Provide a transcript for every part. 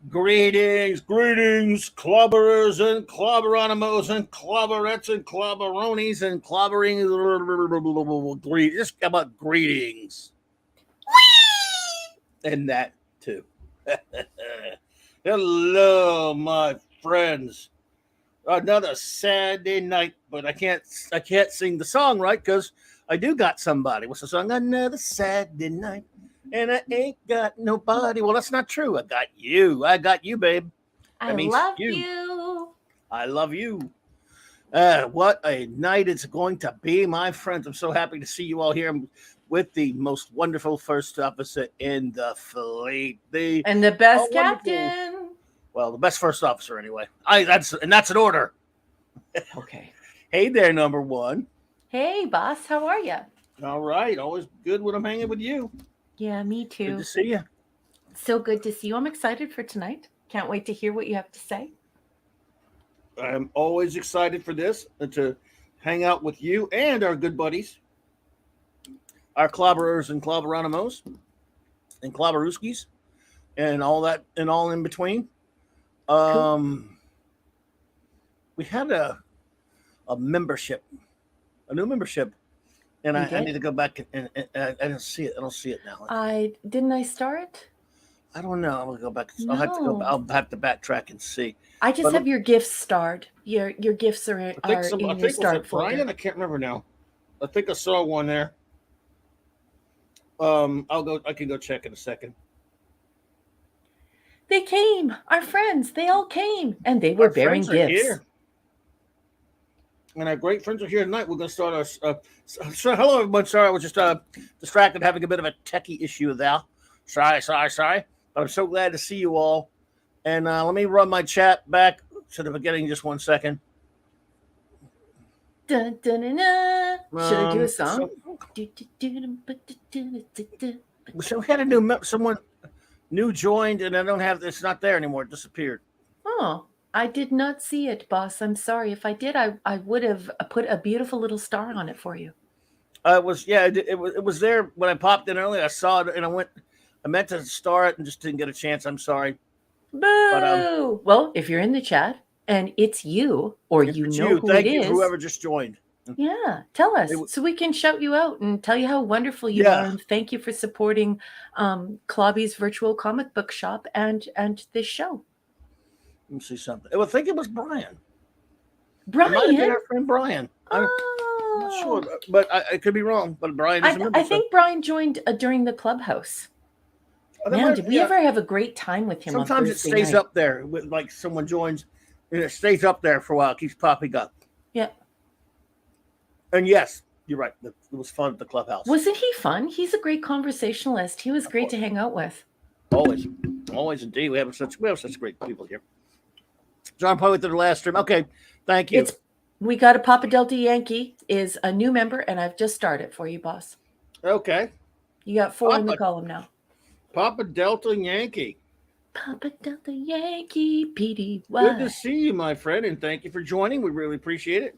Greetings, clobberers and clobberanimals and clobberettes and clobberonis and clobbering. Just about greetings and that too. Hello, my friends. Another Saturday night, but I can't sing the song right because I do got somebody. What's the song? Another Saturday night, and I ain't got nobody. Well, that's not true. I got you. I got you, babe. I That means love you. you. I love you. What a night it's going to be, my friends. I'm so happy to see you all here with the most wonderful first officer in the fleet. And the best wonderful. captain. Well, the best first officer anyway. That's an order. Okay. Hey there, number one. Hey, boss. How are you? All right, always good when I'm hanging with you. Yeah, me Good too. to see you. So good to see you. I'm excited for tonight. Can't wait to hear what you have to say. I'm always excited for this and to hang out with you and our good buddies, our clobberers and clobberanimos and clobberuskis and all that and all in between. We had a membership, a new membership, and I need to go back and I don't see it. I don't see it now. Didn't I start? I don't know. I'm gonna go back. No. I'll have to backtrack and see. I just have your gifts starred. Your gifts are in your start folder. Brian, I can't remember now. I think I saw one there. I'll go. I can go check in a second. They came. Our friends. They all came, and they were bearing gifts. Here. And our great friends are here tonight. We're going to start our. So hello, everyone. Sorry, I was just distracted, having a bit of a techie issue there. Sorry. But I'm so glad to see you all. And let me run my chat back to the beginning. Just 1 second. Dun, dun, dun, dun. Should I do a song? So we had a someone new joined, and I don't have. It's not there anymore. It disappeared. Oh. I did not see it, boss. I'm sorry. If I did, I would have put a beautiful little star on it for you. It was there when I popped in earlier. I saw it and I meant to star it and just didn't get a chance. I'm sorry. Boo! But, well, if you're in the chat and it's you or you know who Thank it you, is, whoever just joined. Yeah, tell us so we can shout you out and tell you how wonderful you are, and thank you for supporting Clobby's virtual comic book shop and this show. Let me see something. I think it was Brian. Brian? It might have been our friend Brian. I'm not sure, but I could be wrong. But Brian is a member. I think Brian joined during the clubhouse. Man, did we ever have a great time with him? Sometimes it stays up there, with like someone joins, and it stays up there for a while. It keeps popping up. Yeah. And yes, you're right. It was fun at the clubhouse. Wasn't he fun? He's a great conversationalist. He was great to hang out with. Always indeed. We have such great people here. John probably to the last stream. Okay, thank you. We got a Papa Delta Yankee is a new member, and I've just started for you, boss. Okay. You got 4 in the column now. Papa Delta Yankee. Papa Delta Yankee, PDY. Good to see you, my friend, and thank you for joining. We really appreciate it.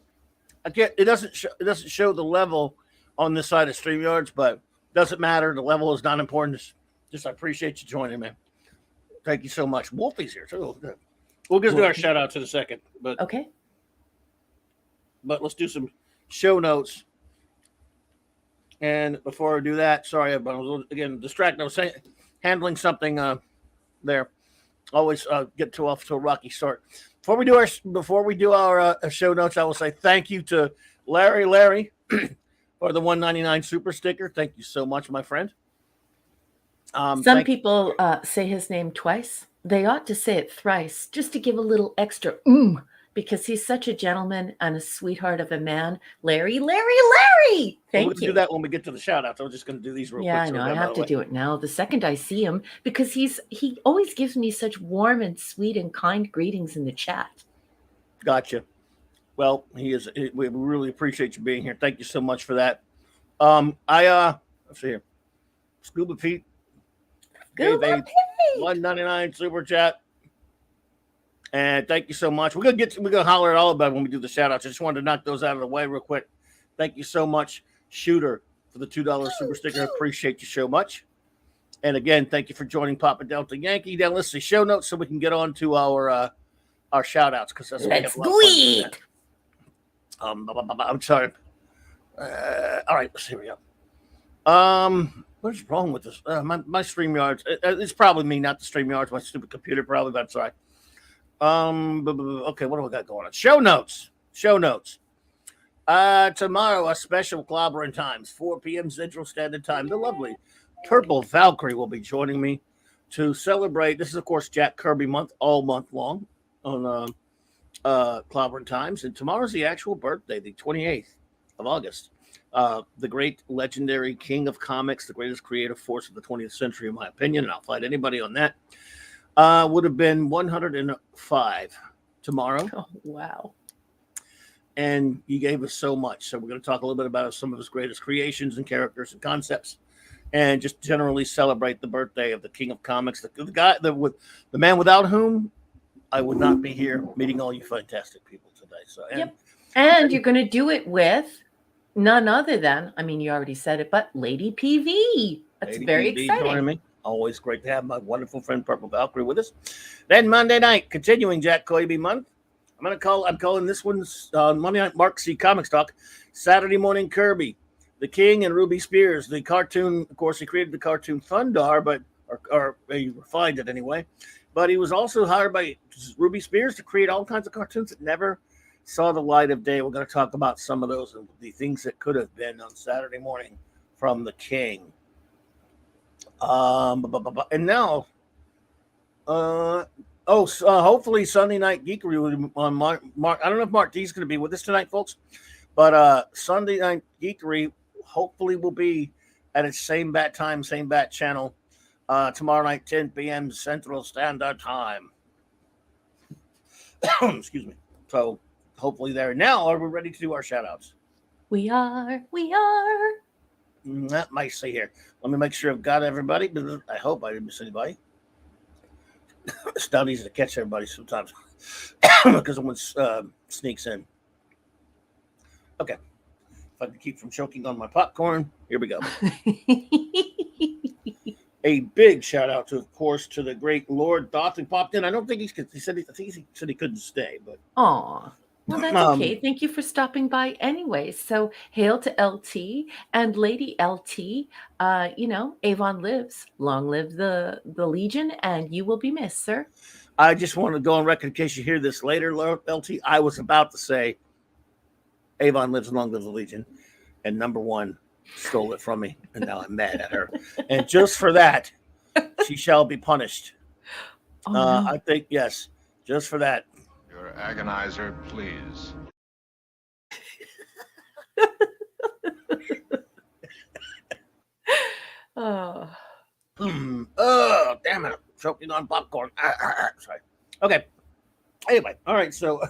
It doesn't show the level on this side of StreamYards, but it doesn't matter. The level is not important. Just I appreciate you joining, man. Thank you so much. Wolfie's here too. We'll just do our shout outs in a second. But okay. But let's do some show notes. And before I do that, sorry, I was again distracted. I was handling something there. Always get off to a rocky start. Before we do our show notes, I will say thank you to Larry for the $1.99 super sticker. Thank you so much, my friend. Some people say his name twice. They ought to say it thrice, just to give a little extra because he's such a gentleman and a sweetheart of a man. Larry. Thank you. We'll do that when we get to the shout outs. I'm just going to do these real quick. Yeah, I know. I have to do it now. The second I see him, because he always gives me such warm and sweet and kind greetings in the chat. Gotcha. Well, we really appreciate you being here. Thank you so much for that. Let's see here. Scuba Pete. Gave a $1.99 super chat. And thank you so much. We're gonna holler at all about it when we do the shout outs. I just wanted to knock those out of the way real quick. Thank you so much, Shooter, for the $2 super sticker. I appreciate you so much. And again, thank you for joining Papa Delta Yankee. Now let's see show notes so we can get on to our shout outs because that's what we have Let's a lot do of fun with it. that. I'm sorry. All right, let's see. Here we go. What's wrong with this? My StreamYards. It's probably me, not the StreamYards. My stupid computer, probably. But I'm sorry. Okay, what do we got going on? Show notes. Tomorrow, a special clobbering times, 4 p.m. Central Standard Time. The lovely Purple Valkyrie will be joining me to celebrate. This is, of course, Jack Kirby month, all month long on clobbering times. And tomorrow's the actual birthday, the 28th of August. The great legendary king of comics, the greatest creative force of the 20th century, in my opinion, and I'll fight anybody on that, would have been 105 tomorrow. Oh, wow. And he gave us so much. So we're going to talk a little bit about some of his greatest creations and characters and concepts, and just generally celebrate the birthday of the king of comics, the man without whom I would not be here meeting all you fantastic people today. So, and you're going to do it with none other than, I mean, you already said it, but Lady PV. That's Lady very PV exciting. joining me. Always great to have my wonderful friend Purple Valkyrie with us. Then Monday night, continuing Jack Kirby month. I'm calling this one's Monday night Mark C. Comics Talk. Saturday morning Kirby, the King and Ruby Spears, the cartoon. Of course, he created the cartoon Thundar, but or he refined it anyway. But he was also hired by Ruby Spears to create all kinds of cartoons that never saw the light of day. We're going to talk about some of those and the things that could have been on Saturday morning from the King. And now, hopefully Sunday Night Geekery on Mark. I don't know if Mark D is going to be with us tonight, folks, but Sunday Night Geekery hopefully will be at its same bat time, same bat channel tomorrow night, 10 p.m. Central Standard Time. Excuse me. So hopefully there. Now, are we ready to do our shout outs? We are. That might say here. Let me make sure I've got everybody. I hope I didn't miss anybody. It's not easy to catch everybody sometimes because someone sneaks in. Okay. If I can keep from choking on my popcorn, here we go. A big shout out to, of course, to the great Lord Doth, who popped in. I don't think he said he couldn't stay, but Aw. Well, that's okay. Thank you for stopping by anyway. So hail to LT and Lady LT. Avon lives. Long live the Legion, and you will be missed, sir. I just want to go on record in case you hear this later, LT. I was about to say Avon lives, long live the Legion, and number one stole it from me, and now I'm mad at her. And just for that, she shall be punished. Oh, no. I think, yes, just for that. Your agonizer, please. Oh. Oh, damn it. Choking on popcorn. Sorry. Okay. Anyway, all right. So,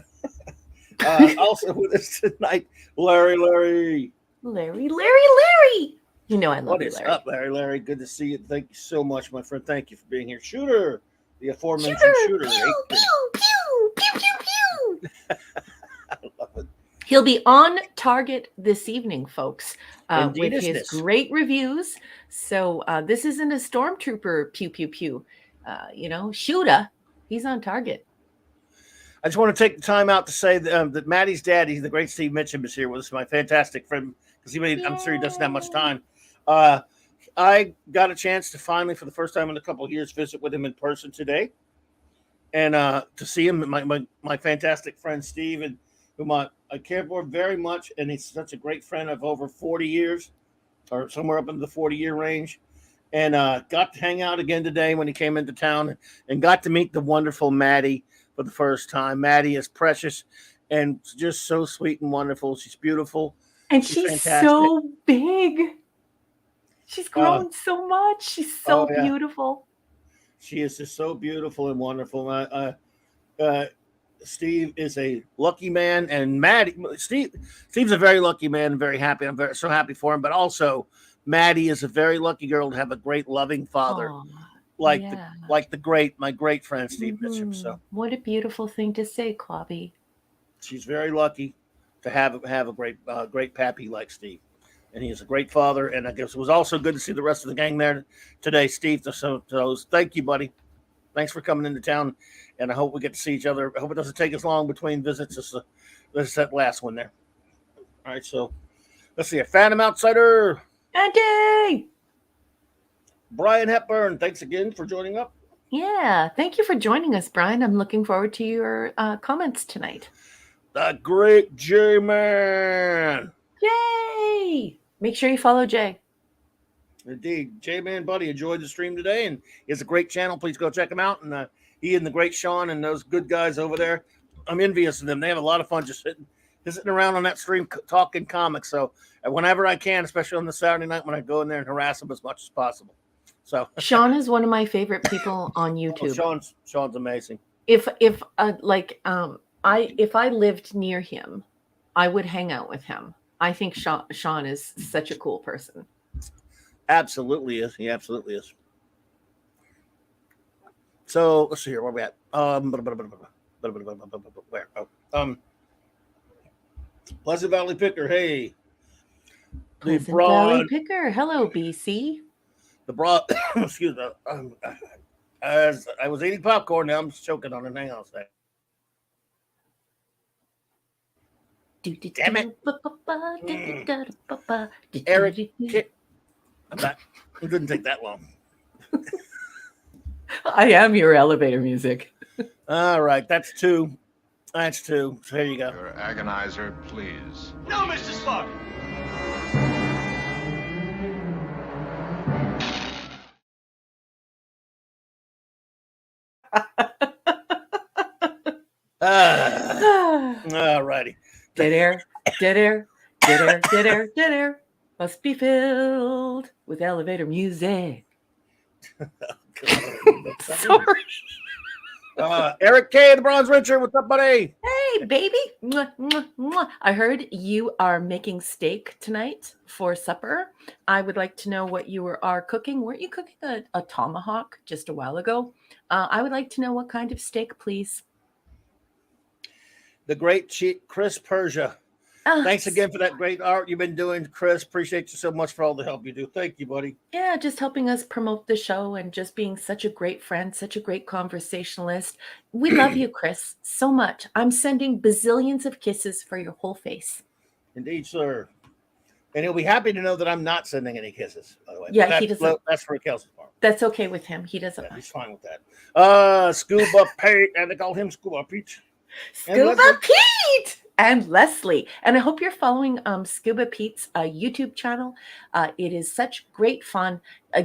also with us tonight, Larry. Larry. You know I love What you, is Larry. up, Larry? Good to see you. Thank you so much, my friend. Thank you for being here. Shooter, the aforementioned Shooter. Pew, pew, pew, pew, pew, pew. I love it. He'll be on target this evening, folks, with Indeed, his great reviews. So this isn't a stormtrooper pew, pew, pew. Shooter, he's on target. I just want to take the time out to say that Maddie's daddy, the great Steve Mitchum, is here with us, my fantastic friend, because I'm sure he doesn't have much time. I got a chance to finally, for the first time in a couple of years, visit with him in person today. And to see him, my fantastic friend Steve, and whom I care for very much, and he's such a great friend of over 40 years, or somewhere up in the 40-year range, and got to hang out again today when he came into town, and got to meet the wonderful Maddie for the first time. Maddie is precious and just so sweet and wonderful. She's beautiful, and she's fantastic. So big. She's grown so much. She's so beautiful. She is just so beautiful and wonderful. Steve is a lucky man, and Steve's a very lucky man and very happy. I'm so happy for him. But also, Maddie is a very lucky girl to have a great, loving father, my great friend Steve Mitchum. So, what a beautiful thing to say, Clobby. She's very lucky to have a great pappy like Steve. and he is a great father. And I guess it was also good to see the rest of the gang there today, Steve. So thank you, buddy. Thanks for coming into town, and I hope we get to see each other. I hope it doesn't take us long between visits. This is that last one there. All right, so let's see. A Phantom Outsider. Andy! Brian Hepburn, thanks again for joining up. Yeah, thank you for joining us, Brian. I'm looking forward to your comments tonight. The great J-Man. Yay! Make sure you follow Jay. Indeed. J-Man, buddy, enjoyed the stream today, and he has a great channel. Please go check him out. And he and the great Sean and those good guys over there, I'm envious of them. They have a lot of fun just sitting around on that stream talking comics. So whenever I can, especially on the Saturday night when I go in there and harass them as much as possible. So Sean is one of my favorite people on YouTube. Sean's amazing. If I lived near him, I would hang out with him. I think Sean is such a cool person. Absolutely is. He absolutely is. So let's see here. Where are we at? Where? Pleasant Valley Picker. Hey. Pleasant Valley Picker. Hello, BC. The broad, excuse me. As I was eating popcorn, now I'm just choking on it. Hang on a second. Damn it. Eric, I'm back. It didn't take that long. I am your elevator music. All right, that's two. That's two. So here you go. Your agonizer, please. No, Mr. Spock. All righty. Dead air must be filled with elevator music. Sorry. Eric K, the Bronze Richard. What's up, buddy? Hey, baby. Mwah, mwah, mwah. I heard you are making steak tonight for supper. I would like to know what you are cooking. Weren't you cooking a tomahawk just a while ago? I would like to know what kind of steak, please. The great Chris Persia. Thanks again for that great art you've been doing, Chris. Appreciate you so much for all the help you do. Thank you, buddy. Yeah, just helping us promote the show and just being such a great friend, such a great conversationalist. We love you, Chris, so much. I'm sending bazillions of kisses for your whole face. Indeed, sir. And he'll be happy to know that I'm not sending any kisses, by the way. Yeah, he doesn't. That's for Kelsey's part. That's okay with him. He doesn't. Yeah, he's fine with that. Scuba Pete, and they call him Scuba Pete. Scuba Pete and Leslie. And I hope you're following Scuba Pete's YouTube channel. It is such great fun.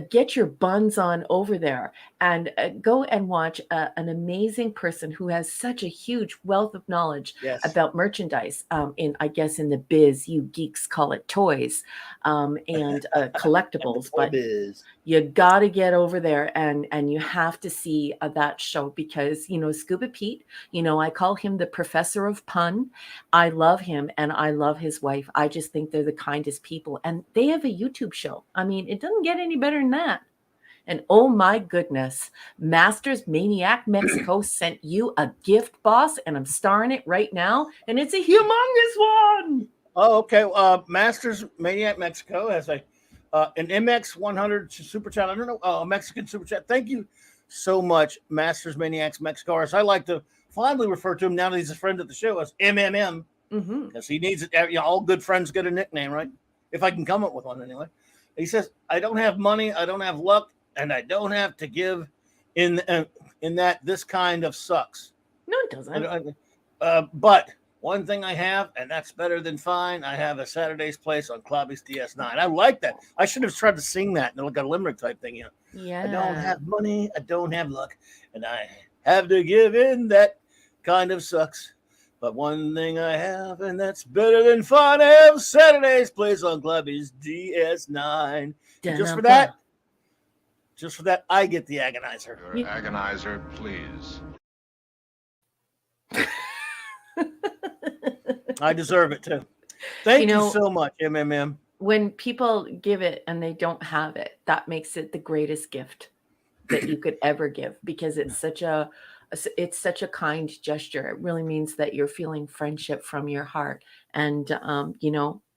Get your buns on over there and go and watch an amazing person who has such a huge wealth of knowledge about merchandise. In the biz, you geeks call it toys and collectibles. But you got to get over there and you have to see that show because, Scuba Pete, I call him the professor of pun. I love him and I love his wife. I just think they're the kindest people. And they have a YouTube show. I mean, it doesn't get any better than that. And oh my goodness, Masters Maniac Mexico sent you a gift, boss, and I'm starring it right now. And it's a humongous one. Oh, okay. Masters Maniac Mexico has an MX 100 super chat. I don't know. A Mexican super chat. Thank you so much, Masters Maniacs Mexico. As I like to fondly refer to him now that he's a friend of the show as MMM. Because he needs it. All good friends get a nickname, right? If I can come up with one anyway. He says, I don't have money, I don't have luck, and I don't have to give in that this kind of sucks. No, it doesn't. But one thing I have, and that's better than fine, I have a Saturday's Place on Clobby's DS9. I like that. I should have tried to sing that in like a limerick type thing. Yeah. I don't have money, I don't have luck, and I have to give in that kind of sucks. But one thing I have, and that's better than fun, I have Saturday's Place on Clubby's DS9. Just for that, I get the agonizer. Your agonizer, please. I deserve it too. Thank you so much, MMM. When people give it and they don't have it, that makes it the greatest gift that you could ever give because it's such a kind gesture. It really means that you're feeling friendship from your heart. And,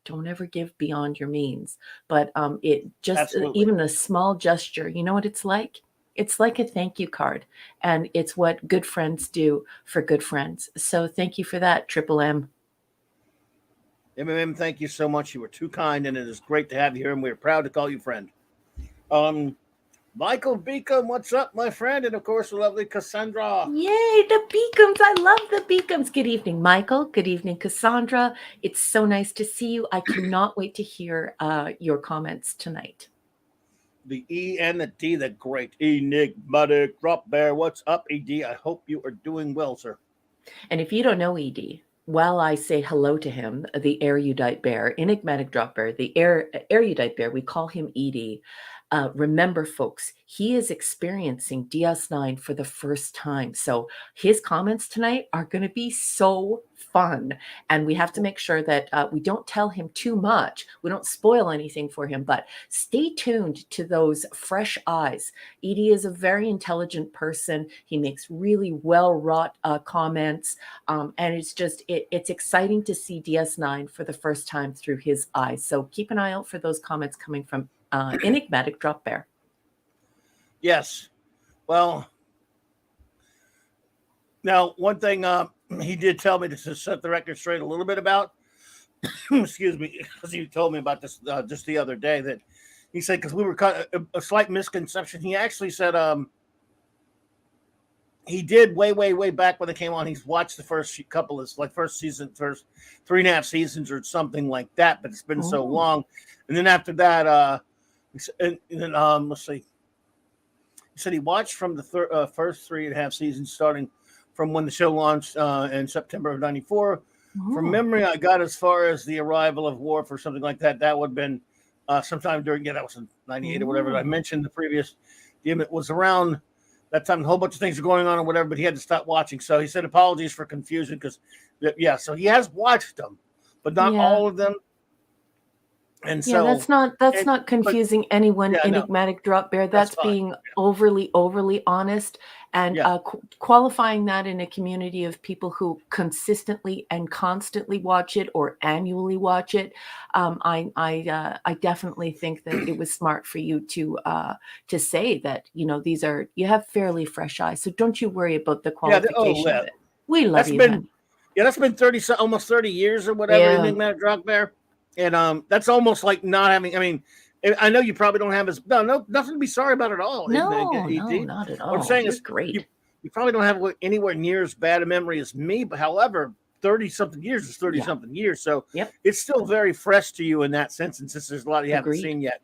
don't ever give beyond your means. But it just Absolutely. even a small gesture, you know what it's like? It's like a thank you card, and it's what good friends do for good friends. So thank you for that, Triple M. MMM, thank you so much. You were too kind, and it is great to have you here, and we're proud to call you friend. Michael Beacom, what's up, my friend? And of course, the lovely Cassandra. Yay, the Beacons. I love the Beacons. Good evening, Michael. Good evening, Cassandra. It's so nice to see you. I cannot wait to hear your comments tonight. The E and the D, the great enigmatic drop bear. What's up, ED? I hope you are doing well, sir. And if you don't know ED, while I say hello to him, the erudite bear, enigmatic drop bear, the erudite bear, we call him ED. Remember, folks, he is experiencing DS9 for the first time. So his comments tonight are going to be so fun. And we have to make sure that we don't tell him too much. We don't spoil anything for him, but stay tuned to those fresh eyes. Edie is a very intelligent person. He makes really well-wrought comments. And it's just, it's exciting to see DS9 for the first time through his eyes. So keep an eye out for those comments coming from enigmatic drop bear. Yes. Well, now one thing he did tell me to set the record straight a little bit about. Excuse me, because he told me about this just the other day, that he said, because we were caught a slight misconception. He actually said he did way back when they came on. He's watched the first couple of first season, first 3.5 seasons or something like that, but it's been so long. And then after that, and then let's see. He said he watched from the first 3.5 seasons, starting from when the show launched in September of '94. From memory, I got as far as the arrival of Worf or something like that. That would have been sometime during, that was in '98 or whatever. I mentioned the previous. It was around that time. A whole bunch of things were going on or whatever, but he had to stop watching. So he said apologies for confusion, because so he has watched them, but not all of them. And so that's not confusing anyone, enigmatic drop bear. That's being overly honest and qualifying that in a community of people who consistently and constantly watch it or annually watch it. I definitely think that it was smart for you to say that, these are, you have fairly fresh eyes, so don't you worry about the qualification of it. We love you. That's been almost 30 years or whatever. Enigmatic drop bear. And that's almost like not having. I mean, I know you probably don't have nothing to be sorry about at all. No, not at all. What I'm saying is great. You probably don't have anywhere near as bad a memory as me. But however, 30-something years is 30-something years, so it's still very fresh to you in that sense. And since there's a lot you haven't seen yet,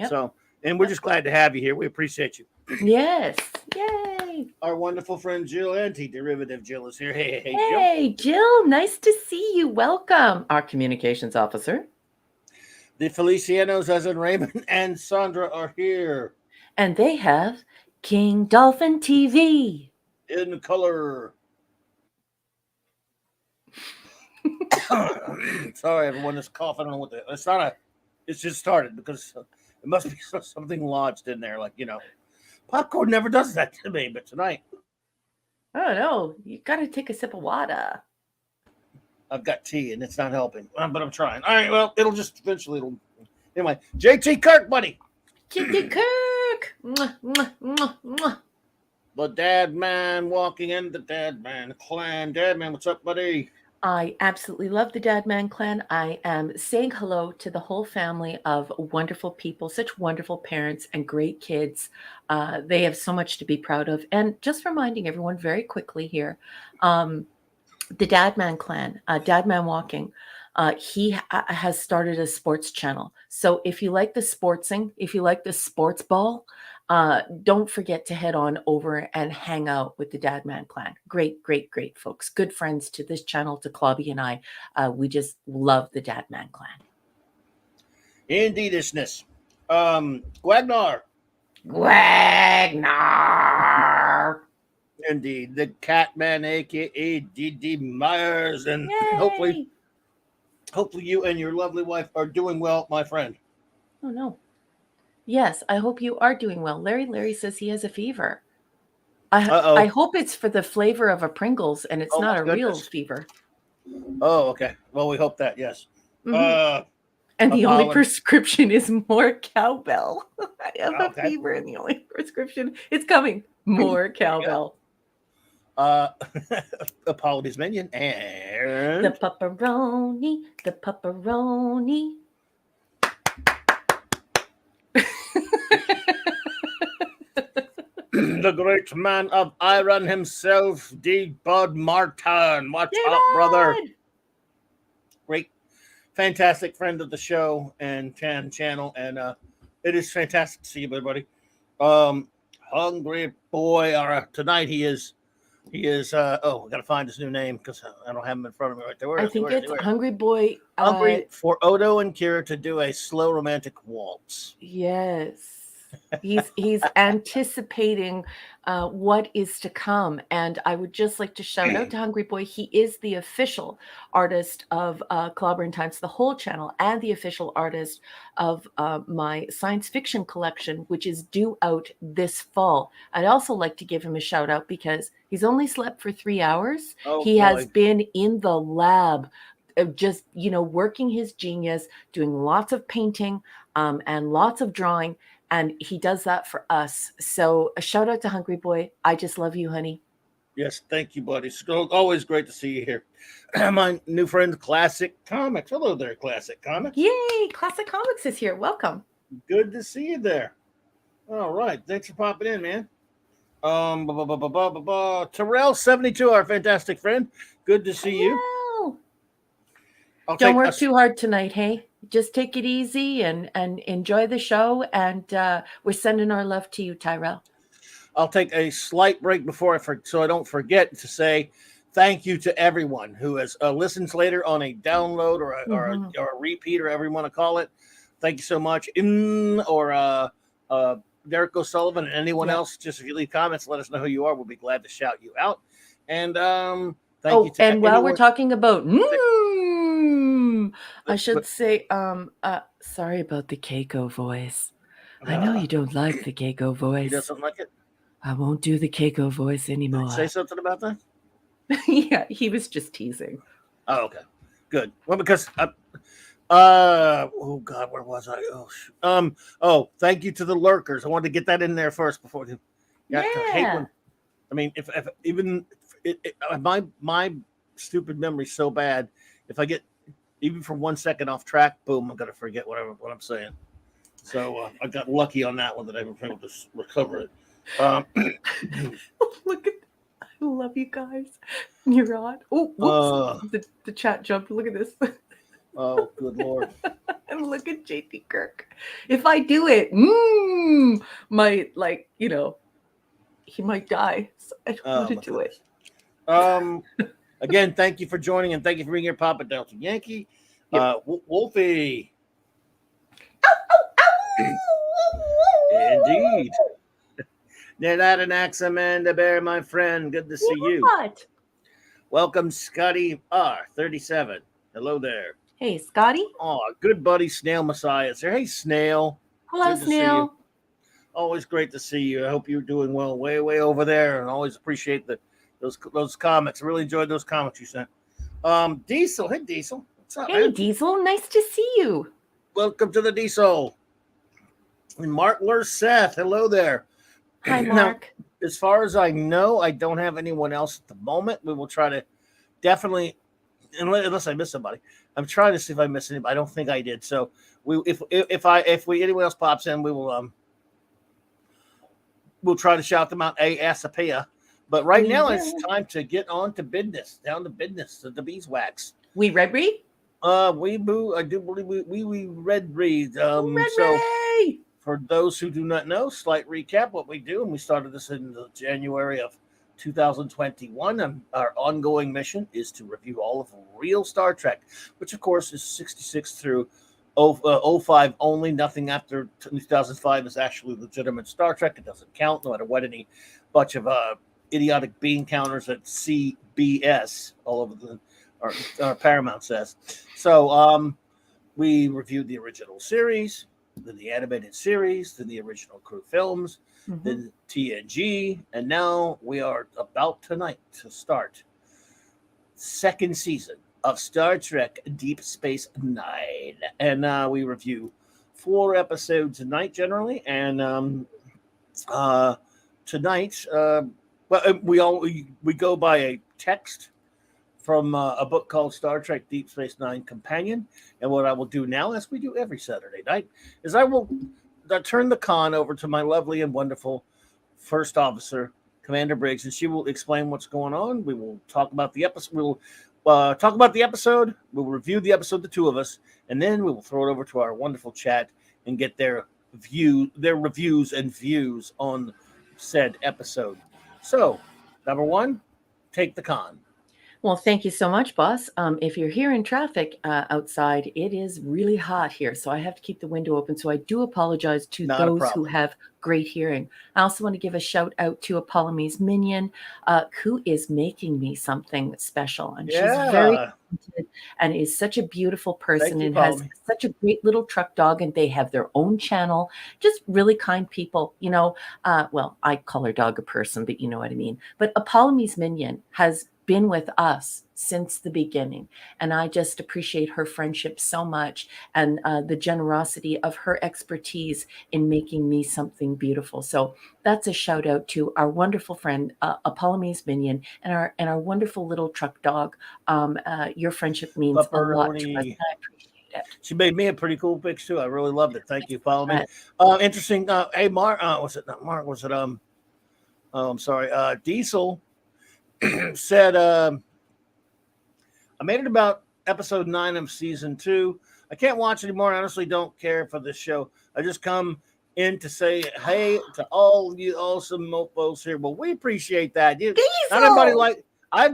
so and we're just glad to have you here. We appreciate you. Yes, yay! Our wonderful friend Jill, anti-derivative Jill, is here. Hey, Jill, nice to see you. Welcome, our communications officer. The Felicianos, as in Raymond and Sandra, are here. And they have King Dolphin TV. In color. Sorry, everyone is coughing on it's just started, because it must be something lodged in there. Popcorn never does that to me, but tonight. Oh, no. You got to take a sip of water. I've got tea and it's not helping, but I'm trying. All right, well, it'll just eventually. Anyway, JT Kirk, buddy. JT Kirk. Mwah, mwah, mwah, mwah. The Dad Man walking in, the Dad Man clan. Dad Man, what's up, buddy? I absolutely love the Dad Man clan. I am saying hello to the whole family of wonderful people, such wonderful parents and great kids. They have so much to be proud of. And just reminding everyone very quickly here, the Dad Man clan, Dad Man Walking, he has started a sports channel. So if you like the sportsing, if you like the sports ball, don't forget to head on over and hang out with the Dad Man clan. Great folks. Good friends to this channel, to Clobby and I. We just love the Dad Man clan. Indeedishness. Gwagnar. Indeed, the Catman, aka DD Myers, and hopefully you and your lovely wife are doing well, my friend. Oh no. Yes, I hope you are doing well. Larry says he has a fever. I hope it's for the flavor of a Pringles and it's not a real fever. Oh, okay. Well, we hope that, yes. Mm-hmm. And the only Apollo. prescription is more cowbell. I have a Okay. fever, and the only prescription is coming. More cowbell. Apologies minion and The pepperoni, the pepperoni. the great man of iron himself, D. Bud Martin. What's up, brother? Great, fantastic friend of the show and channel, and it is fantastic to see you, everybody. Hungry boy, tonight he is. Oh, I gotta find his new name because I don't have him in front of me right there. Where I is he? think Where is it's he? Hungry Boy. Hungry for Odo and Kira to do a slow romantic waltz. Yes. He's anticipating what is to come, and I would just like to shout out to Hungry Boy. He is the official artist of CLOBBERIN Times, the whole channel, and the official artist of my science fiction collection, which is due out this fall. I'd also like to give him a shout out because he's only slept for 3 hours. He has been in the lab, just working his genius, doing lots of painting and lots of drawing. And he does that for us. So a shout out to Hungry Boy. I just love you, honey. Yes, thank you, buddy. It's always great to see you here. My new friend, Classic Comics. Hello there, Classic Comics. Yay, Classic Comics is here. Welcome. Good to see you there. All right, thanks for popping in, man. Terrell72, our fantastic friend. Good to see you. Don't work too hard tonight, hey? Just take it easy and enjoy the show. And we're sending our love to you, Tyrell. I'll take a slight break before so I don't forget to say thank you to everyone who has listens later on a download or a repeat or whatever you want to call it. Thank you so much. Derek O'Sullivan and anyone else, just if you leave comments, let us know who you are. We'll be glad to shout you out. And thank you to and while we're talking about I should say sorry about the Keiko voice. I know you don't like the Keiko voice. He doesn't like it? I won't do the Keiko voice anymore. Did he say something about that? Yeah, he was just teasing. Oh, okay. Good. Well, because oh God, where was I? Oh, thank you to the lurkers. I wanted to get that in there first before my stupid memory's so bad. If I get even for 1 second off track, boom, I'm gonna forget what I'm saying. So I got lucky on that one that I was able to recover it. Look at, I love you guys. You're on. Oh, whoops! The chat jumped. Look at this. Oh, good Lord! And look at JT Kirk. If I do it, might he might die. So I don't want to do it. Again, thank you for joining and thank you for being here, Papa Delta Yankee. Wolfie. Indeed. They're not an axe, Amanda Bear, my friend. Good to see you. Welcome, Scotty R37. Hello there. Hey, Scotty. Oh, good buddy, Snail Messiah is here. Hey, Snail. Hello, Snail. Always great to see you. I hope you're doing well, way over there, and always appreciate those comments. I really enjoyed those comments you sent. Diesel. Hey, Diesel. What's up, man? Diesel. Nice to see you. Welcome to the Diesel. And Mark Seth. Hello there. Hi, Mark. Now, as far as I know, I don't have anyone else at the moment. We will try to definitely, unless I miss somebody. I'm trying to see if I missed anybody. I don't think I did. So if anyone else pops in, we will we'll try to shout them out ASAP. But right now it's time to get on to business, down to business, to the beeswax. We red read? We boo. I do believe we red read. So for those who do not know, slight recap what we do, and we started this in January of 2021. And our ongoing mission is to review all of real Star Trek, which of course is 66 through 05 only. Nothing after 2005 is actually legitimate Star Trek. It doesn't count, no matter what any bunch of idiotic bean counters at CBS all over our Paramount says. So we reviewed the original series, then the animated series, then the original crew films, then TNG, and now we are about tonight to start second season of Star Trek Deep Space Nine. And we review 4 episodes a night generally. And tonight, we go by a text from a book called Star Trek Deep Space Nine Companion. And what I will do now, as we do every Saturday night, is I will turn the con over to my lovely and wonderful first officer, Commander Briggs, and she will explain what's going on. We will talk about the episode. We will talk about the episode. We'll review the episode, the 2 of us, and then we will throw it over to our wonderful chat and get their reviews and views on said episode. So, number 1, take the con. Well, thank you so much, boss. If you're here in traffic outside, it is really hot here, so I have to keep the window open. So I do apologize to those who have great hearing. I also want to give a shout out to Apollome's minion, who is making me something special, and she's very talented and is such a beautiful person and has such a great little truck dog, and they have their own channel. Just really kind people, you know. Well, I call her dog a person, but you know what I mean. But Apollome's minion has been with us since the beginning, and I just appreciate her friendship so much, and the generosity of her expertise in making me something beautiful. So that's a shout out to our wonderful friend Apollome's minion and our wonderful little truck dog. Your friendship means a lot to us. I appreciate it. She made me a pretty cool pic too. I really loved it. Thank you, Apollo. Interesting. Hey, Mark. Was it not Mark? Was it oh, I'm sorry. Diesel said, I made it about episode 9 of season 2. I can't watch anymore. I honestly don't care for this show. I just come in to say hey to all you awesome mofos here. Well, we appreciate that. Not everybody like I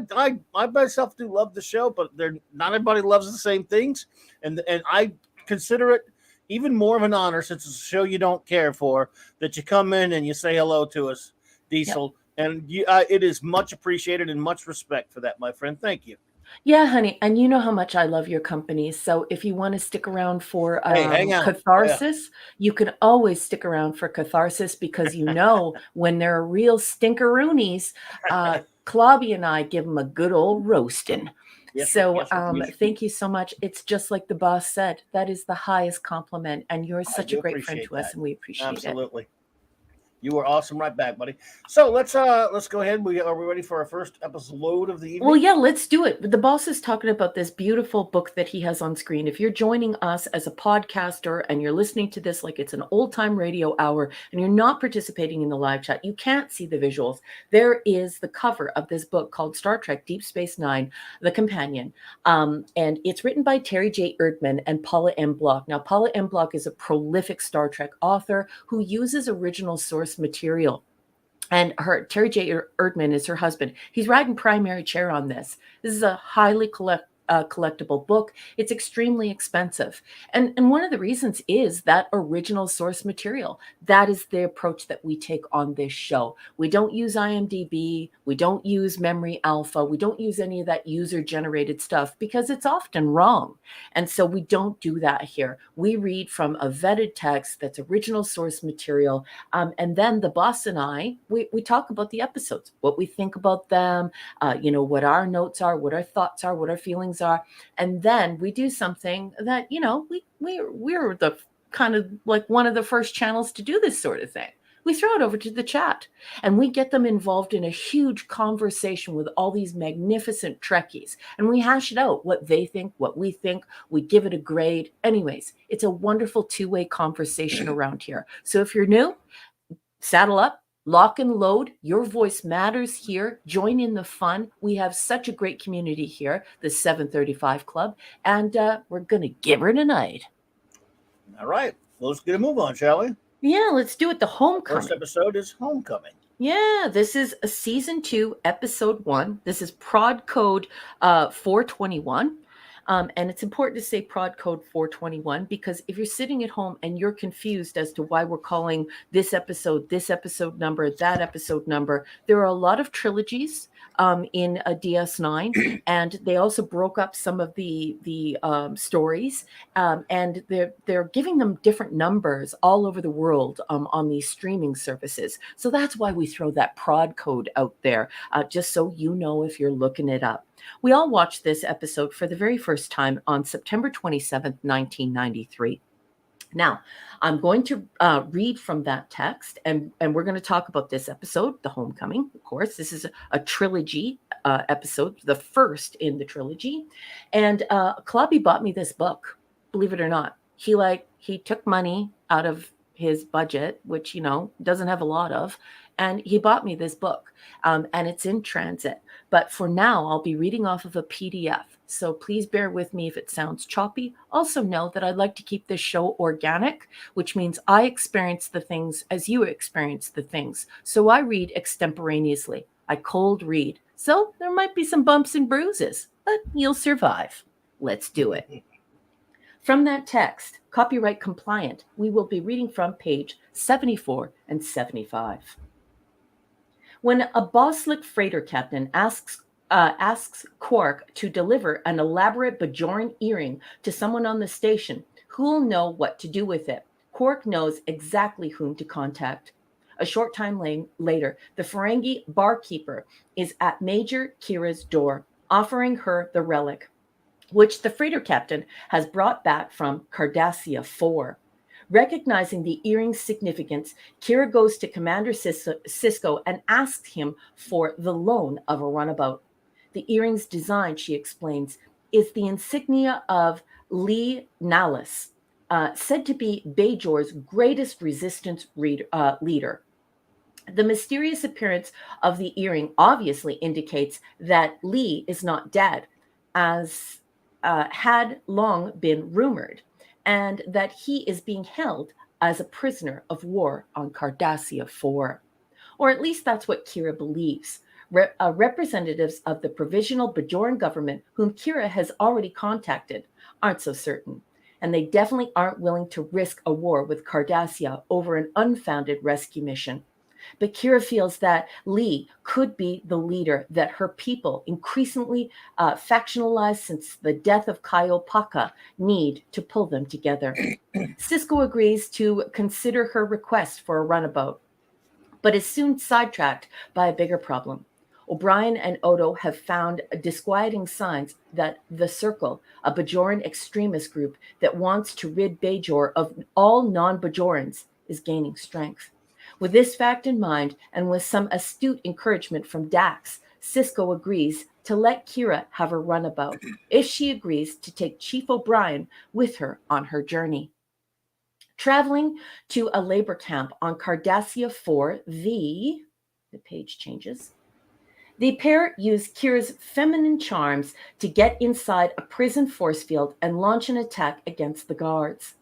myself do love the show, but not everybody loves the same things, and I consider it even more of an honor, since it's a show you don't care for, that you come in and you say hello to us, Diesel. Yep. And it is much appreciated and much respect for that, my friend. Thank you. Yeah, honey. And you know how much I love your company. So if you want to stick around for catharsis, you can always stick around for catharsis, because you know when they're real stinkeroonies, Clobby and I give them a good old roasting. Yes, thank you so much. It's just like the boss said. That is the highest compliment. And you're such a great friend to us, and we appreciate it. Absolutely. You were awesome right back, buddy. So let's go ahead. Are we ready for our first episode of the evening? Well, yeah, let's do it. The boss is talking about this beautiful book that he has on screen. If you're joining us as a podcaster and you're listening to this like it's an old-time radio hour and you're not participating in the live chat, you can't see the visuals. There is the cover of this book called Star Trek Deep Space Nine, The Companion. And it's written by Terry J. Erdman and Paula M. Block. Now, Paula M. Block is a prolific Star Trek author who uses original source material, and Terry J. Erdman is her husband. He's riding primary chair on this. This is a highly collectible book. It's extremely expensive, and one of the reasons is that original source material. That is the approach that we take on this show. We don't use IMDb, we don't use Memory Alpha, we don't use any of that user generated stuff, because it's often wrong, and so we don't do that here. We read from a vetted text that's original source material, and then the boss and I, we talk about the episodes, what we think about them, what our notes are, what our thoughts are, what our feelings are, and then we do something that we're the kind of like one of the first channels to do this sort of thing. We throw it over to the chat, and we get them involved in a huge conversation with all these magnificent Trekkies, and we hash it out, what they think, what we think. We give it a grade. Anyways, it's a wonderful two-way conversation around here. So if you're new, saddle up. Lock and load. Your voice matters here. Join in the fun. We have such a great community here, the 735 Club, and we're going to give her tonight. All right. Well, let's get a move on, shall we? Yeah, let's do it. The Homecoming. First episode is Homecoming. Yeah, this is a season 2, episode 1. This is prod code 421. And it's important to say prod code 421, because if you're sitting at home and you're confused as to why we're calling this episode number, that episode number, there are a lot of trilogies in a DS9, and they also broke up some of the stories, and they're giving them different numbers all over the world on these streaming services. So that's why we throw that prod code out there, just so you know if you're looking it up. We all watched this episode for the very first time on September 27th, 1993. Now, I'm going to read from that text, and we're going to talk about this episode, The Homecoming. Of course, this is a trilogy episode, the first in the trilogy. And Clobby bought me this book, believe it or not. He took money out of his budget, which, doesn't have a lot of, and he bought me this book, and it's in transit. But for now, I'll be reading off of a PDF. So please bear with me if it sounds choppy. Also know that I'd like to keep this show organic, which means I experience the things as you experience the things. So I read extemporaneously. I cold read. So there might be some bumps and bruises, but you'll survive. Let's do it. From that text, copyright compliant, we will be reading from page 74 and 75. When a Boslick freighter captain asks Quark to deliver an elaborate Bajoran earring to someone on the station, who'll know what to do with it, Quark knows exactly whom to contact. A short time later, the Ferengi barkeeper is at Major Kira's door, offering her the relic, which the freighter captain has brought back from Cardassia 4. Recognizing the earring's significance, Kira goes to Commander Sisko and asks him for the loan of a runabout. The earring's design, she explains, is the insignia of Lee Nallis, said to be Bajor's greatest resistance leader. The mysterious appearance of the earring obviously indicates that Lee is not dead, as had long been rumored, and that he is being held as a prisoner of war on Cardassia 4. Or at least that's what Kira believes. Representatives of the provisional Bajoran government, whom Kira has already contacted, aren't so certain. And they definitely aren't willing to risk a war with Cardassia over an unfounded rescue mission. But Kira feels that Lee could be the leader that her people, increasingly factionalized since the death of Kaiopaka, need to pull them together. Sisko agrees to consider her request for a runabout, but is soon sidetracked by a bigger problem. O'Brien and Odo have found disquieting signs that the Circle, a Bajoran extremist group that wants to rid Bajor of all non-Bajorans, is gaining strength. With this fact in mind, and with some astute encouragement from Dax, Sisko agrees to let Kira have her runabout if she agrees to take Chief O'Brien with her on her journey. Traveling to a labor camp on Cardassia 4, the page changes. The pair use Kira's feminine charms to get inside a prison force field and launch an attack against the guards.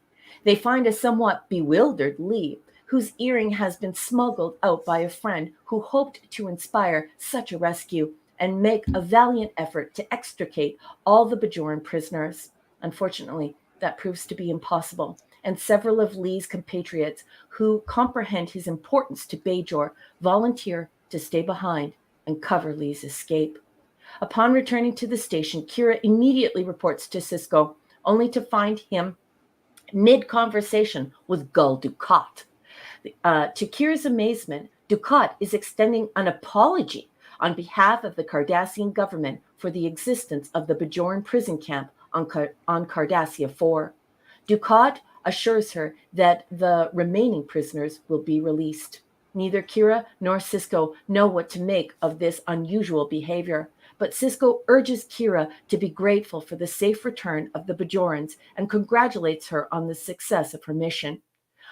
They find a somewhat bewildered Lee, whose earring has been smuggled out by a friend who hoped to inspire such a rescue and make a valiant effort to extricate all the Bajoran prisoners. Unfortunately, that proves to be impossible, and several of Lee's compatriots who comprehend his importance to Bajor volunteer to stay behind and cover Lee's escape. Upon returning to the station, Kira immediately reports to Sisko, only to find him mid-conversation with Gul Dukat. To Kira's amazement, Dukat is extending an apology on behalf of the Cardassian government for the existence of the Bajoran prison camp on Cardassia 4. Dukat assures her that the remaining prisoners will be released. Neither Kira nor Sisko know what to make of this unusual behavior, but Sisko urges Kira to be grateful for the safe return of the Bajorans and congratulates her on the success of her mission.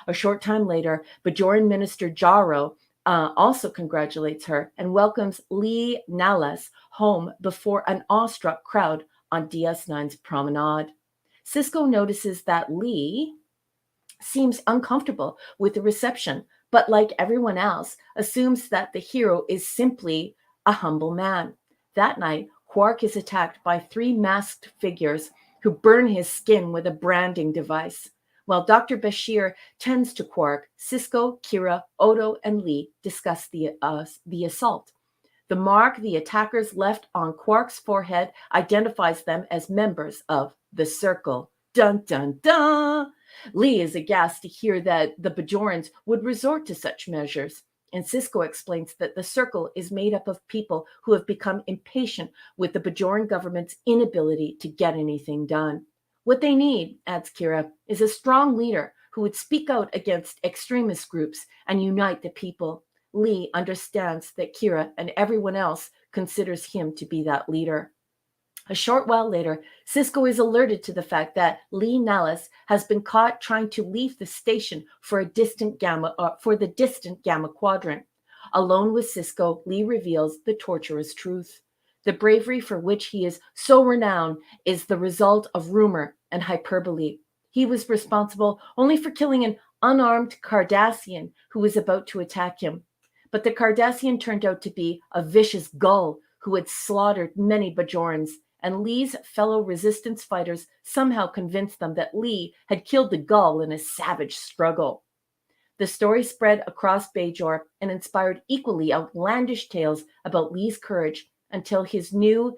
A short time later, Bajoran Minister Jaro also congratulates her and welcomes Lee Nallis home before an awestruck crowd on DS9's promenade. Sisko notices that Lee seems uncomfortable with the reception, but like everyone else, assumes that the hero is simply a humble man. That night, Quark is attacked by 3 masked figures who burn his skin with a branding device. While Dr. Bashir tends to Quark, Sisko, Kira, Odo, and Lee discuss the assault. The mark the attackers left on Quark's forehead identifies them as members of the Circle. Dun, dun, dun! Lee is aghast to hear that the Bajorans would resort to such measures. And Sisko explains that the Circle is made up of people who have become impatient with the Bajoran government's inability to get anything done. What they need, adds Kira, is a strong leader who would speak out against extremist groups and unite the people. Lee understands that Kira and everyone else considers him to be that leader. A short while later, Sisko is alerted to the fact that Lee Nallis has been caught trying to leave the station for the distant Gamma Quadrant. Alone with Sisko, Lee reveals the torturous truth. The bravery for which he is so renowned is the result of rumor and hyperbole. He was responsible only for killing an unarmed Cardassian who was about to attack him. But the Cardassian turned out to be a vicious gull who had slaughtered many Bajorans, and Lee's fellow resistance fighters somehow convinced them that Lee had killed the gull in a savage struggle. The story spread across Bajor and inspired equally outlandish tales about Lee's courage until his name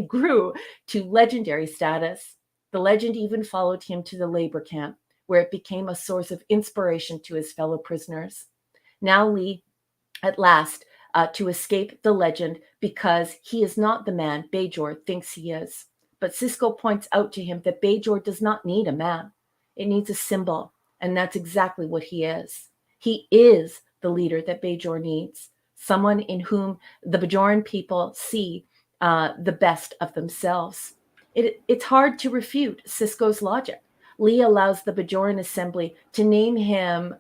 grew to legendary status. The legend even followed him to the labor camp, where it became a source of inspiration to his fellow prisoners. Now Lee, at last, to escape the legend because he is not the man Bajor thinks he is. But Sisko points out to him that Bajor does not need a man. It needs a symbol, and that's exactly what he is. He is the leader that Bajor needs, someone in whom the Bajoran people see the best of themselves. It's hard to refute Sisko's logic. Lee allows the Bajoran Assembly to name him,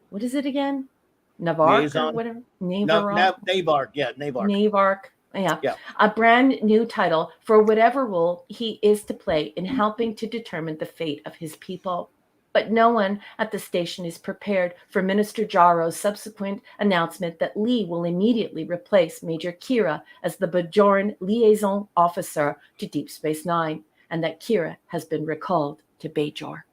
what is it again? Navark or whatever? Navark. Yeah, Navark. Navark. Yeah. A brand new title for whatever role he is to play in helping to determine the fate of his people. But no one at the station is prepared for Minister Jarrow's subsequent announcement that Lee will immediately replace Major Kira as the Bajoran liaison officer to Deep Space Nine, and that Kira has been recalled to Bajor.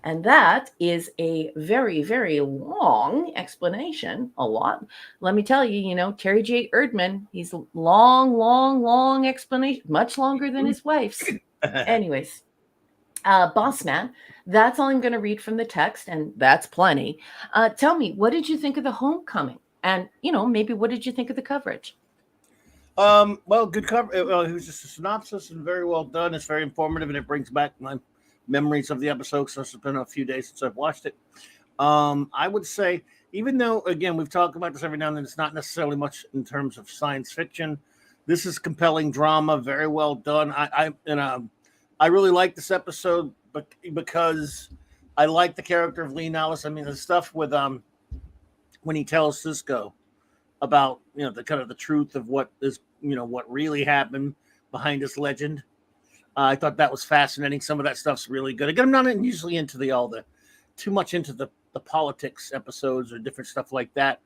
And that is a very, very long explanation. A lot. Let me tell you, Terry J. Erdman, he's long explanation, much longer than his wife's. Anyways, Boss Man, that's all I'm going to read from the text, and that's plenty. Tell me, what did you think of the homecoming? And, maybe what did you think of the coverage? Well, good cover. It was just a synopsis and very well done. It's very informative, and it brings back my memories of the episode. So it's been a few days since I've watched it. I would say, even though, again, we've talked about this every now and then, it's not necessarily much in terms of science fiction. This is compelling drama, very well done. I really like this episode, but because I like the character of Lee Nallis. I mean, the stuff with when he tells Sisko about the kind of the truth of what is what really happened behind this legend. I thought that was fascinating. Some of that stuff's really good. Again, I'm not usually into too much into the politics episodes or different stuff like that.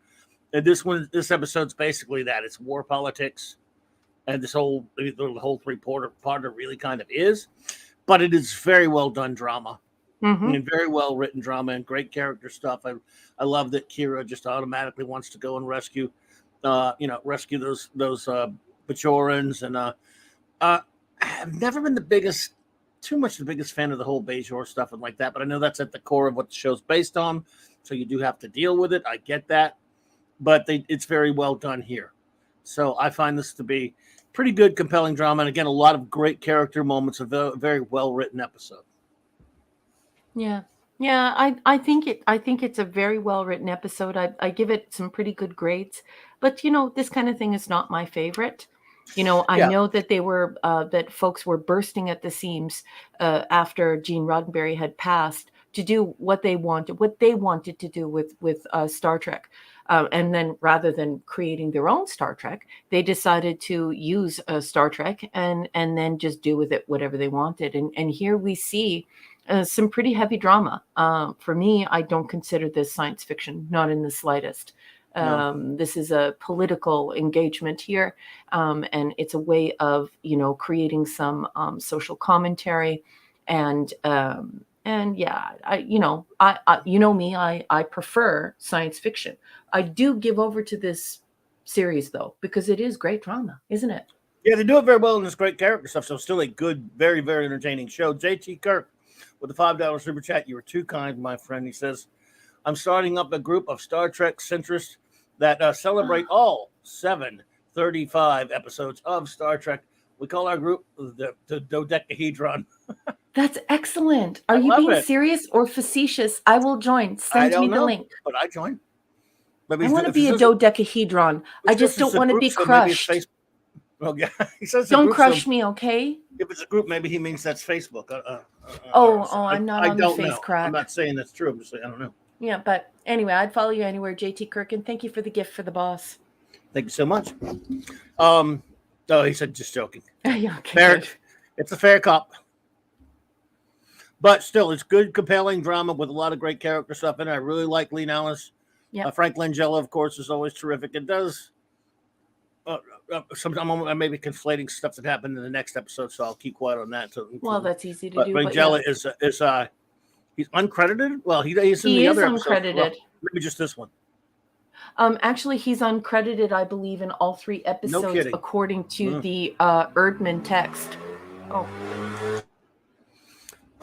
And this episode's basically that. It's war politics, and the whole three-parter really kind of is. But it is very well done drama. Mm-hmm. I mean, very well written drama and great character stuff. I love that Kira just automatically wants to go and rescue those Bajorans, and I've never been the biggest fan of the whole Bajor stuff and like that, but I know that's at the core of what the show's based on, so you do have to deal with it. I get that, but it's very well done here. So I find this to be pretty good, compelling drama, and again, a lot of great character moments. A very well written episode. Yeah, I think it's a very well written episode. I give it some pretty good grades, but this kind of thing is not my favorite. I know that that folks were bursting at the seams after Gene Roddenberry had passed to do what they wanted to do with Star Trek. And then rather than creating their own Star Trek, they decided to use Star Trek and then just do with it whatever they wanted. And here we see some pretty heavy drama. For me, I don't consider this science fiction, not in the slightest. No. This is a political engagement here, and it's a way of creating some social commentary, and yeah, I prefer science fiction. I do give over to this series, though, because it is great drama, isn't it? Yeah, they do it very well in this great character stuff. So still a good, very, very entertaining show. JT Kirk with the $5 super chat. You were too kind, my friend. He says, I'm starting up a group of Star Trek centrists that celebrate all 735 episodes of Star Trek. We call our group the Dodecahedron. That's excellent. Are I you love being it. serious or facetious? I will join. I Send don't me the know, link. but I join. Maybe I he's- want to if he be a says it- dodecahedron. I if just it's don't a want to group, be so maybe it's crushed. Facebook. Oh, yeah. He says a Don't group, crush so me, okay? if it's a group, maybe he means that's Facebook. Oh, So I'm not I on the don't face know. crack. I'm not saying that's true. I'm just saying I don't know. Yeah, but anyway, I'd follow you anywhere, JT Kirk, and thank you for the gift for the boss. Thank you so much. Oh, he said just joking. Yeah, okay, Fair, good. it's a fair cop. But still, it's good, compelling drama with a lot of great character stuff in it. I really like Lee Alice. Yep. Frank Langella, of course, is always terrific. It does. Sometimes I may be conflating stuff that happened in the next episode, so I'll keep quiet on that. Well, that's easy to but do. Langella But yeah. is he's uncredited. Well, he's in He the is other episode. uncredited. Well, maybe just this one. Actually, he's uncredited, I believe, in all 3 episodes, kidding. according to the Erdman text. Oh,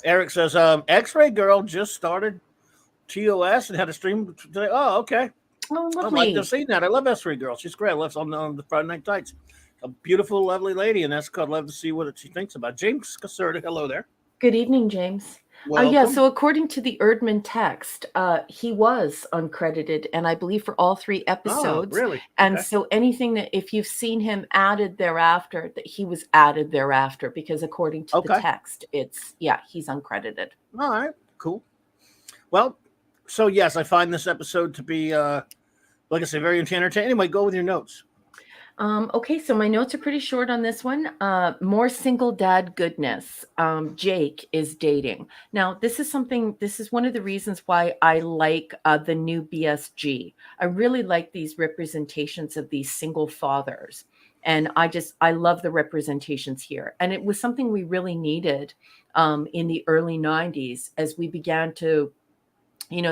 Eric says, X-Ray Girl just started TOS and had a stream today. Oh, okay. oh, I'd like lovely. to see that. I love X-Ray Girl. She's great. I love on the Friday Night Tights. A beautiful, lovely lady, and that's I'd love to see what she thinks about. James Caserta, hello there. Good evening, James. Welcome. Yeah, so according to the Erdman text, he was uncredited, and I believe for all 3 episodes. Oh, really? And Okay. so anything that, if you've seen him added thereafter, that he was added thereafter, because according to the Okay. text, he's uncredited. All right, cool. Well, so yes, I find this episode to be, like I say, very entertaining. Anyway, go with your notes. Okay, so my notes are pretty short on this one. More single dad goodness. Jake is dating. Now, this is one of the reasons why I like the new BSG. I really like these representations of these single fathers. And I love the representations here. And it was something we really needed in the early 90s as we began to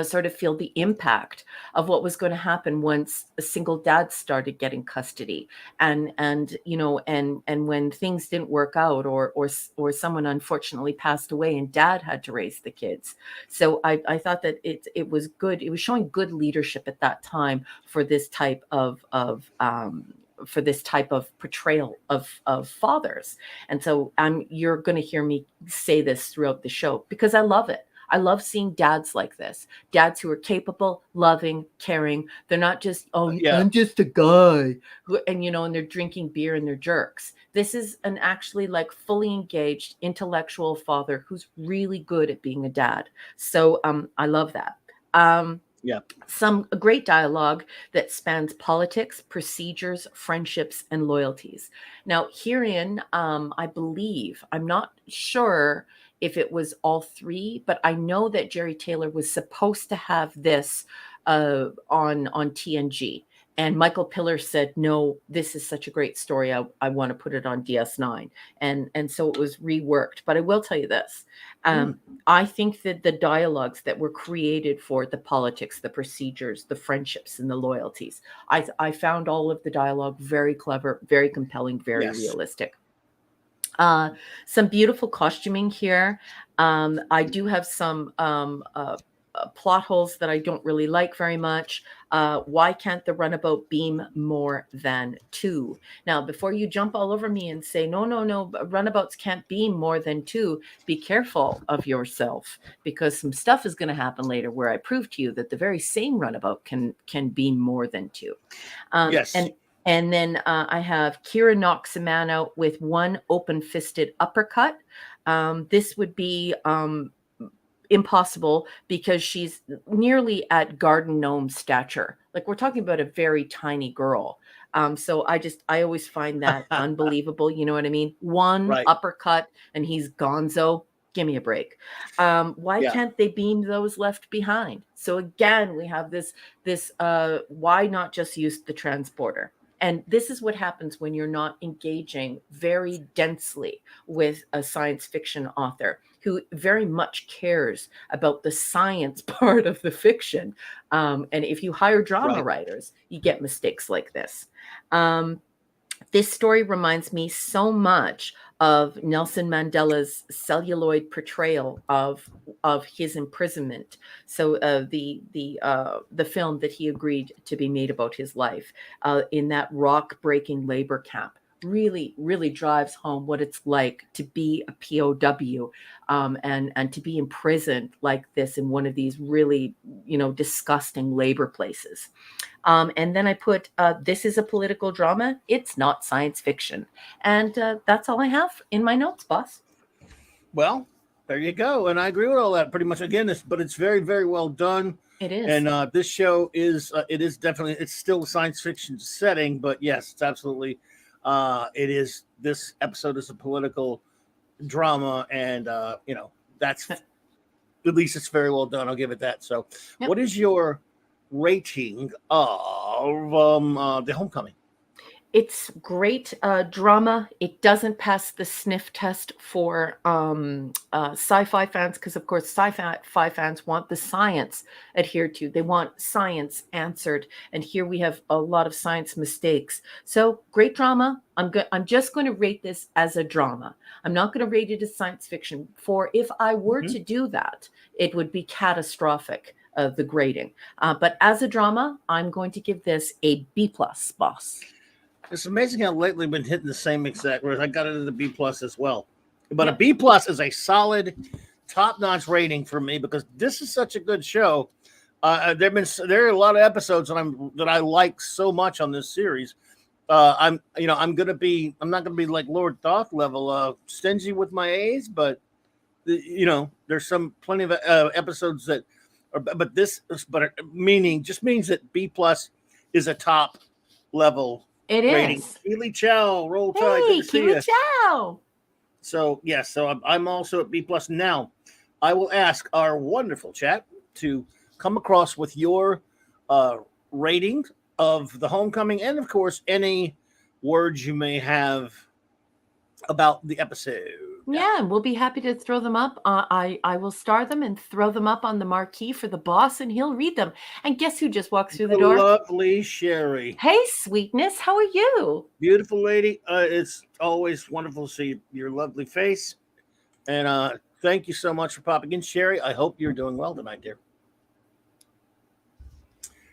sort of feel the impact of what was going to happen once a single dad started getting custody, and when things didn't work out, or someone unfortunately passed away and dad had to raise the kids. So I thought that it was good. It was showing good leadership at that time for this type of portrayal of fathers. And so you're going to hear me say this throughout the show because I love it. I love seeing dads like this, dads who are capable, loving, caring. They're not just, I'm just a guy, and they're drinking beer and they're jerks. This is an actually like fully engaged intellectual father who's really good at being a dad. So I love that. Some great dialogue that spans politics, procedures, friendships, and loyalties. Now, herein, I believe, I'm not sure if it was all 3, but I know that Jerry Taylor was supposed to have this on TNG. And Michael Piller said, no, this is such a great story. I want to put it on DS9. And so it was reworked. But I will tell you this. I think that the dialogues that were created for the politics, the procedures, the friendships, and the loyalties, I found all of the dialogue very clever, very compelling, very realistic. Some beautiful costuming here. I do have some plot holes that I don't really like very much. Why can't the runabout beam more than 2? Now, before you jump all over me and say, no, runabouts can't beam more than 2, be careful of yourself, because some stuff is going to happen later where I prove to you that the very same runabout can beam more than 2. And then I have Kira knocks a man out with one open-fisted uppercut. This would be impossible because she's nearly at garden gnome stature. Like, we're talking about a very tiny girl. So I always find that unbelievable. You know what I mean? One uppercut and he's gonzo. Give me a break. Why can't they beam those left behind? So again, we have this why not just use the transporter? And this is what happens when you're not engaging very densely with a science fiction author who very much cares about the science part of the fiction. And if you hire drama writers, you get mistakes like this. This story reminds me so much of Nelson Mandela's celluloid portrayal of his imprisonment. So the film that he agreed to be made about his life in that rock-breaking labor camp really drives home what it's like to be a POW and to be imprisoned like this in one of these really, disgusting labor places. And then I put, this is a political drama. It's not science fiction. And that's all I have in my notes, boss. Well, there you go. And I agree with all that pretty much. Again, but it's very, very well done. It is. And this show is, it is definitely, it's still a science fiction setting, but yes, it's absolutely, it is, this episode is a political drama. And, that's, at least it's very well done. I'll give it that. So What is your rating of The Homecoming? It's great drama. It doesn't pass the sniff test for sci-fi fans because, of course, sci-fi fans want the science adhered to. They want science answered. And here we have a lot of science mistakes. So great drama. I'm just going to rate this as a drama. I'm not going to rate it as science fiction. For if I were to do that, it would be catastrophic. Of the grading. But as a drama, I'm going to give this a B+, boss. It's amazing how lately I've been hitting the same exact word. I got it at a B+ as well. But a B+ is a solid, top-notch rating for me because this is such a good show. There are a lot of episodes that I like so much on this series. I'm not gonna be like Lord Thoth level stingy with my A's, but there's plenty of episodes that. But means that B+ is a top level it rating. Is. Keely Chow, roll tide. Hey, Keely Chow. So yes, so I'm also at B+. Now, I will ask our wonderful chat to come across with your rating of The Homecoming, and of course, any words you may have about the episode. Yeah, and we'll be happy to throw them up. I will star them and throw them up on the marquee for the boss, and he'll read them. And guess who just walked through the door? Lovely Sherry. Hey, sweetness, how are you? Beautiful lady. It's always wonderful to see your lovely face. And thank you so much for popping in, Sherry. I hope you're doing well tonight, dear.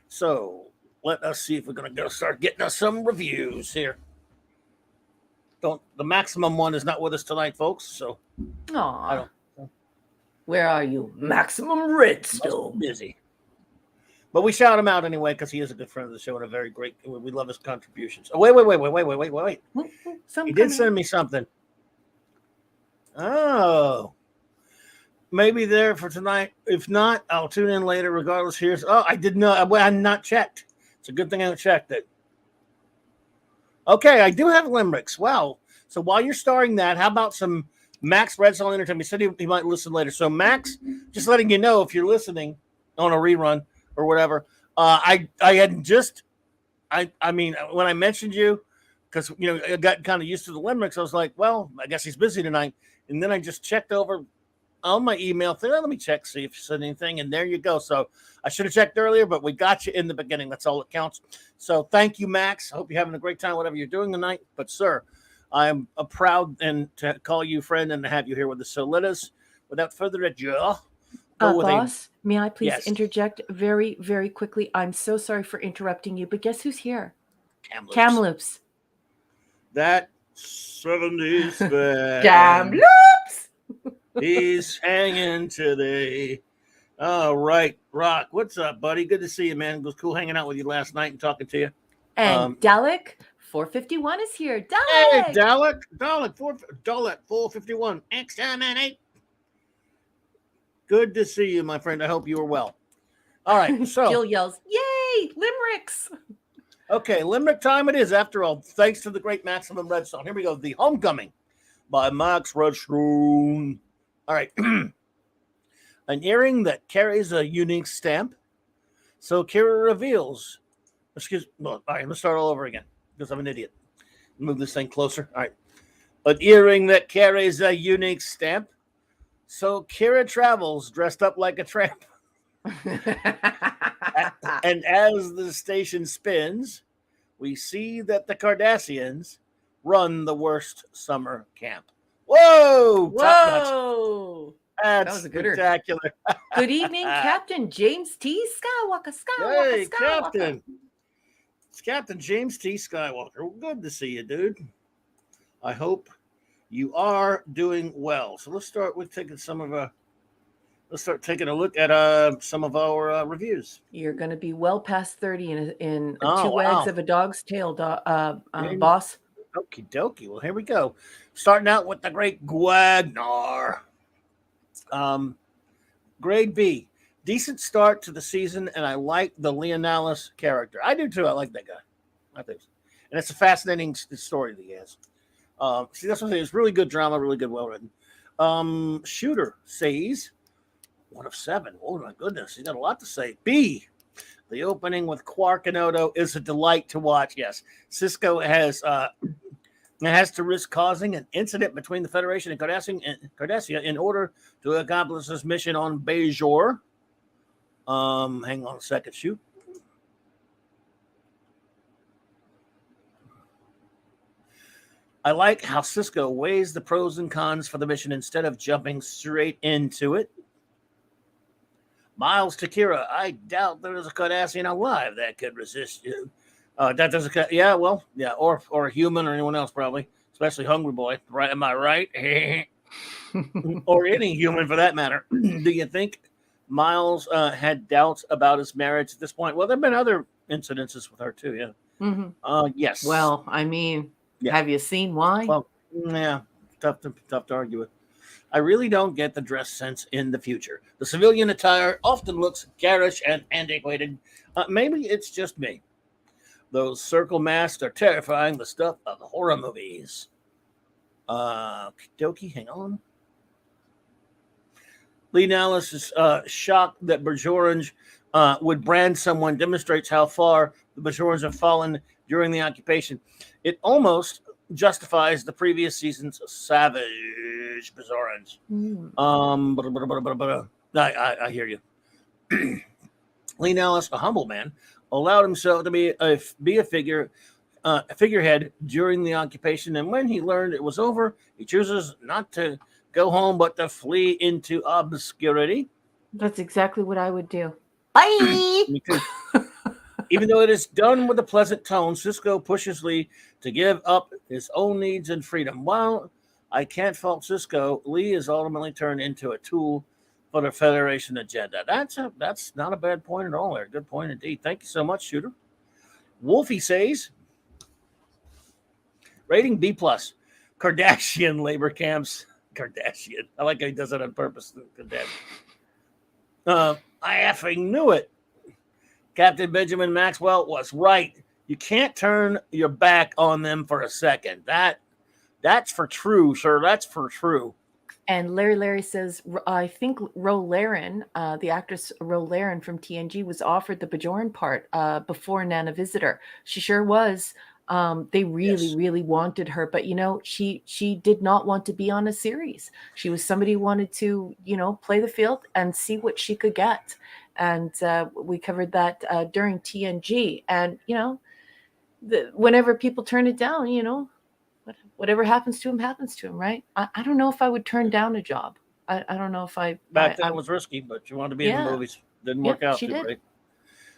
So let us see if we're going to start getting us some reviews here. The Maximum one is not with us tonight, folks. So, where are you, Maximum Redstone? Busy, but we shout him out anyway because he is a good friend of the show and a very great. We love his contributions. Oh, wait! He did send me something. Oh, maybe there for tonight. If not, I'll tune in later. Regardless, I did not. I not checked. It's a good thing I checked it. Okay, I do have limericks. Wow. So while you're starring that, how about some Max Redstone Entertainment? He said he might listen later. So Max, just letting you know if you're listening on a rerun or whatever. I mean, when I mentioned you, because I got kind of used to the limericks, I was like, well, I guess he's busy tonight. And then I just checked over on my email. Let me check, see if you said anything. And there you go. So I should have checked earlier, but we got you in the beginning. That's all that counts. So thank you, Max. I hope you're having a great time, whatever you're doing tonight. But, sir, I'm proud to call you friend and to have you here with us. So let us, without further ado, go with boss, may I please interject very, very quickly? I'm so sorry for interrupting you, but guess who's here? Kamloops. That 70s band. Kamloops. He's hanging today. All right, Rock. What's up, buddy? Good to see you, man. It was cool hanging out with you last night and talking to you. And Dalek 451 is here. Dalek. Hey, Dalek 451. Next time at 8. Good to see you, my friend. I hope you are well. All right, so Jill yells, "Yay, limericks!" Okay, limerick time it is. After all, thanks to the great Maximum Redstone. Here we go. The Homecoming by Max Redstone. All right. An earring that carries a unique stamp. So Kira reveals. All right, let's start all over again. because I'm an idiot. Move this thing closer. All right. An earring that carries a unique stamp. So Kira travels dressed up like a tramp. And as the station spins, we see that the Cardassians run the worst summer camp. Whoa! Top notch. Whoa! That's That was a gooder. spectacular. Good evening, Captain James T. Skywalker. Hey, Skywalker. Captain. It's Captain James T. Skywalker. Well, good to see you, dude. I hope you are doing well. So let's start with taking let's start taking a look at some of our reviews. You're going to be well past 30 in Oh, 2 wags wow. of a dog's tail, boss. Okie dokie. Well, here we go. Starting out with the great Gwagnar. Grade B. Decent start to the season, and I like the Leonalis character. I do too. I like that guy. I think so. And it's a fascinating story that he has. See, that's what I'm saying. It's really good drama, really good, well written. Shooter says 1 of 7. Oh my goodness, he got a lot to say. B. The opening with Quark and Odo is a delight to watch. Yes, Cisco has to risk causing an incident between the Federation and Cardassia in order to accomplish his mission on Bajor. Hang on a second. Shoot. I like how Cisco weighs the pros and cons for the mission instead of jumping straight into it. Miles to Kira, I doubt there is a Cardassian alive that could resist you. That doesn't, or a human or anyone else probably, especially Hungry Boy. Right? Am I right? Or any human for that matter. Do you think Miles had doubts about his marriage at this point? Well, there have been other incidences with her too. Yeah. Mm-hmm. Yes. Well, I mean, have you seen why? Well, yeah, tough to argue with. I really don't get the dress sense in the future. The civilian attire often looks garish and antiquated. Maybe it's just me. Those circle masks are terrifying, the stuff of the horror movies. Doki, hang on. Lee Nallis is shocked that Bajorans would brand someone demonstrates how far the Bajorans have fallen during the occupation. It almost justifies the previous season's savage Bajorans. I hear you. Lee Nallis, a humble man, allowed himself to be a figurehead during the occupation, and when he learned it was over, he chooses not to go home but to flee into obscurity. That's exactly what I would do. Bye. Me too. Even though it is done with a pleasant tone, Cisco pushes Lee to give up his own needs and freedom. While I can't fault Cisco, Lee is ultimately turned into a tool for the Federation agenda. That's not a bad point at all there. Good point indeed. Thank you so much, Shooter. Wolfie says, rating B+. Kardashian labor camps. Kardashian. I like how he does that on purpose. I effing knew it. Captain Benjamin Maxwell was right. You can't turn your back on them for a second. That's for true, sir. That's for true. And Larry says, I think Ro Laren, the actress Ro Laren from TNG, was offered the Bajoran part before Nana Visitor. She sure was. They really wanted her, but she did not want to be on a series. She was somebody who wanted to, play the field and see what she could get. And we covered that during TNG. And, whenever people turn it down, whatever happens to him, right? I don't know if I would turn down a job. I don't know if I... Back then it was risky, but you wanted to be in the movies. Didn't work out too great.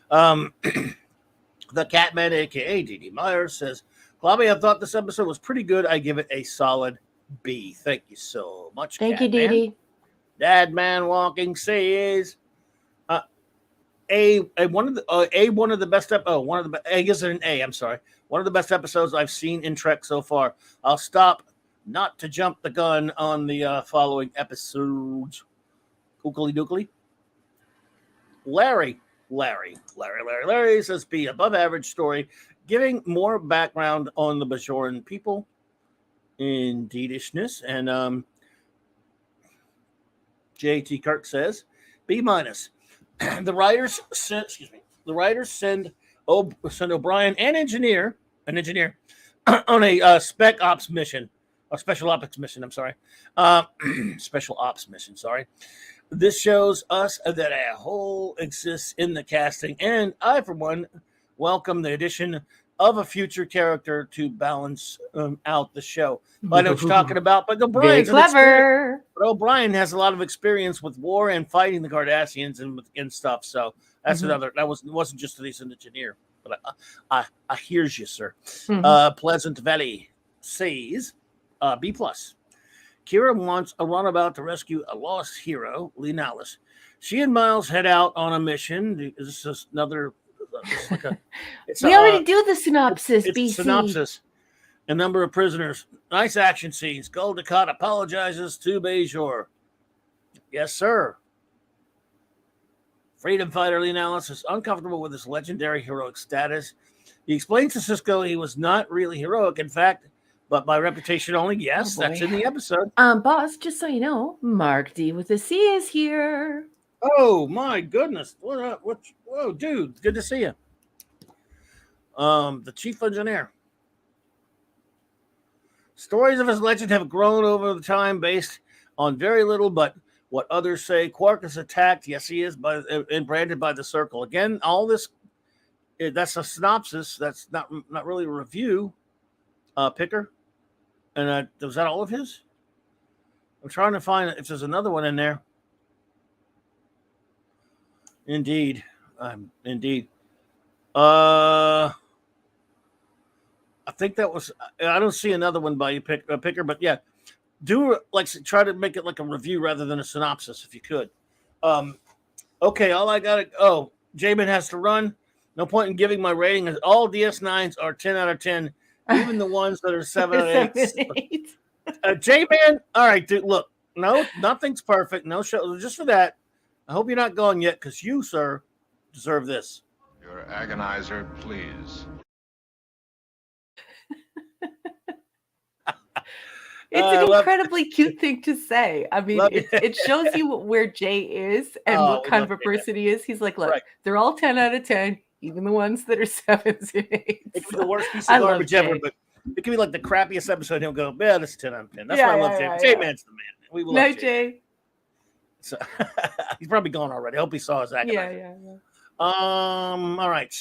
The Catman, a.k.a. D.D. Myers, says, Clobby, I thought this episode was pretty good. I give it a solid B. Thank you so much, Thank you, D.D. Dad Man Walking says... one of the best episodes I've seen in Trek so far. I'll stop not to jump the gun on the following episodes. Ookly dookly. Larry says B, above average story, giving more background on the Bajoran people, indeedishness, and J.T. Kirk says B-. The writers send O'Brien and engineer an engineer on a spec ops mission, or special ops mission. I'm sorry, special ops mission. Sorry. This shows us that a hole exists in the casting, and I, for one, welcome the addition of a future character to balance out the show. I know what you're talking about, but Very clever. But O'Brien has a lot of experience with war and fighting the Cardassians and stuff. So that's another. That wasn't just that he's an engineer, but I hears you, sir. Pleasant Valley says B plus. Kira wants a runabout to rescue a lost hero, Lenalis. She and Miles head out on a mission. Is this another? We already do the synopsis, it's BC. Synopsis. A number of prisoners. Nice action scenes. Gul Dukat apologizes to Bajor. Yes, sir. Freedom fighter Lenalis is uncomfortable with his legendary heroic status. He explains to Sisko he was not really heroic. In fact, but by reputation only. Yes, that's in the episode. Boss, just so you know, Mark D with a C is here. Oh my goodness! Whoa, dude! Good to see you. The chief engineer. Stories of his legend have grown over the time, based on very little, but what others say. Quark is attacked. Yes, he is, and branded by the Circle. Again, all this. That's a synopsis. That's not really a review. Picker. And was that all of his? I'm trying to find if there's another one in there. Indeed. Indeed. I think that was. I don't see another one by you, Picker, but yeah, do try to make it like a review rather than a synopsis if you could. Okay, all I got. J-Man has to run. No point in giving my rating. All DS9s are 10 out of 10. Even the ones that are 7 out of 8. J-Man, all right, dude, look, no, nothing's perfect. No show. Just for that, I hope you're not going yet because you, sir, deserve this. Your agonizer, please. It's an incredibly cute thing to say. I mean, it shows you where Jay is and what kind of a person he is. He's like, look, they're all 10 out of 10. Even the ones that are 7s and 8s. It could be the worst piece of garbage ever, but it could be like the crappiest episode. He'll go, yeah, that's 10 out of 10. That's why I love Jay. J-Man's the man. We love Jay. So, he's probably gone already. I hope he saw his act. Yeah. All right.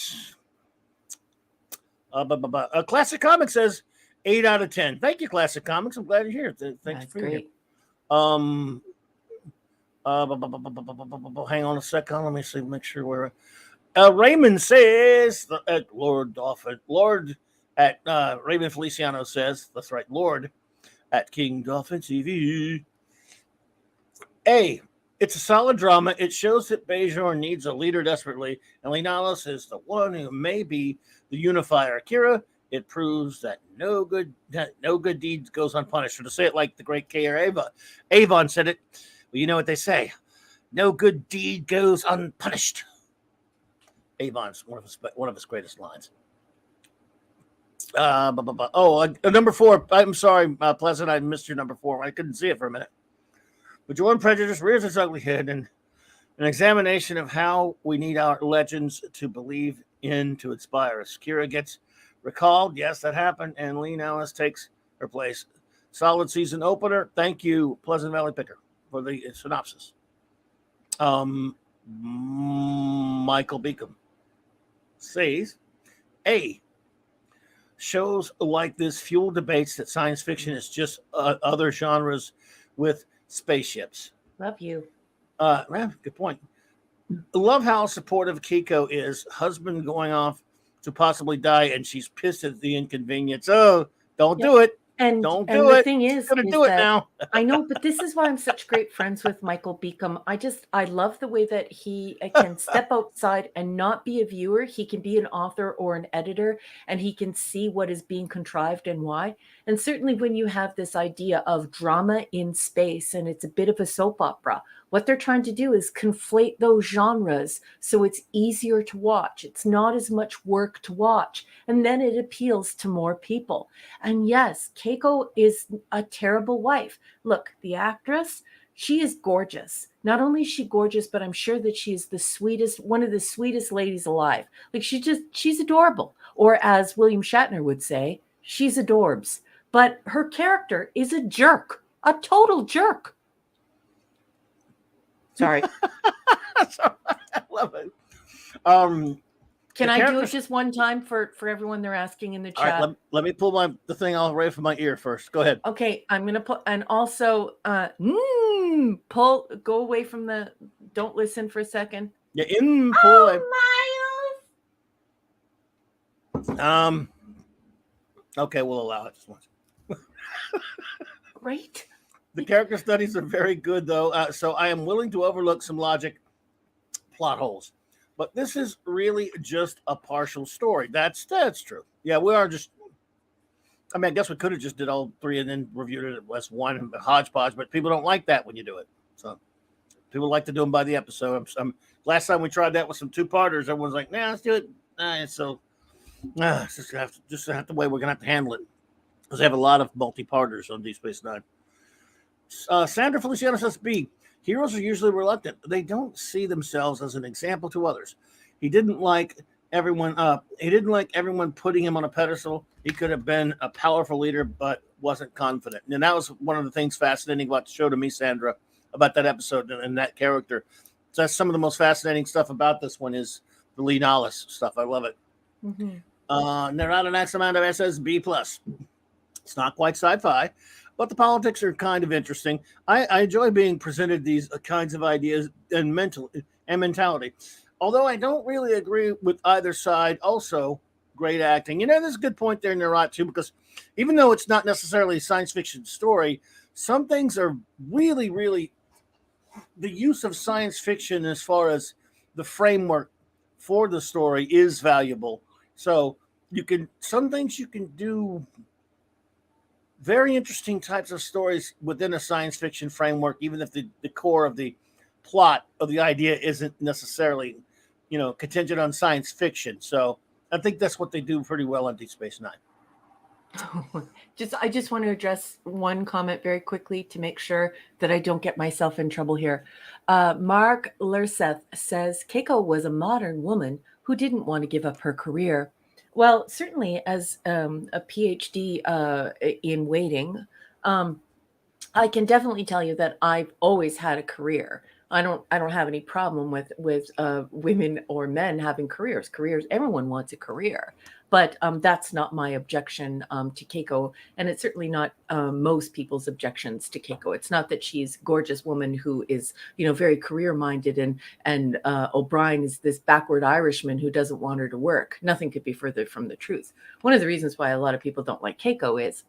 Classic Comics says 8 out of 10. Thank you, Classic Comics. I'm glad you're here. Thanks for being here. Hang on a second. Let me see. Make sure we're. Raymond says, Lord at Raymond Feliciano says, that's right, Lord at King Dolphin TV. It's a solid drama. It shows that Bajor needs a leader desperately, and Lenalis is the one who may be the unifier. Kira, it proves that no good deed goes unpunished. Or to say it like the great K.R. Avon said it, well, you know what they say, no good deed goes unpunished. Avon's one of his greatest lines. Number 4. I'm sorry, Pleasant. I missed your number 4. I couldn't see it for a minute. But Jordan Prejudice rears its ugly head in an examination of how we need our legends to believe in to inspire us. Kira gets recalled. Yes, that happened. And Lenalis takes her place. Solid season opener. Thank you, Pleasant Valley Picker, for the synopsis. Michael Beacom says, shows like this fuel debates that science fiction is just other genres with spaceships. Love you. Good point. Love how supportive Kiko is. Husband going off to possibly die, and she's pissed at the inconvenience. Oh, don't do it. And don't do it. The thing is, gonna do it now. I know, but this is why I'm such great friends with Michael Beacom. I love the way that he can step outside and not be a viewer. He can be an author or an editor, and he can see what is being contrived and why. And certainly when you have this idea of drama in space, and it's a bit of a soap opera, what they're trying to do is conflate those genres so it's easier to watch. It's not as much work to watch. And then it appeals to more people. And yes, Keiko is a terrible wife. Look, the actress, she is gorgeous. Not only is she gorgeous, but I'm sure that she is the sweetest, one of the sweetest ladies alive. Like she's adorable. Or as William Shatner would say, she's adorbs. But her character is a jerk, a total jerk. Sorry. I love it. Can I do it just one time for everyone they're asking in the chat? All right, let me pull the thing all right from my ear first. Go ahead. Okay, I'm gonna put, and also go away from don't listen for a second. Yeah, pull. Miles. Okay, we'll allow it just once. Great. The character studies are very good, though, so I am willing to overlook some logic plot holes. But this is really just a partial story. That's true. Yeah, we are just. I mean, I guess we could have just did all three and then reviewed it as one and hodgepodge, but people don't like that when you do it. So people like to do them by the episode. Last time we tried that with some two-parters, everyone's like, "Nah, let's do it." It's just have the way we're gonna have to handle it because they have a lot of multi-parters on Deep Space Nine. Sandra Feliciano says, "B. Heroes are usually reluctant. They don't see themselves as an example to others. He didn't like everyone putting him on a pedestal. He could have been a powerful leader, but wasn't confident." And that was one of the things fascinating about the show to me, Sandra, about that episode and that character. So that's some of the most fascinating stuff about this one is the Lee Nollis stuff. I love it. Mm-hmm. Neurotic Amanda says B+. It's not quite sci-fi, but the politics are kind of interesting. I enjoy being presented these kinds of ideas and mentality. Although I don't really agree with either side, also great acting. There's a good point there, Neurotic, too, because even though it's not necessarily a science fiction story, some things are really, really the use of science fiction as far as the framework for the story is valuable. So some things you can do very interesting types of stories within a science fiction framework, even if the core of the plot of the idea isn't necessarily, contingent on science fiction. So I think that's what they do pretty well on Deep Space Nine. I just want to address one comment very quickly to make sure that I don't get myself in trouble here. Mark Lerseth says Keiko was a modern woman who didn't want to give up her career. Well, certainly as a PhD in waiting, I can definitely tell you that I've always had a career. I don't have any problem with women or men having careers. Everyone wants a career, but that's not my objection to Keiko, and it's certainly not most people's objections to Keiko. It's not that she's a gorgeous woman who is very career minded, and O'Brien is this backward Irishman who doesn't want her to work. Nothing could be further from the truth. One of the reasons why a lot of people don't like Keiko is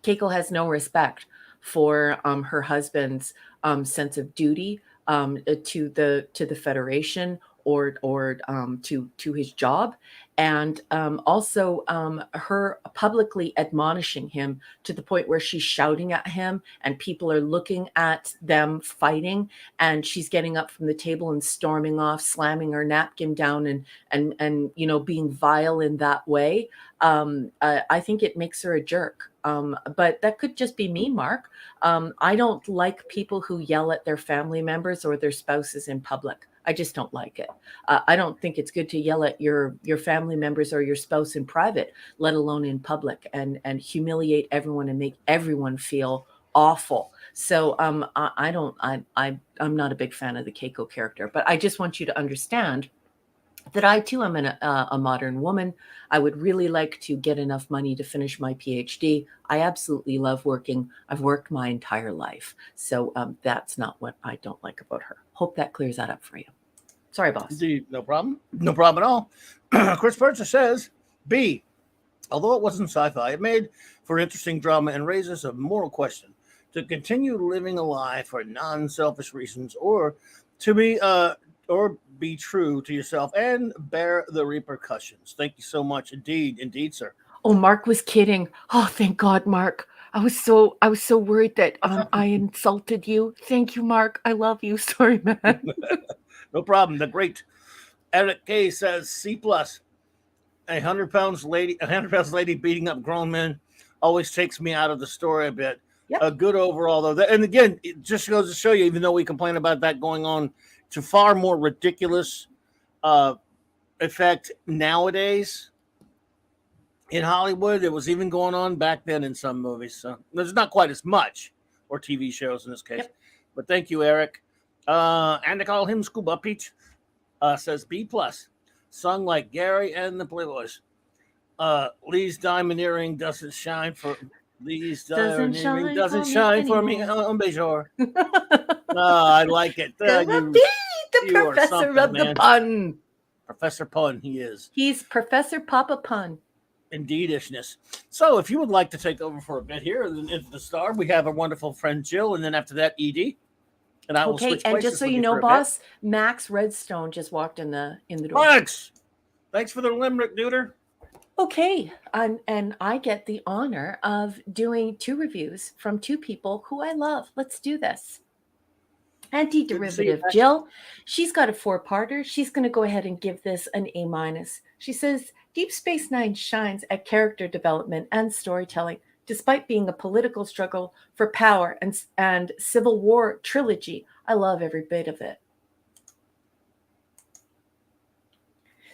Keiko has no respect for her husband's sense of duty to the Federation or to his job, and also her publicly admonishing him to the point where she's shouting at him and people are looking at them fighting, and she's getting up from the table and storming off, slamming her napkin down and being vile in that way. I think it makes her a jerk. But that could just be me, Mark. I don't like people who yell at their family members or their spouses in public. I just don't like it. I don't think it's good to yell at your family members or your spouse in private, let alone in public, and humiliate everyone and make everyone feel awful. So I'm not a big fan of the Keiko character, but I just want you to understand that I too am a modern woman. I would really like to get enough money to finish my PhD. I absolutely love working. I've worked my entire life. So that's not what I don't like about her. Hope that clears that up for you. Sorry, boss. No problem. No problem at all. Chris Purchase says, B, although it wasn't sci-fi, it made for interesting drama and raises a moral question. To continue living a lie for non-selfish reasons or to be true to yourself and bear the repercussions. Thank you so much. Indeed, sir. Oh, Mark was kidding. Oh, thank God, Mark. I was so worried that I insulted you. Thank you, Mark. I love you. Sorry, man. No problem. The great Eric K says C+. A 100-pound lady beating up grown men always takes me out of the story a bit. Yep. A good overall, though. And again, it just goes to show you, even though we complain about that going on to far more ridiculous effect nowadays, in Hollywood. It was even going on back then in some movies. So there's not quite as much, or TV shows in this case. Yep. But thank you, Eric. And to call him Scuba Pete says B plus, sung like Gary and the Playboys. Lee's diamond earring doesn't shine for Lee's diamond earring doesn't shine for me on Bejor. I like it. The professor of the pun. Professor Pun, he is. He's Professor Papa Pun. Indeedishness. So, if you would like to take over for a bit here into the star, we have our wonderful friend Jill, and then after that, Edie. And I will switch places. And just so you know, boss, Max Redstone just walked in the door. Max, thanks for the limerick, duder. Okay, and I get the honor of doing 2 reviews from 2 people who I love. Let's do this. Anti-derivative Jill, she's got a 4-parter. She's going to go ahead and give this an A-. She says, Deep Space Nine shines at character development and storytelling, despite being a political struggle for power and Civil War trilogy. I love every bit of it.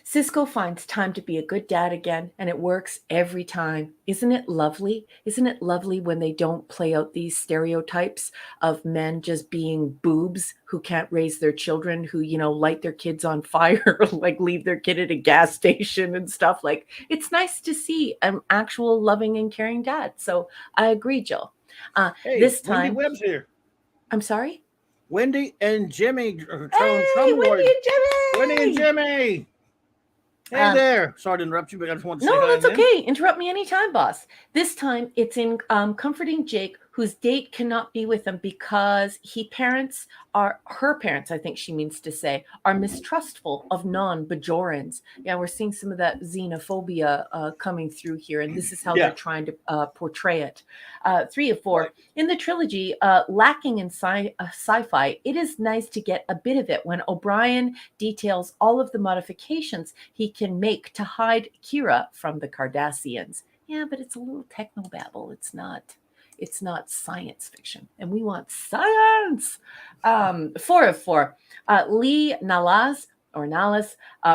Sisko finds time to be a good dad again, and it works every time. Isn't it lovely? Isn't it lovely when they don't play out these stereotypes of men just being boobs who can't raise their children, who, light their kids on fire, like leave their kid at a gas station and stuff. Like, it's nice to see an actual loving and caring dad. So I agree, Jill. Hey, this time, Wendy Webb's here. I'm sorry? Wendy and Jimmy. Hey, Wendy and Jimmy! Wendy and Jimmy! Hey there. Sorry to interrupt you, but I just want to say no, that's okay. Interrupt me anytime, boss. This time it's in comforting Jake, whose date cannot be with him because her parents, I think she means to say, are mistrustful of non-Bajorans. Yeah, we're seeing some of that xenophobia coming through here, and this is how they're trying to portray it. 3 of 4. In the trilogy, lacking in sci-fi, it is nice to get a bit of it when O'Brien details all of the modifications he can make to hide Kira from the Cardassians. Yeah, but it's a little technobabble. It's not science fiction, and we want science. 4 of 4. Lee Nalas,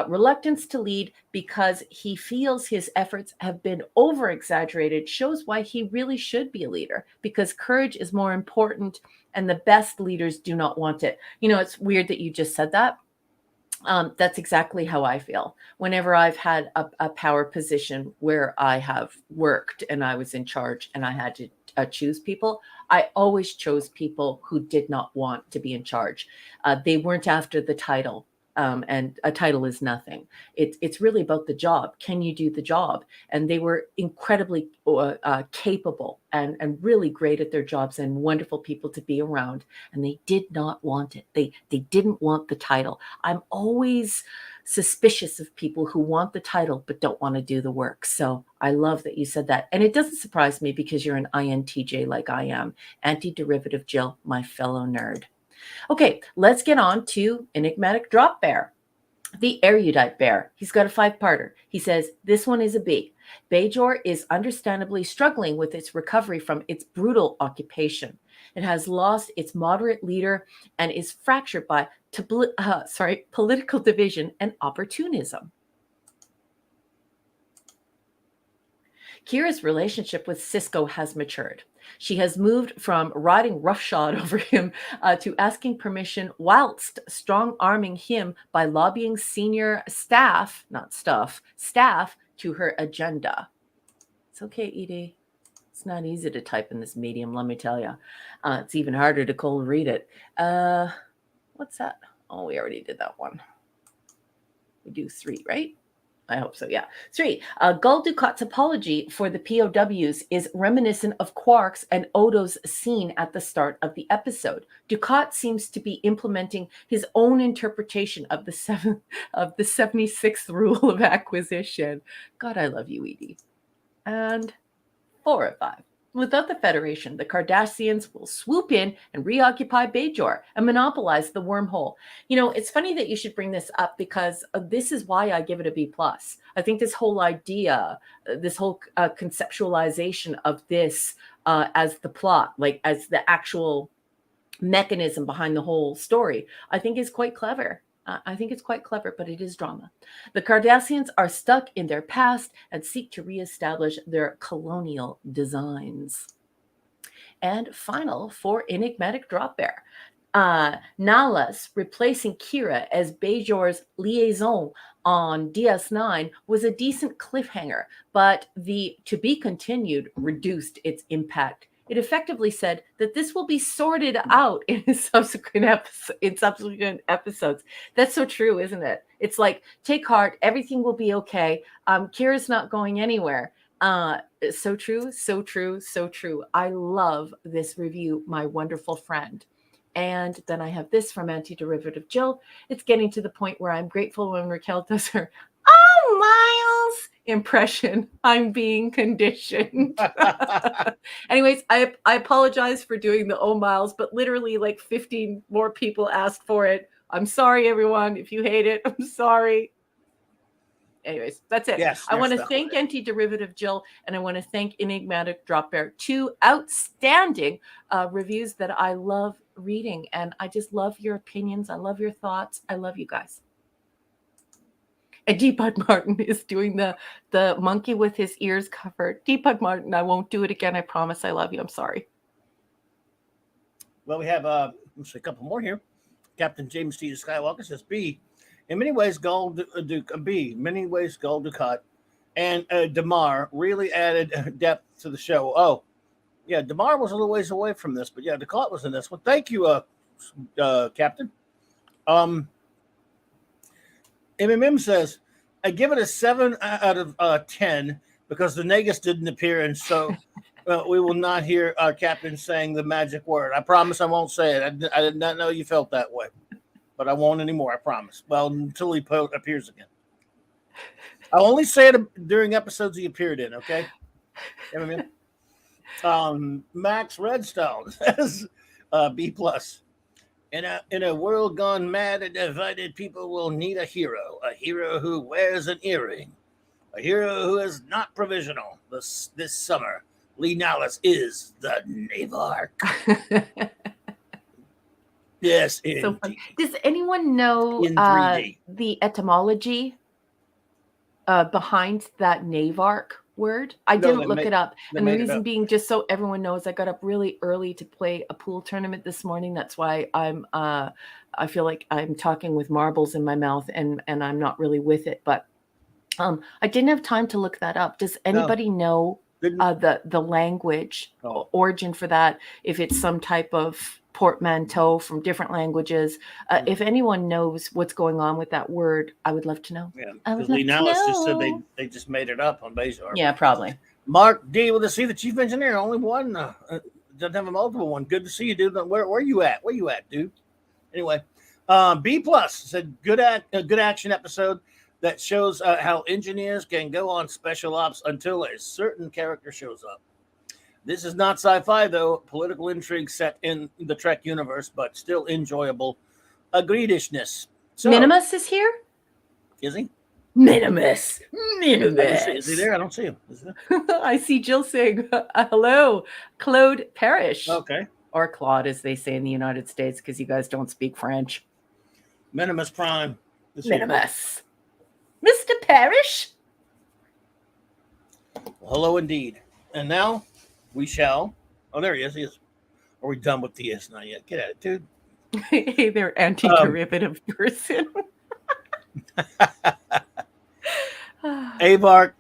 reluctance to lead because he feels his efforts have been over-exaggerated shows why he really should be a leader, because courage is more important and the best leaders do not want it. It's weird that you just said that. That's exactly how I feel. Whenever I've had a power position where I have worked and I was in charge and I had to choose people, I always chose people who did not want to be in charge. They weren't after the title. And a title is nothing. It's really about the job. Can you do the job? And they were incredibly capable and really great at their jobs and wonderful people to be around. And they did not want it. They didn't want the title. I'm always suspicious of people who want the title but don't want to do the work. So I love that you said that. And it doesn't surprise me because you're an INTJ like I am. Anti-derivative Jill, my fellow nerd. Okay, let's get on to Enigmatic Drop Bear. The erudite bear. He's got a 5-parter. He says, this one is a B. Bajor is understandably struggling with its recovery from its brutal occupation. It has lost its moderate leader and is fractured by political division and opportunism. Kira's relationship with Sisko has matured. She has moved from riding roughshod over him to asking permission whilst strong-arming him by lobbying senior staff to her agenda. It's okay, Edie. It's not easy to type in this medium, let me tell you. It's even harder to cold read it. What's that? Oh, we already did that one. We do 3, right? I hope so, yeah. 3, Gul Dukat's apology for the POWs is reminiscent of Quark's and Odo's scene at the start of the episode. Dukat seems to be implementing his own interpretation of the 76th rule of acquisition. God, I love you, Edie. And 4 of 5. Without the Federation, the Cardassians will swoop in and reoccupy Bajor and monopolize the wormhole. It's funny that you should bring this up because this is why I give it a B+. I think this whole idea, this whole conceptualization of this as the plot, like as the actual mechanism behind the whole story, I think is quite clever. I think it's quite clever, but it is drama. The Cardassians are stuck in their past and seek to reestablish their colonial designs. And final for Enigmatic Drop Bear. Nalas replacing Kira as Bajor's liaison on DS9 was a decent cliffhanger, but the to be continued reduced its impact. It effectively said that this will be sorted out in subsequent episodes. That's so true, isn't it? It's like, take heart, everything will be okay. Kira's not going anywhere. So true, so true, so true. I love this review, my wonderful friend. And then I have this from Anti-Derivative Jill. It's getting to the point where I'm grateful when Raquel does her Miles impression. I'm being conditioned. Anyways, I apologize for doing the Miles, but literally like 15 more people asked for it. I'm sorry, everyone. If you hate it, I'm sorry. Anyways, that's it. Yes, I want to thank Anti-Derivative Jill, and I want to thank Enigmatic Drop Bear. 2 outstanding reviews that I love reading, and I just love your opinions. I love your thoughts. I love you guys. And D-Bud Martin is doing the monkey with his ears covered. D-Bud Martin, I won't do it again. I promise. I love you. I'm sorry. Well, we have let's see, a couple more here. Captain James T. Skywalker says, B. In many ways, Gul Dukat and Damar really added depth to the show. Oh, yeah, Damar was a little ways away from this, but yeah, Dukat was in this one. Thank you, Captain. MMM says, I give it a 7 out of 10 because the Negus didn't appear, and so we will not hear our captain saying the magic word. I promise I won't say it. I did not know you felt that way. But I won't anymore, I promise. Well, until he appears again. I'll only say it during episodes he appeared in, okay? You know what I mean? Max Redstone says B+. In a world gone mad and divided, people will need a hero who wears an earring, a hero who is not provisional. This summer, Lee Nalas is the Navark. Yes. So fun. Does anyone know the etymology behind that Navark word? I didn't look it up. And the reason being, just so everyone knows, I got up really early to play a pool tournament this morning. That's why I feel like I'm talking with marbles in my mouth and I'm not really with it. But I didn't have time to look that up. Does anybody know the language origin for that? If it's some type of portmanteau from different languages. If anyone knows what's going on with that word, I would love to know. Yeah, because Lee Nalas just said they just made it up on Bajor. Yeah, probably. Mark D with the C, the chief engineer, only one. Doesn't have a multiple one. Good to see you, dude. Where you at? Where you at, dude? Anyway, B+ said good action episode that shows how engineers can go on special ops until a certain character shows up. This is not sci-fi, though. Political intrigue set in the Trek universe, but still enjoyable. Agreedishness. So, Minimus is here? Is he? Minimus. Is he there? I don't see him. Is he there? I see Jill saying, hello, Claude Parrish. Okay. Or Claude, as they say in the United States, because you guys don't speak French. Minimus Prime. Minimus. Mr. Parrish? Well, hello, indeed. And now we shall. Oh, there he is. Are we done with DS9 yet? Get at it, dude. Hey there, anti-derivative person. Avark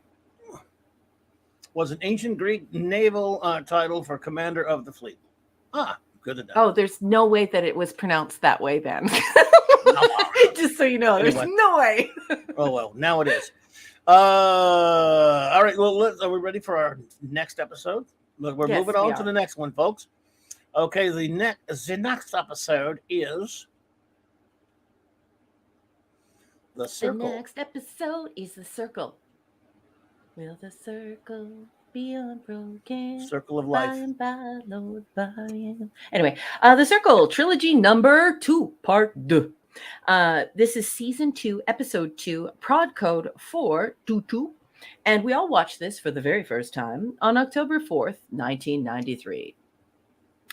was an ancient Greek naval title for commander of the fleet. Good to know. Oh, there's no way that it was pronounced that way then. Just so you know, there's no way. Oh, well, now it is. All right, well, are we ready for our next episode? We're moving on to the next one, folks. Okay, the next episode is The Circle. The next episode is The Circle. Will the circle be unbroken? Circle of Life. Anyway, The Circle, trilogy number 2, part 2. This is season 2, episode 2, prod code 422. And we all watched this for the very first time on October 4th, 1993.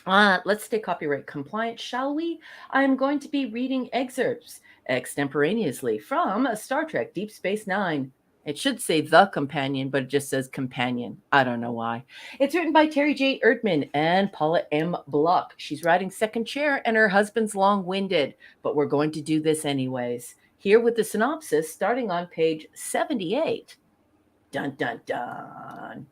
Let's stay copyright compliant, shall we? I'm going to be reading excerpts extemporaneously from Star Trek Deep Space Nine. It should say The Companion, but it just says Companion. I don't know why. It's written by Terry J. Erdman and Paula M. Block. She's writing second chair and her husband's long-winded, but we're going to do this anyways. Here with the synopsis starting on page 78. Dun, dun, dun.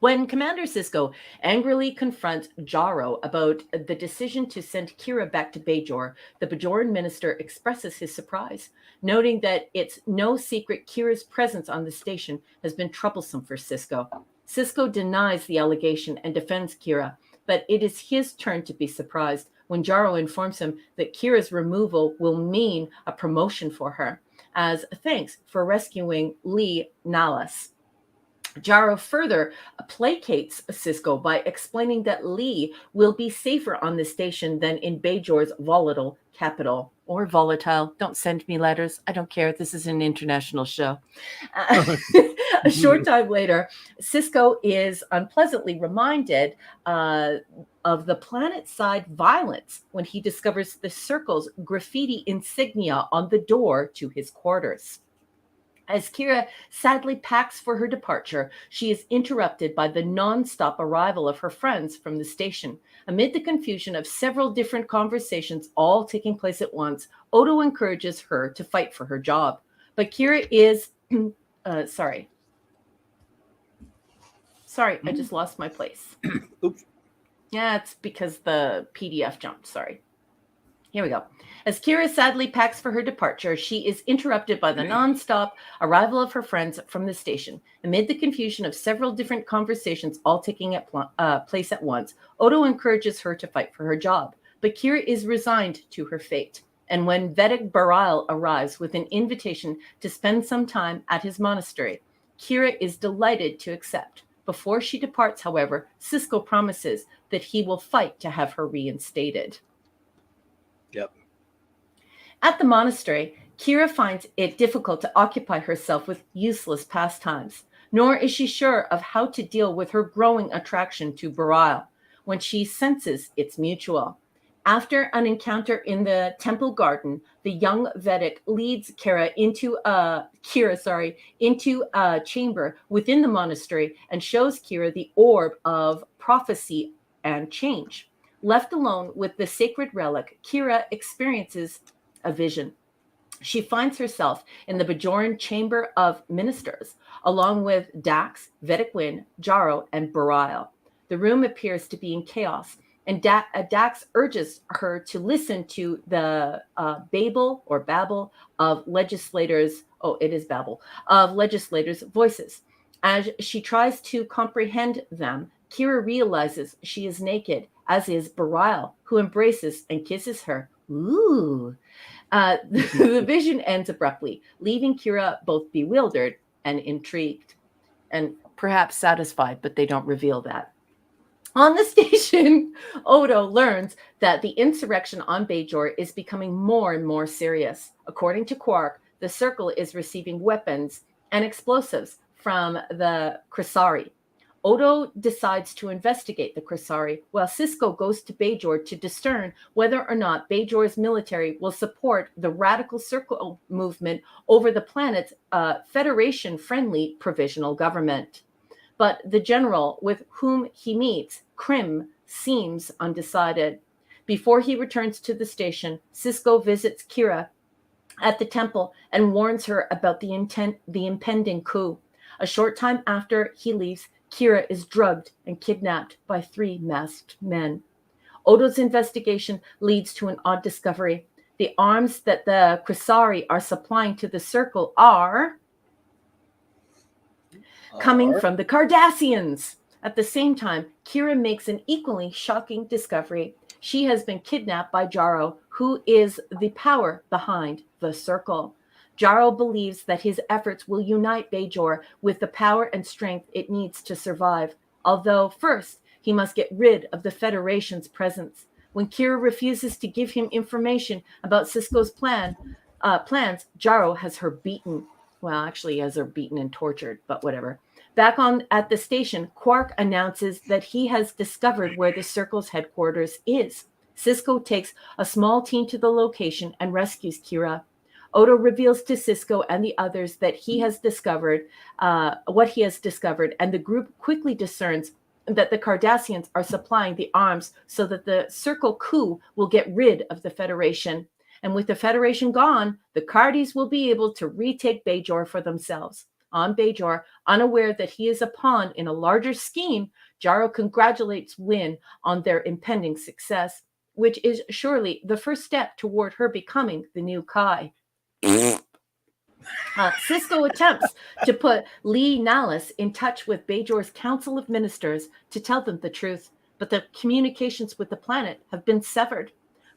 When Commander Sisko angrily confronts Jaro about the decision to send Kira back to Bajor, the Bajoran minister expresses his surprise, noting that it's no secret Kira's presence on the station has been troublesome for Sisko. Sisko denies the allegation and defends Kira, but it is his turn to be surprised when Jaro informs him that Kira's removal will mean a promotion for her, as thanks for rescuing Lee Nalas. Jaro further placates Sisko by explaining that Lee will be safer on the station than in Bajor's volatile capital. Or volatile. Don't send me letters. I don't care. This is an international show. A short time later, Sisko is unpleasantly reminded of the planet-side violence when he discovers the Circle's graffiti insignia on the door to his quarters. As Kira sadly packs for her departure, she is interrupted by the non-stop arrival of her friends from the station. Amid the confusion of several different conversations all taking place at once, Odo encourages her to fight for her job. But Kira is... Sorry, I just lost my place. Oops. Yeah, it's because the PDF jumped. Sorry. Here we go. As Kira sadly packs for her departure, she is interrupted by the non-stop arrival of her friends from the station. Amid the confusion of several different conversations all taking place at once, Odo encourages her to fight for her job. But Kira is resigned to her fate. And when Vedic Baral arrives with an invitation to spend some time at his monastery, Kira is delighted to accept. Before she departs, however, Sisko promises that he will fight to have her reinstated. Yep. At the monastery, Kira finds it difficult to occupy herself with useless pastimes, nor is she sure of how to deal with her growing attraction to Baral when she senses it's mutual. After an encounter in the temple garden, the young Vedic leads Kira into a chamber within the monastery and shows Kira the orb of prophecy and change. Left alone with the sacred relic, Kira experiences a vision. She finds herself in the Bajoran Chamber of Ministers, along with Dax, Vedic Wind, Jaro, and Baral. The room appears to be in chaos, and Dax urges her to listen to the babble of legislators. Oh, it is babble of legislators' voices. As she tries to comprehend them, Kira realizes she is naked, as is Baral, who embraces and kisses her. Ooh. The vision ends abruptly, leaving Kira both bewildered and intrigued, and perhaps satisfied, but they don't reveal that. On the station, Odo learns that the insurrection on Bajor is becoming more and more serious. According to Quark, the Circle is receiving weapons and explosives from the Krasari. Odo decides to investigate the Krasari, while Sisko goes to Bajor to discern whether or not Bajor's military will support the radical Circle movement over the planet's Federation-friendly provisional government. But the general with whom he meets, Krim, seems undecided. Before he returns to the station, Sisko visits Kira at the temple and warns her about the impending coup. A short time after he leaves, Kira is drugged and kidnapped by 3 masked men. Odo's investigation leads to an odd discovery. The arms that the Krasari are supplying to the Circle are coming from the Cardassians. At the same time, Kira makes an equally shocking discovery. She has been kidnapped by Jaro, who is the power behind the Circle. Jaro believes that his efforts will unite Bajor with the power and strength it needs to survive, although first he must get rid of the Federation's presence. When Kira refuses to give him information about Sisko's plans, Jaro has her beaten. Well, actually, he has her beaten and tortured, but whatever. Back on at the station, Quark announces that he has discovered where the Circle's headquarters is. Cisco takes a small team to the location and rescues Kira. Odo reveals to Cisco and the others that he has discovered what he has discovered, and the group quickly discerns that the Cardassians are supplying the arms so that the Circle coup will get rid of the Federation. And with the Federation gone, the Cardis will be able to retake Bajor for themselves. On Bajor, unaware that he is a pawn in a larger scheme, Jaro congratulates Wynn on their impending success, which is surely the first step toward her becoming the new Kai. Cisco attempts to put Lee Nallis in touch with Bajor's Council of Ministers to tell them the truth, but the communications with the planet have been severed.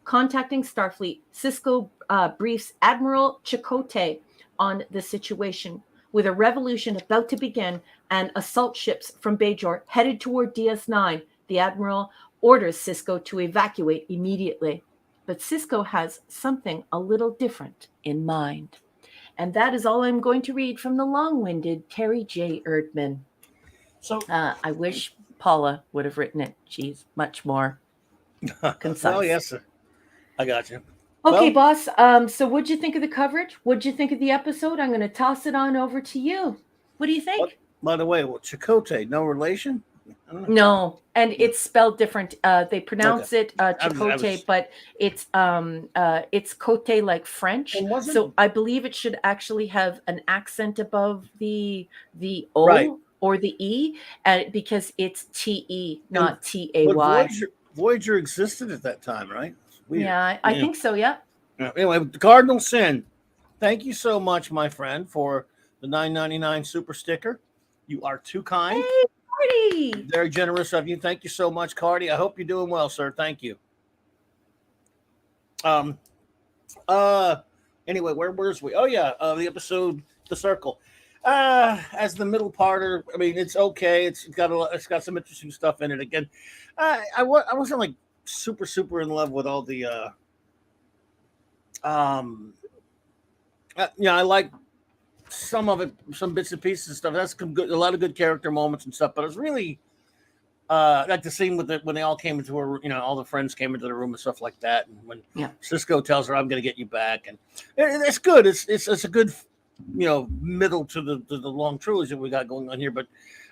Contacting Starfleet, Cisco briefs Admiral Chakotay on the situation. With a revolution about to begin and assault ships from Bajor headed toward DS9, the Admiral orders Cisco to evacuate immediately. But Cisco has something a little different in mind. And that is all I'm going to read from the long-winded Terry J. Erdman. So I wish Paula would have written it. She's much more concise. Oh, yes, sir. I got you. Okay, boss. So what'd you think of the coverage? What'd you think of the episode? I'm going to toss it on over to you. What do you think? By the way, Chakotay, no relation? No, and it's spelled different. They pronounce it Chakotay, but it's Cote like French. So I believe it should actually have an accent above the O right. or the E, because it's TE, not TAY. Voyager existed at that time, right? Yeah, I think so. Yeah. Anyway, Cardinal Sin, thank you so much, my friend, for the $9.99 super sticker. You are too kind. Hey, Cardi. Very generous of you. Thank you so much, Cardi. I hope you're doing well, sir. Thank you. Anyway, where was we? Oh yeah, the episode The Circle. As the middle parter, I mean, it's okay. It's got some interesting stuff in it. Again, I wasn't like super in love with all the I like some of it, some bits and pieces and stuff. That's good, a lot of good character moments and stuff. But it was really like the scene with when they all came into her, all the friends came into the room and stuff like that. And when Cisco tells her, "I'm going to get you back," and it's good. It's a good middle to the long trilogy that we got going on here. But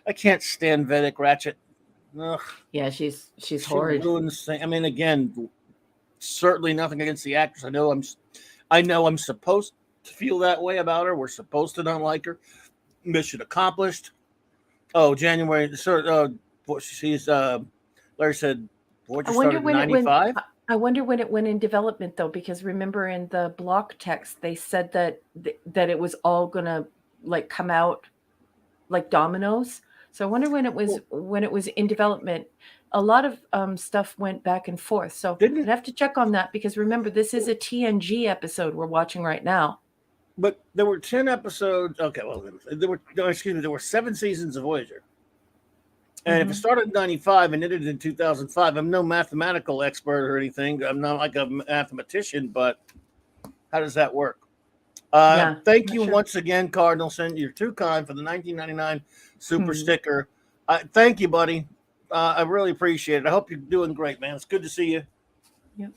I can't stand Vedic Ratchet. Ugh. Yeah, she's horrid. I mean, again, certainly nothing against the actress. I know I'm supposed to feel that way about her. We're supposed to not like her. Mission accomplished. Oh, January. She's Larry said Voyager started in 95. I wonder when it went in development, though, because remember in the block text they said that it was all gonna come out like dominoes. So I wonder when it was in development. A lot of stuff went back and forth. So I'd have to check on that, because remember, this is a TNG episode we're watching right now. But there were 10 episodes. Okay, well, there were 7 seasons of Voyager. And if it started in 95 and ended in 2005, I'm no mathematical expert or anything. I'm not like a mathematician, but how does that work? Thank you once again, Cardinal Sin. You're too kind for the 1999 super sticker. Thank you, buddy. I really appreciate it. I hope you're doing great, man. It's good to see you. Yep.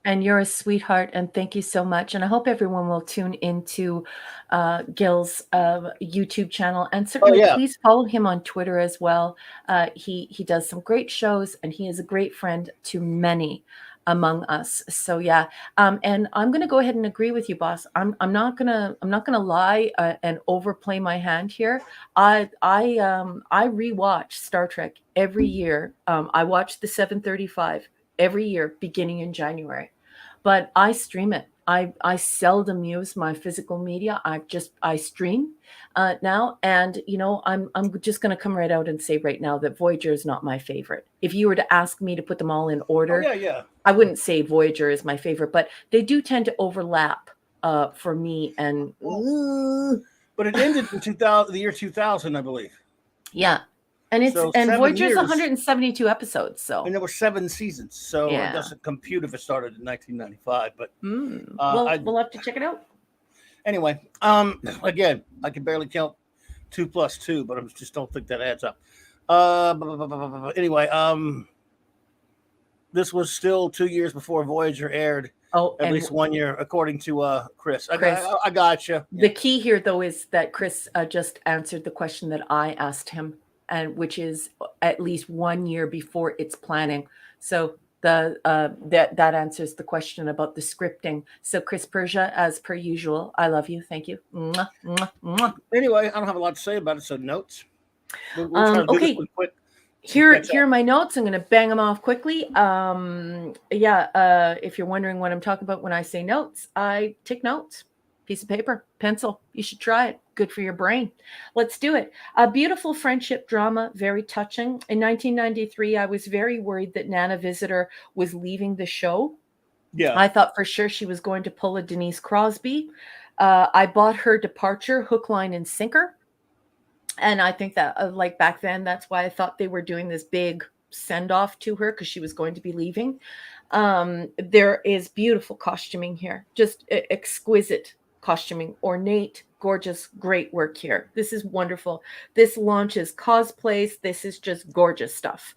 And you're a sweetheart, and thank you so much. And I hope everyone will tune into Gil's YouTube channel, and certainly please follow him on Twitter as well. He does some great shows, and he is a great friend to many among us. So and I'm going to go ahead and agree with you, boss. I'm not gonna lie and overplay my hand here. I rewatch Star Trek every year. I watch the 7:35 every year beginning in January, but I stream it. I seldom use my physical media. I stream now, and I'm just going to come right out and say right now that Voyager is not my favorite. If you were to ask me to put them all in order, I wouldn't say Voyager is my favorite, but they do tend to overlap for me. And but it ended in the year 2000, I believe. Yeah. And Voyager's 172 episodes, and there were 7 seasons, so it doesn't compute if it started in 1995. But we'll have to check it out. Anyway, again, I can barely count 2 plus 2, but I just don't think that adds up. Anyway, this was still 2 years before Voyager aired. Oh, at least 1 year, according to Chris. Chris. I got you. The key here, though, is that Chris just answered the question that I asked him, and which is at least 1 year before its planning. So that answers the question about the scripting. So Chris Persia, as per usual, I love you. Thank you. Mwah, mwah, mwah. Anyway, I don't have a lot to say about it. So notes. We'll try to do this one quick. Here are my notes. I'm going to bang them off quickly. If you're wondering what I'm talking about when I say notes, I take notes. Piece of paper, pencil. You should try it. Good for your brain. Let's do it. A beautiful friendship drama, very touching. In 1993, I was very worried that Nana Visitor was leaving the show. Yeah. I thought for sure she was going to pull a Denise Crosby. I bought her departure, hook, line, and sinker. And I think that, like back then, that's why I thought they were doing this big send-off to her, because she was going to be leaving. There is beautiful costuming here, just exquisite costuming, ornate, gorgeous, great work here. This is wonderful. This launches cosplays. This is just gorgeous stuff.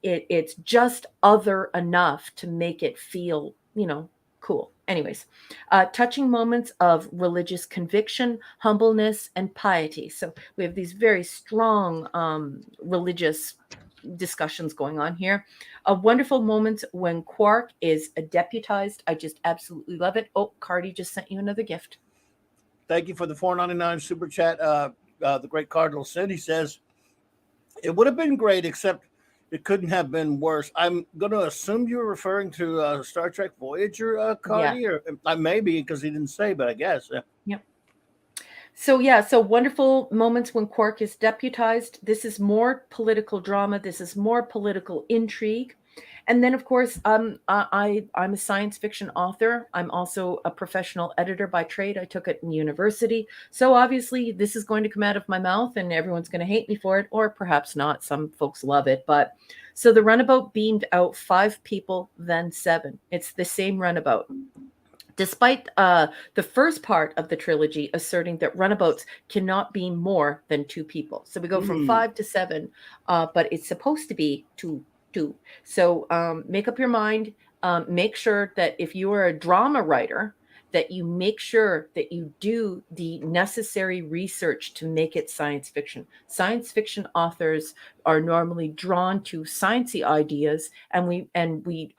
It's just other enough to make it feel, cool. Anyways, touching moments of religious conviction, humbleness, and piety. So we have these very strong religious discussions going on here. Wonderful moments when Quark is deputized. I just absolutely love it. Oh, Cardi just sent you another gift. Thank you for the $4.99 super chat. The great Cardinal Cindy says, it would have been great, except it couldn't have been worse. I'm going to assume you're referring to Star Trek Voyager, Cardi, or maybe, because he didn't say, but I guess. Yep. So wonderful moments when Quark is deputized. This is more political drama. This is more political intrigue. And then, of course, I'm a science fiction author. I'm also a professional editor by trade. I took it in university. So obviously, this is going to come out of my mouth and everyone's going to hate me for it, or perhaps not. Some folks love it. But so the runabout beamed out 5 people, then 7. It's the same runabout. Despite the first part of the trilogy asserting that runabouts cannot be more than 2 people. So we go from 5 to 7, but it's supposed to be 2. So make up your mind. Make sure that if you are a drama writer, that you make sure that you do the necessary research to make it science fiction. Science fiction authors are normally drawn to sciencey ideas, and we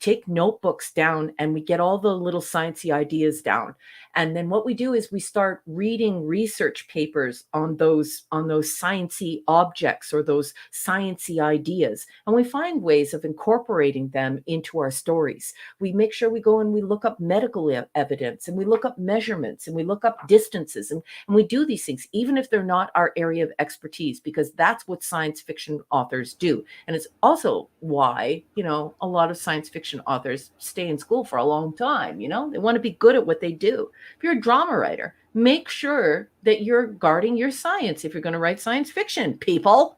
take notebooks down and we get all the little sciencey ideas down. And then what we do is we start reading research papers on those sciencey objects or those sciencey ideas, and we find ways of incorporating them into our stories. We make sure we go and we look up medical evidence, and we look up measurements, and we look up distances, and we do these things even if they're not our area of expertise, because that's what science fiction authors do. And it's also why, a lot of science fiction authors stay in school for a long time. They want to be good at what they do. If you're a drama writer, make sure that you're guarding your science if you're going to write science fiction, people.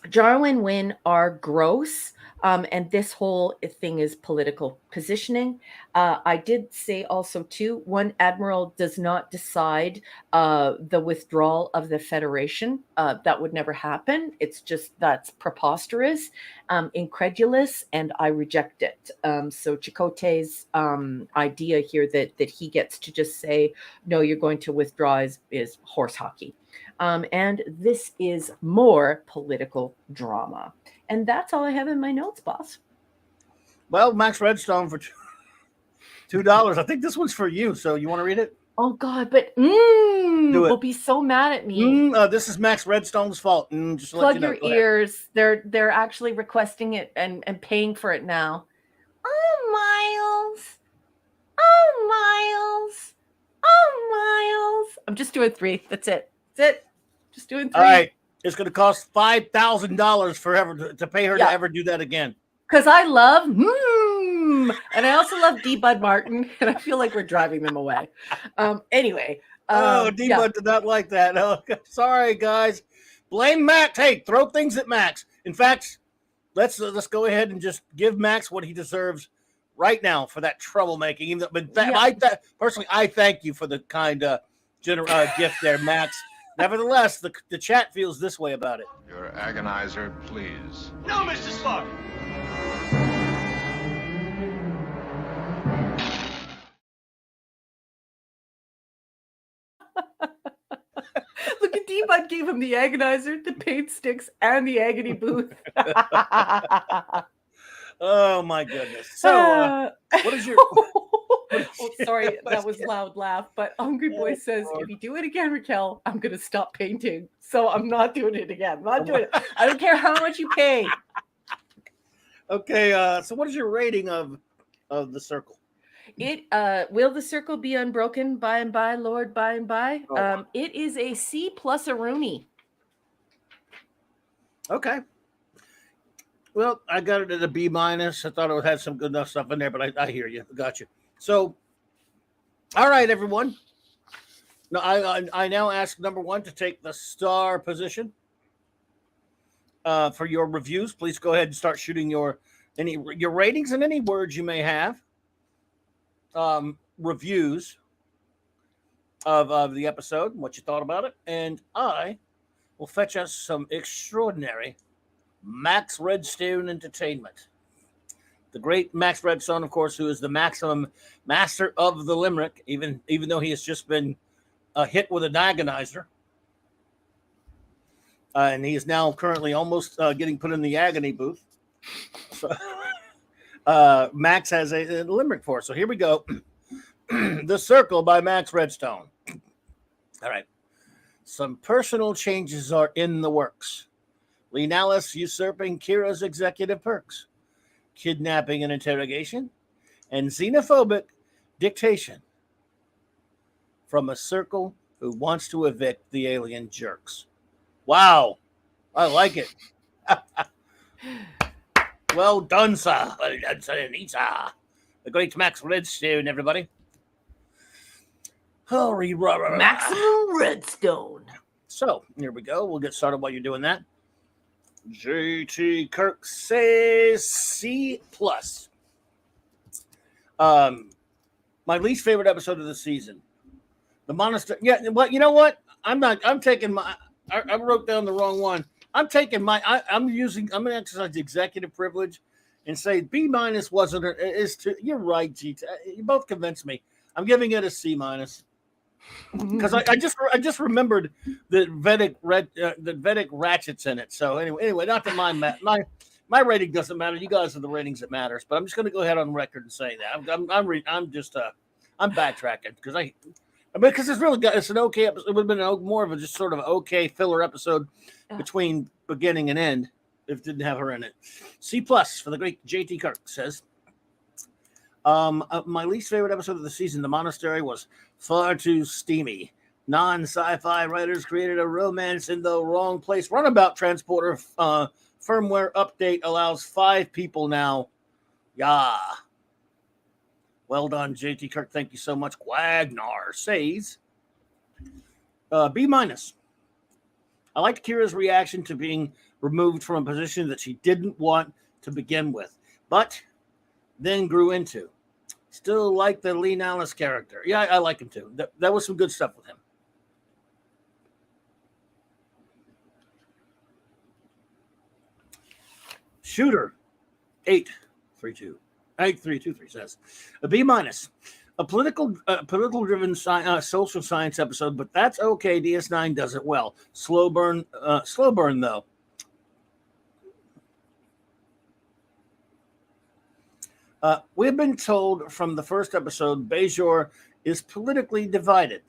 Jarwin Wynn are gross. And this whole thing is political positioning. I did say also, too, one admiral does not decide the withdrawal of the Federation. That would never happen. It's just, that's preposterous, incredulous, and I reject it. So Chakotay's idea here that he gets to just say, no, you're going to withdraw is horse hockey. And this is more political drama. And that's all I have in my notes, boss. Well, Max Redstone for $2. I think this one's for you. So you want to read it? Oh, God, but will be so mad at me. This is Max Redstone's fault. Just plug your ears. They're actually requesting it and paying for it now. Oh, Miles. Oh, Miles. Oh, Miles. I'm just doing 3. That's it. Just doing 3. All right. It's going to cost $5,000 forever to pay her to ever do that again. Because I love, and I also love D. Bud Martin, and I feel like we're driving them away. Anyway. D. Bud did not like that. Oh, sorry, guys. Blame Max. Hey, throw things at Max. In fact, let's go ahead and just give Max what he deserves right now for that troublemaking. Personally, I thank you for the kind gift there, Max. Nevertheless, the chat feels this way about it. Your agonizer, please. No, Mr. Spock. Look at D-Bud gave him the agonizer, the paint sticks, and the agony booth. Oh my goodness. So, what is your? Oh, sorry, that was loud laugh. But Hungry Boy says, if you do it again, Raquel, I'm gonna stop painting. So I'm not doing it again. I'm not doing it. I don't care how much you pay. Okay. So, what is your rating of the circle? It will the circle be unbroken by and by, Lord, by and by? Oh. It is a C plus a Rooney. Okay. Well, I got it at a B minus. I thought it would have some good enough stuff in there, but I hear you. Got you. So, all right, everyone. Now I now ask number one to take the star position for your reviews. Please go ahead and start shooting your ratings and any words you may have. Reviews of the episode, what you thought about it, and I will fetch us some extraordinary Max Redstone entertainment. The great Max Redstone, of course, who is the maximum master of the limerick, even though he has just been hit with an agonizer. And he is now currently almost getting put in the agony booth. So, Max has a limerick for us. So here we go. The Circle by Max Redstone. All right. Some personal changes are in the works. Lenalis usurping Kira's executive perks. Kidnapping and interrogation. And xenophobic dictation. From a circle who wants to evict the alien jerks. Wow. I like it. Well done, sir. Well done, sir. The great Max Redstone, everybody. Hurry, Maximum Redstone. So, here we go. We'll get started while you're doing that. JT Kirk says C+. My least favorite episode of the season. The monastery. Yeah, well, you know what? I'm taking my. I wrote down the wrong one. I'm taking my. I'm going to exercise the executive privilege and say B minus wasn't. Is too. You're right, GT. You both convinced me. I'm giving it a C minus because I just remembered that Vedic ratchets in it. So anyway, not that my rating doesn't matter. You guys are the ratings that matters. But I'm just going to go ahead on record and say that I'm backtracking because it's really good. It's an okay episode. It would have been more of a just sort of okay filler episode between beginning and end if it didn't have her in it. C+ for the great JT Kirk says. My least favorite episode of the season, The Monastery, was far too steamy. Non-sci-fi writers created a romance in the wrong place. Runabout transporter firmware update allows 5 people now. Yeah. Well done, JT Kirk. Thank you so much. Quagnar says B minus. I liked Kira's reaction to being removed from a position that she didn't want to begin with, but then grew into. Still like the Lenalis character. Yeah, I like him too. That was some good stuff with him. Shooter 8323 says a B minus. A political driven social science episode, but that's okay. DS9 does it well. Slow burn though. We've been told from the first episode Bajor is politically divided.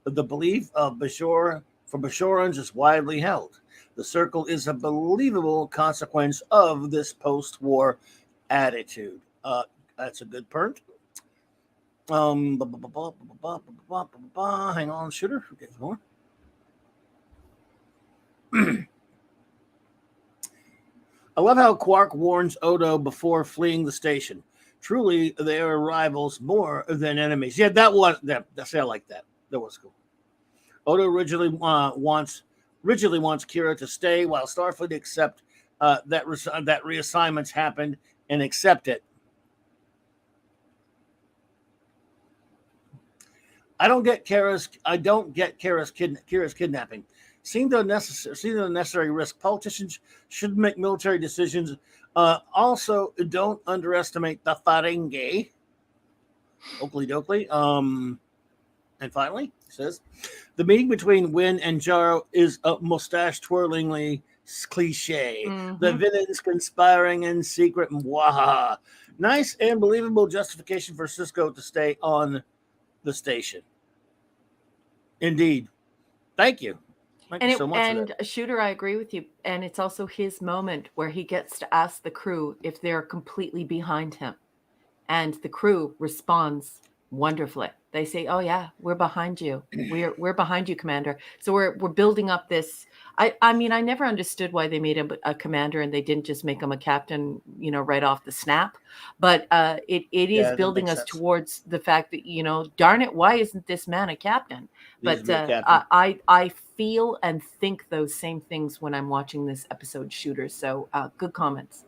The belief of Bajor for Bajorans is widely held. The circle is a believable consequence of this post-war attitude. That's a good point. Hang on, shooter. Okay, more. I love how Quark warns Odo before fleeing the station. Truly, they are rivals more than enemies. Yeah, I like that. That was cool. Odo originally wants Kira to stay while Starfleet accept that reassignments happened and accept it. I don't get Kara's kidnapping. Seemed the necessary risk. Politicians should make military decisions. Also, don't underestimate the Ferengi. Oakley dokley. And finally, he says, the meeting between Wynn and Jaro is a mustache twirlingly cliche. Mm-hmm. The villains conspiring in secret. Mwahaha. Nice and believable justification for Cisco to stay on the station. Indeed. Thank you. Thank you so much. And Shooter, I agree with you. And it's also his moment where he gets to ask the crew if they're completely behind him. And the crew responds wonderfully. They say, "Oh yeah, we're behind you. We're behind you, Commander." So we're building up this. I mean, I never understood why they made him a commander and they didn't just make him a captain, right off the snap. But it is building us towards the fact that, darn it, why isn't this man a captain? But I feel and think those same things when I'm watching this episode, Shooter. So good comments.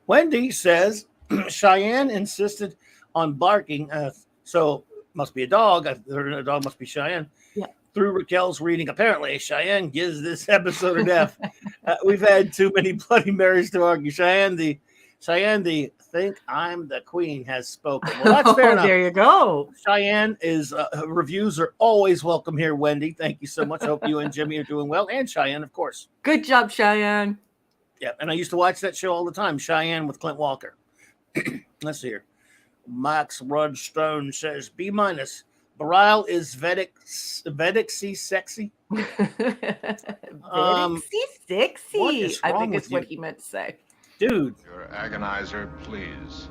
Wendy says Cheyenne insisted on barking, so must be a dog. I heard a dog must be Cheyenne. Yeah. Through Raquel's reading, apparently Cheyenne gives this episode of death. We've had too many Bloody Marys to argue. Cheyenne, the think I'm the queen has spoken. Well, that's fair enough. There you go. Cheyenne is reviews are always welcome here, Wendy. Thank you so much. I hope you and Jimmy are doing well, and Cheyenne, of course. Good job, Cheyenne. Yeah, and I used to watch that show all the time, Cheyenne with Clint Walker. Let's see here. Max Rudstone says B-. Barile is Vedic-y sexy. Vedic-y sexy. I think it's what he meant to say. Dude. Your agonizer, please.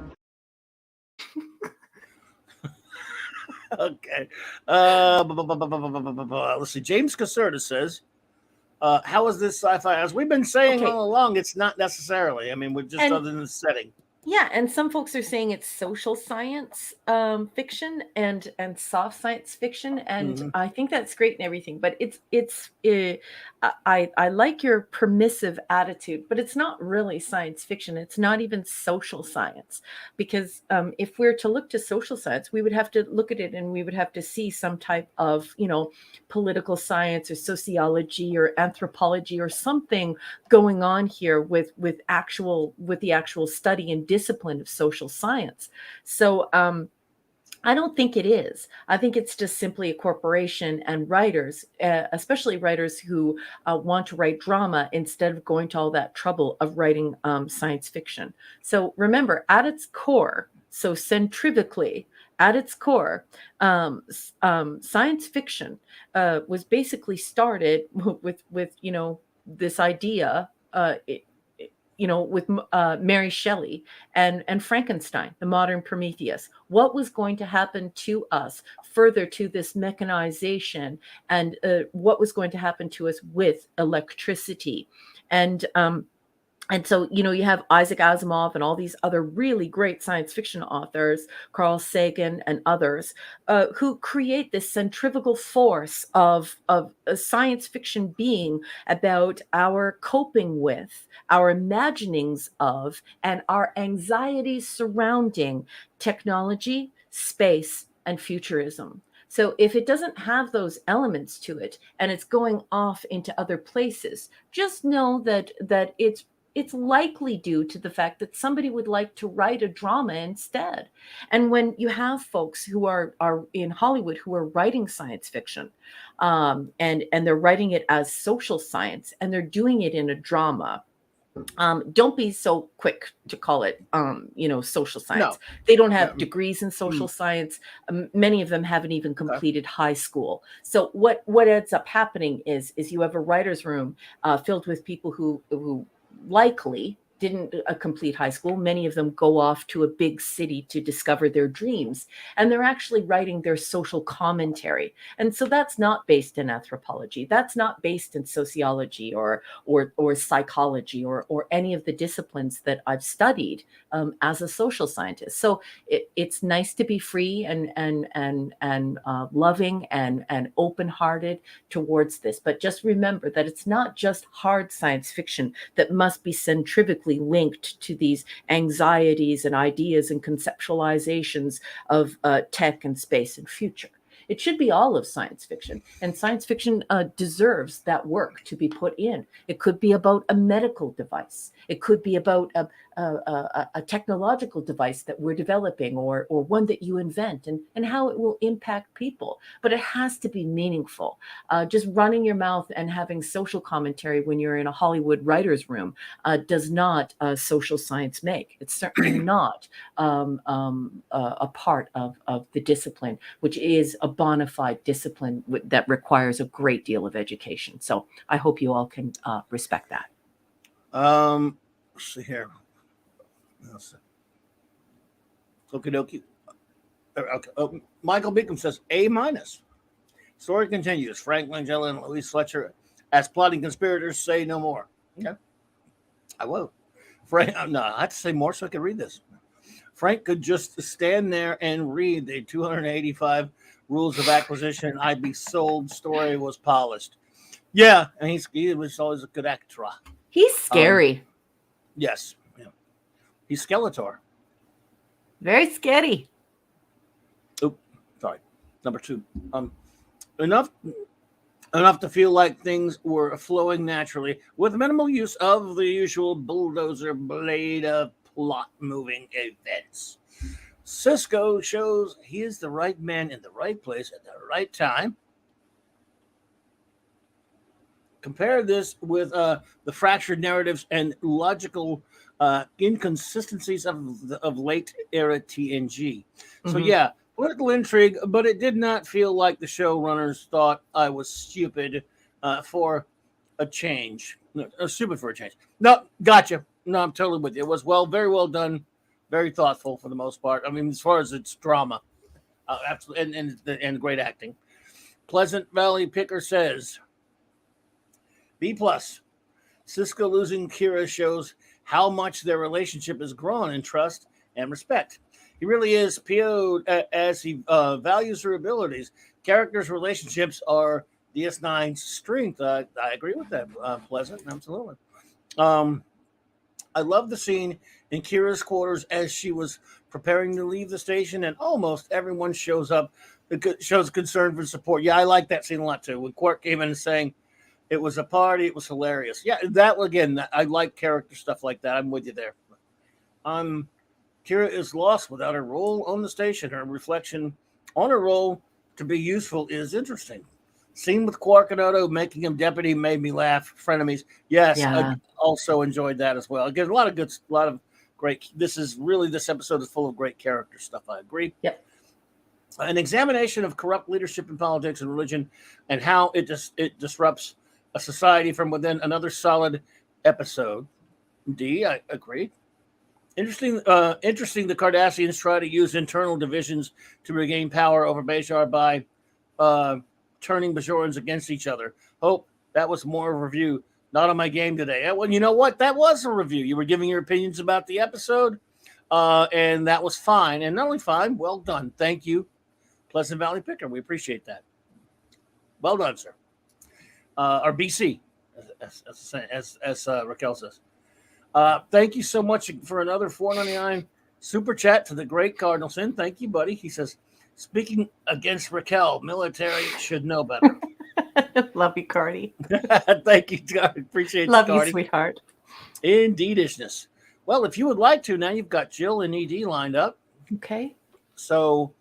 Okay. Let's see. James Caserta says, how is this sci-fi? As we've been saying all along, it's not necessarily. I mean, we're just other than the setting. Yeah, and some folks are saying it's social science fiction and soft science fiction, and I think that's great and everything. But I like your permissive attitude, but it's not really science fiction. It's not even social science, because if we're to look to social science, we would have to look at it and we would have to see some type of political science or sociology or anthropology or something going on here with the actual study and discipline of social science. So I don't think it is. I think it's just simply a corporation and writers, especially writers who want to write drama instead of going to all that trouble of writing science fiction. So remember, at its core, so centrifugally, at its core, science fiction was basically started with this idea, with Mary Shelley and Frankenstein, the modern Prometheus. What was going to happen to us further to this mechanization, and what was going to happen to us with electricity? And so, you have Isaac Asimov and all these other really great science fiction authors, Carl Sagan and others, who create this centrifugal force of a science fiction being about our coping with, our imaginings of, and our anxieties surrounding technology, space, and futurism. So if it doesn't have those elements to it and it's going off into other places, just know that it's likely due to the fact that somebody would like to write a drama instead. And when you have folks who are in Hollywood who are writing science fiction, and they're writing it as social science, and they're doing it in a drama, don't be so quick to call it, social science. No. They don't have degrees in social science. Many of them haven't even completed high school. So what ends up happening is you have a writer's room filled with people who likely didn't complete high school. Many of them go off to a big city to discover their dreams, and they're actually writing their social commentary. And so that's not based in anthropology. That's not based in sociology or psychology or any of the disciplines that I've studied as a social scientist. So it's nice to be free and loving and open-hearted towards this. But just remember that it's not just hard science fiction that must be centrifugally linked to these anxieties and ideas and conceptualizations of tech and space and future. It should be all of science fiction, and science fiction deserves that work to be put in. It could be about a medical device. It could be about a technological device that we're developing, or one that you invent, and how it will impact people. But it has to be meaningful. Just running your mouth and having social commentary when you're in a Hollywood writer's room does not social science make. It's certainly not a part of the discipline, which is a bona fide discipline that requires a great deal of education. So I hope you all can respect that. Let's see here. Okie dokie. Okay. Oh, Michael Beacom says A-. Story continues. Frank Langella and Louise Fletcher as plotting conspirators say no more. Okay. I will. Frank, no, I have to say more so I can read this. Frank could just stand there and read the 285 rules of acquisition. I'd be sold. Story was polished. Yeah, and he was always a good actor. He's scary. Yes. Yeah. He's Skeletor. Very scary. Oop, sorry. Number 2. Enough to feel like things were flowing naturally with minimal use of the usual bulldozer blade of plot moving events. Cisco shows he is the right man in the right place at the right time. Compare this with the fractured narratives and logical inconsistencies of late era TNG. So yeah, political intrigue, but it did not feel like the showrunners thought I was stupid for a change. No, stupid for a change. No, gotcha. No, I'm totally with you. It was very well done, very thoughtful for the most part. I mean, as far as its drama, absolutely, and great acting. Pleasant Valley Picker says B+. Cisco losing Kira shows how much their relationship has grown in trust and respect. He really is PO'd as he values her abilities. Characters' relationships are DS9's strength. I agree with that, Pleasant. Absolutely. I love the scene in Kira's quarters as she was preparing to leave the station, and almost everyone shows up, shows concern for support. Yeah, I like that scene a lot too. When Quark came in and saying it was a party, it was hilarious. Yeah, that again, I like character stuff like that. I'm with you there. Kira is lost without her role on the station. Her reflection on her role to be useful is interesting. Scene with Quark and Odo making him deputy made me laugh. Frenemies. Yes, Yeah. I also enjoyed that as well. Again, a lot of great. This episode is full of great character stuff. I agree. Yep. An examination of corrupt leadership in politics and religion and how it disrupts a society from within. Another solid episode. D, I agree. Interesting. The Cardassians try to use internal divisions to regain power over Bashar by turning Bajorans against each other. Hope that was more of a review, not on my game today. Well, you know what? That was a review. You were giving your opinions about the episode, and that was fine. And not only fine, well done. Thank you, Pleasant Valley Picker. We appreciate that. Well done, sir. Or BC, as Raquel says. Thank you so much for another $4.99 super chat to the great Cardinalson. Thank you, buddy. He says, speaking against Raquel, military should know better. Love you, Cardi. Thank you, God. Appreciate Love you, you, sweetheart. Indeedishness. Well, if you would like to, now you've got Jill and ED lined up. Okay. So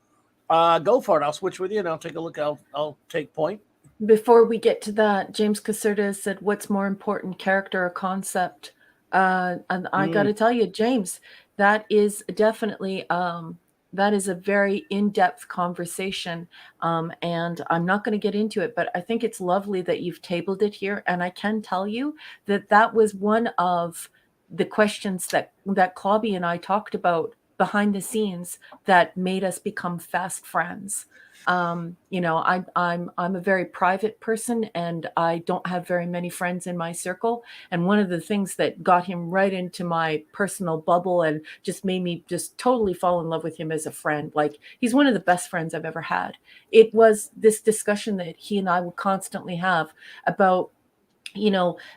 go for it. I'll switch with you and I'll take a look. I'll take point. Before we get to that, James Caserta said, what's more important, character or concept? And I got to tell you, James, that is definitely that is a very in-depth conversation, and I'm not going to get into it, but I think it's lovely that you've tabled it here, and I can tell you that was one of the questions that Clobby and I talked about behind the scenes that made us become fast friends. I'm a very private person and I don't have very many friends in my circle. And one of the things that got him right into my personal bubble and just made me just totally fall in love with him as a friend, like he's one of the best friends I've ever had. It was this discussion that he and I would constantly have about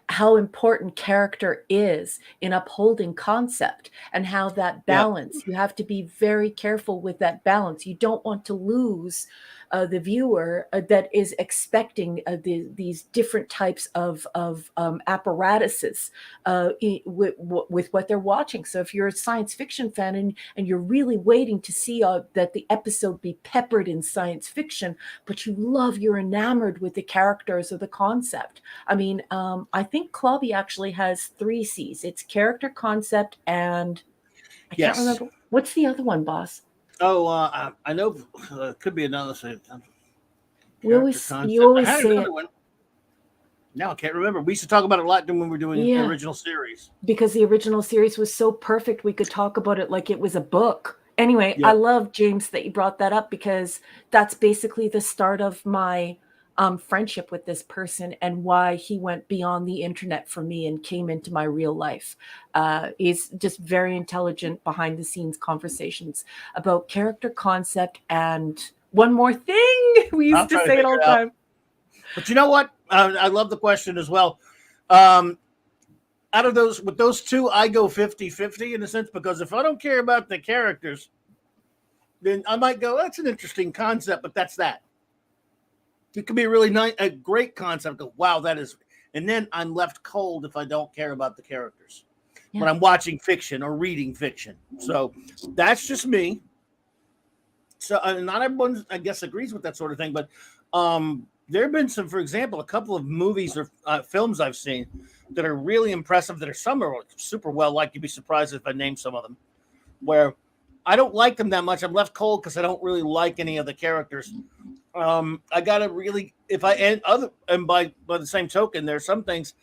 how important character is in upholding concept, and how that balance, you have to be very careful with that balance. You don't want to lose the viewer that is expecting these different types of apparatuses with what they're watching. So if you're a science fiction fan and you're really waiting to see that the episode be peppered in science fiction, but you're enamored with the characters or the concept. I mean, I think Clobby actually has 3 C's. It's character, concept, and I can't remember. What's the other one, boss? Oh, I know. It could be another. You always say it. One. Now I can't remember. We used to talk about it a lot when we were doing the original series. Because the original series was so perfect, we could talk about it like it was a book. Anyway, I love, James, that you brought that up, because that's basically the start of my friendship with this person, and why he went beyond the internet for me and came into my real life. He's just very intelligent behind the scenes conversations about character, concept, and one more thing. We used to say it all the time. But you know what? I love the question as well. Out of those, with those two, I go 50-50 in a sense, because if I don't care about the characters, then I might go, that's an interesting concept, but that's that. It could be a really nice, a great concept. Go, wow, that is. And then I'm left cold if I don't care about the characters when I'm watching fiction or reading fiction. So that's just me. So not everyone, I guess, agrees with that sort of thing. But there have been some, for example, a couple of movies or films I've seen that are really impressive, that are some are super well liked. You'd be surprised if I name some of them, where I don't like them that much. I'm left cold because I don't really like any of the characters. I gotta really, if I and by the same token, there's some things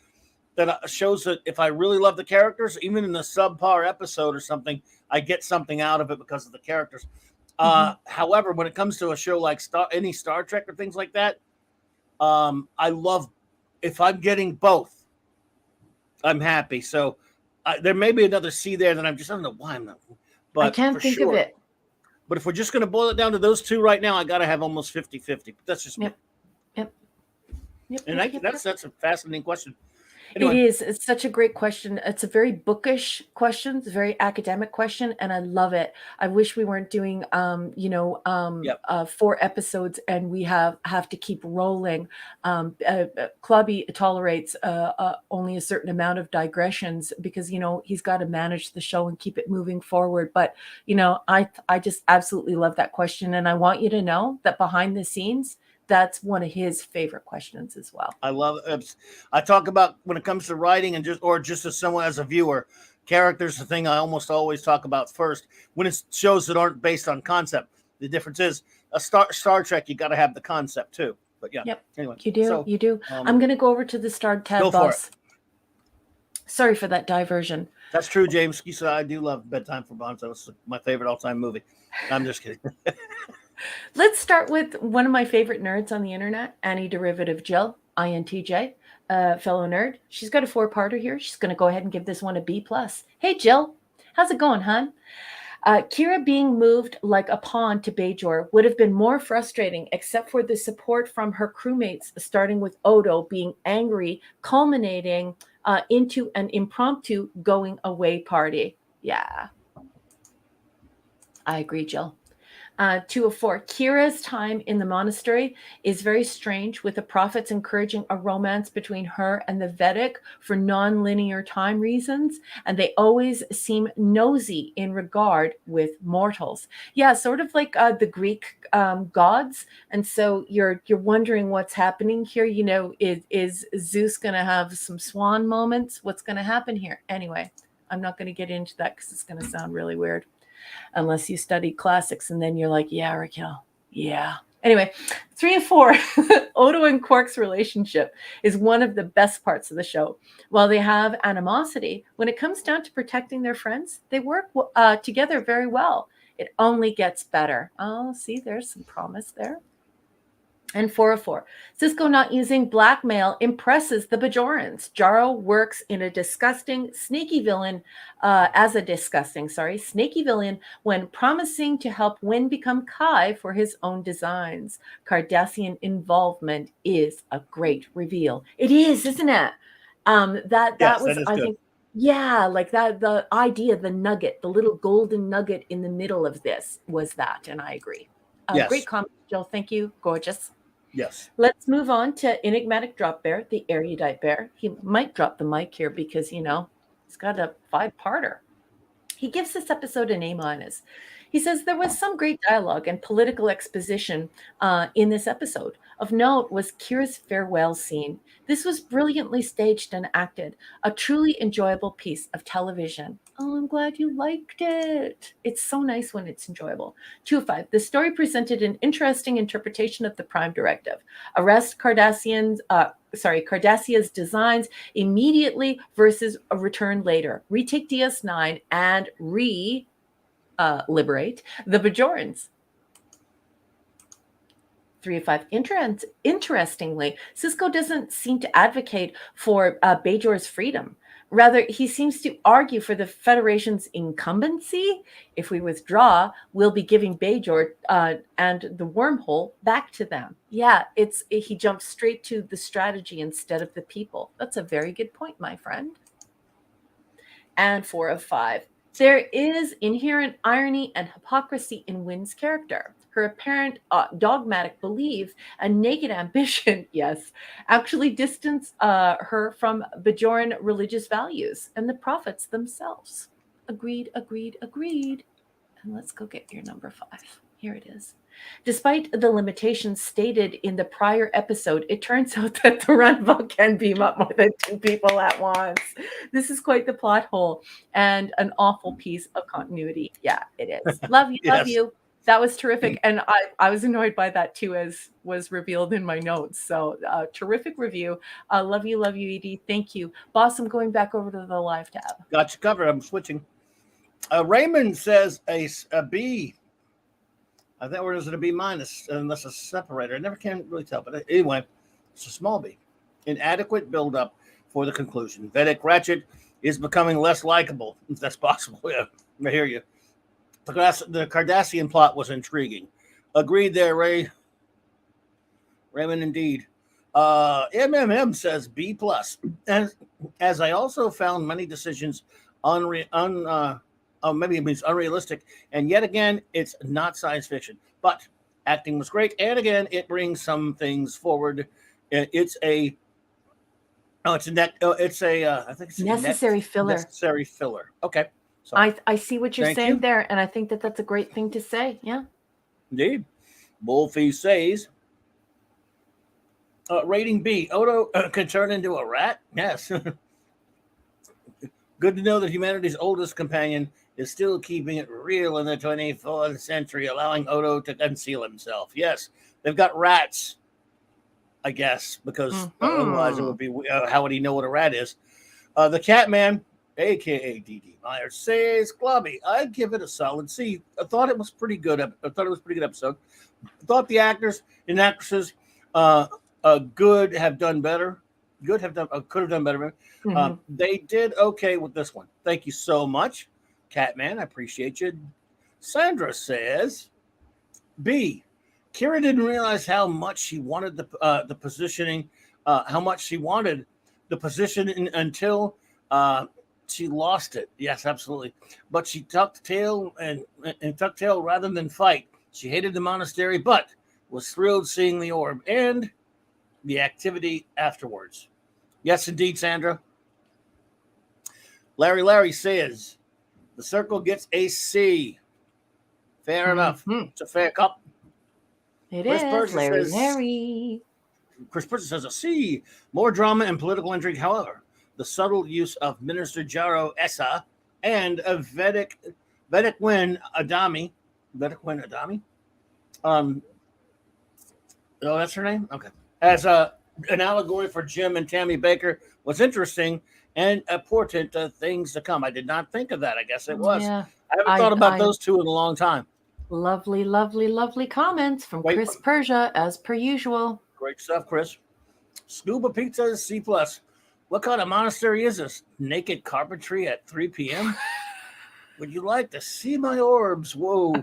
that shows that if I really love the characters, even in a subpar episode or something, I get something out of it because of the characters. However, when it comes to a show like any Star Trek or things like that, I love, if I'm getting both, I'm happy. So there may be another C there that I don't know why I'm not. But I can't think of it. But if we're just going to boil it down to those two right now, I got to have almost 50-50. But that's just me. Yep. And that's a fascinating question. Anyway. It is. It's such a great question. It's a very bookish question. It's a very academic question, and I love it. I wish we weren't doing, 4 episodes, and we have to keep rolling. Clobby tolerates only a certain amount of digressions, because he's got to manage the show and keep it moving forward. But I just absolutely love that question, and I want you to know that behind the scenes, that's one of his favorite questions as well. I love it. I talk about, when it comes to writing and just as someone, as a viewer, characters, the thing I almost always talk about first when it's shows that aren't based on concept. The difference is a Star Trek, you got to have the concept too. But anyway, you do. I'm going to go over to the Star tab, boss. Sorry for that diversion. That's true, James. You said I do love Bedtime for Bonds. That was my favorite all-time movie. I'm just kidding. Let's start with one of my favorite nerds on the internet, Annie Derivative Jill, INTJ, fellow nerd. She's got a 4-parter here. She's going to go ahead and give this one a B+. Hey, Jill. How's it going, hon? Kira being moved like a pawn to Bajor would have been more frustrating, except for the support from her crewmates, starting with Odo being angry, culminating into an impromptu going away party. Yeah. I agree, Jill. 2 of 4. Kira's time in the monastery is very strange, with the prophets encouraging a romance between her and the Vedic for non-linear time reasons, and they always seem nosy in regard with mortals. Yeah, sort of like the Greek gods. And so you're wondering what's happening here. Is Zeus going to have some swan moments? What's going to happen here? Anyway, I'm not going to get into that because it's going to sound really weird. Unless you study classics, and then you're like, yeah, Raquel, yeah. Anyway, 3 of 4, Odo and Quark's relationship is one of the best parts of the show. While they have animosity, when it comes down to protecting their friends, they work together very well. It only gets better. Oh, see, there's some promise there. And 404, Cisco not using blackmail impresses the Bajorans. Jaro works in a disgusting, sneaky villain, sneaky villain when promising to help Wynn become Kai for his own designs. Cardassian involvement is a great reveal. It is, isn't it? That Yes, was, that is I good. think, yeah, like that, the idea, the nugget, the little golden nugget in the middle of this was that, and I agree. Yes. Great comment, Jill. Thank you. Gorgeous. Yes. Let's move on to Enigmatic Drop Bear, the erudite bear. He might drop the mic here because, he's got a 5-parter. He gives this episode an A-. He says there was some great dialogue and political exposition in this episode. Of note was Kira's farewell scene. This was brilliantly staged and acted, a truly enjoyable piece of television. Oh, I'm glad you liked it. It's so nice when it's enjoyable. 205. The story presented an interesting interpretation of the Prime Directive. Arrest Cardassia's designs immediately versus a return later. Retake DS9 and liberate the Bajorans. 305. Interestingly, Cisco doesn't seem to advocate for Bajor's freedom. Rather, he seems to argue for the Federation's incumbency. If we withdraw, we'll be giving Bajor and the wormhole back to them. Yeah, he jumps straight to the strategy instead of the people. That's a very good point, my friend. And 4 of 5. There is inherent irony and hypocrisy in Wynn's character. Her apparent dogmatic belief and naked ambition, yes, actually distance her from Bajoran religious values and the prophets themselves. Agreed. And let's go get your number 5. Here it is. Despite the limitations stated in the prior episode, it turns out that the runabout can beam up more than 2 people at once. This is quite the plot hole and an awful piece of continuity. Yeah, it is. Love you, Yes. love you. That was terrific. And I was annoyed by that too, as was revealed in my notes. So terrific review. Love you, Edie. Thank you. Boss, I'm going back over to the live tab. Got you covered. I'm switching. Raymond says a B. I think we're a B minus unless a separator. I never can really tell. But anyway, it's a small B. Inadequate build-up for the conclusion. Vedic Ratchet is becoming less likable, if that's possible. Yeah, I hear you. The Cardassian plot was intriguing. Agreed there, Ray. Raymond, indeed. MMM says B plus. As I also found many decisions maybe it means unrealistic, and yet again, it's not science fiction. But acting was great, and again, it brings some things forward. It's a necessary filler. Necessary filler. Okay. So, I see what you're saying there, and I think that's a great thing to say. Yeah. Indeed. Wolfie says, rating B. Odo can turn into a rat? Yes. Good to know that humanity's oldest companion is still keeping it real in the 24th century, allowing Odo to conceal himself. Yes, they've got rats, I guess, because otherwise it would be, how would he know what a rat is? The Catman, a.k.a. D.D. Myers, says, Globby, I'd give it a solid C. I thought it was pretty good. I thought it was a pretty good episode. I thought the actors and actresses could have done better. Mm-hmm. They did okay with this one. Thank you so much, Catman. I appreciate you. Sandra says, B. Kira didn't realize how much she wanted the positioning, how much she wanted the position until she lost it. Yes, absolutely. But she tucked tail rather than fight. She hated the monastery, but was thrilled seeing the orb and the activity afterwards. Yes, indeed, Sandra. Larry says, the circle gets a C. Fair enough. It's a fair cup. It is, Larry. Chris Person says a C. More drama and political intrigue. However, the subtle use of Minister Jaro Essa and a Vedic Wynn Adami. Oh, that's her name? Okay. As an allegory for Jim and Tammy Baker was interesting and a portent of things to come. I did not think of that. I guess it was. Yeah, I haven't thought about those two in a long time. Lovely, lovely, lovely comments from Great. Chris Persia, as per usual. Great stuff, Chris. Scuba Pizza is C+. What kind of monastery is this? Naked carpentry at 3 p.m.? Would you like to see my orbs? Whoa.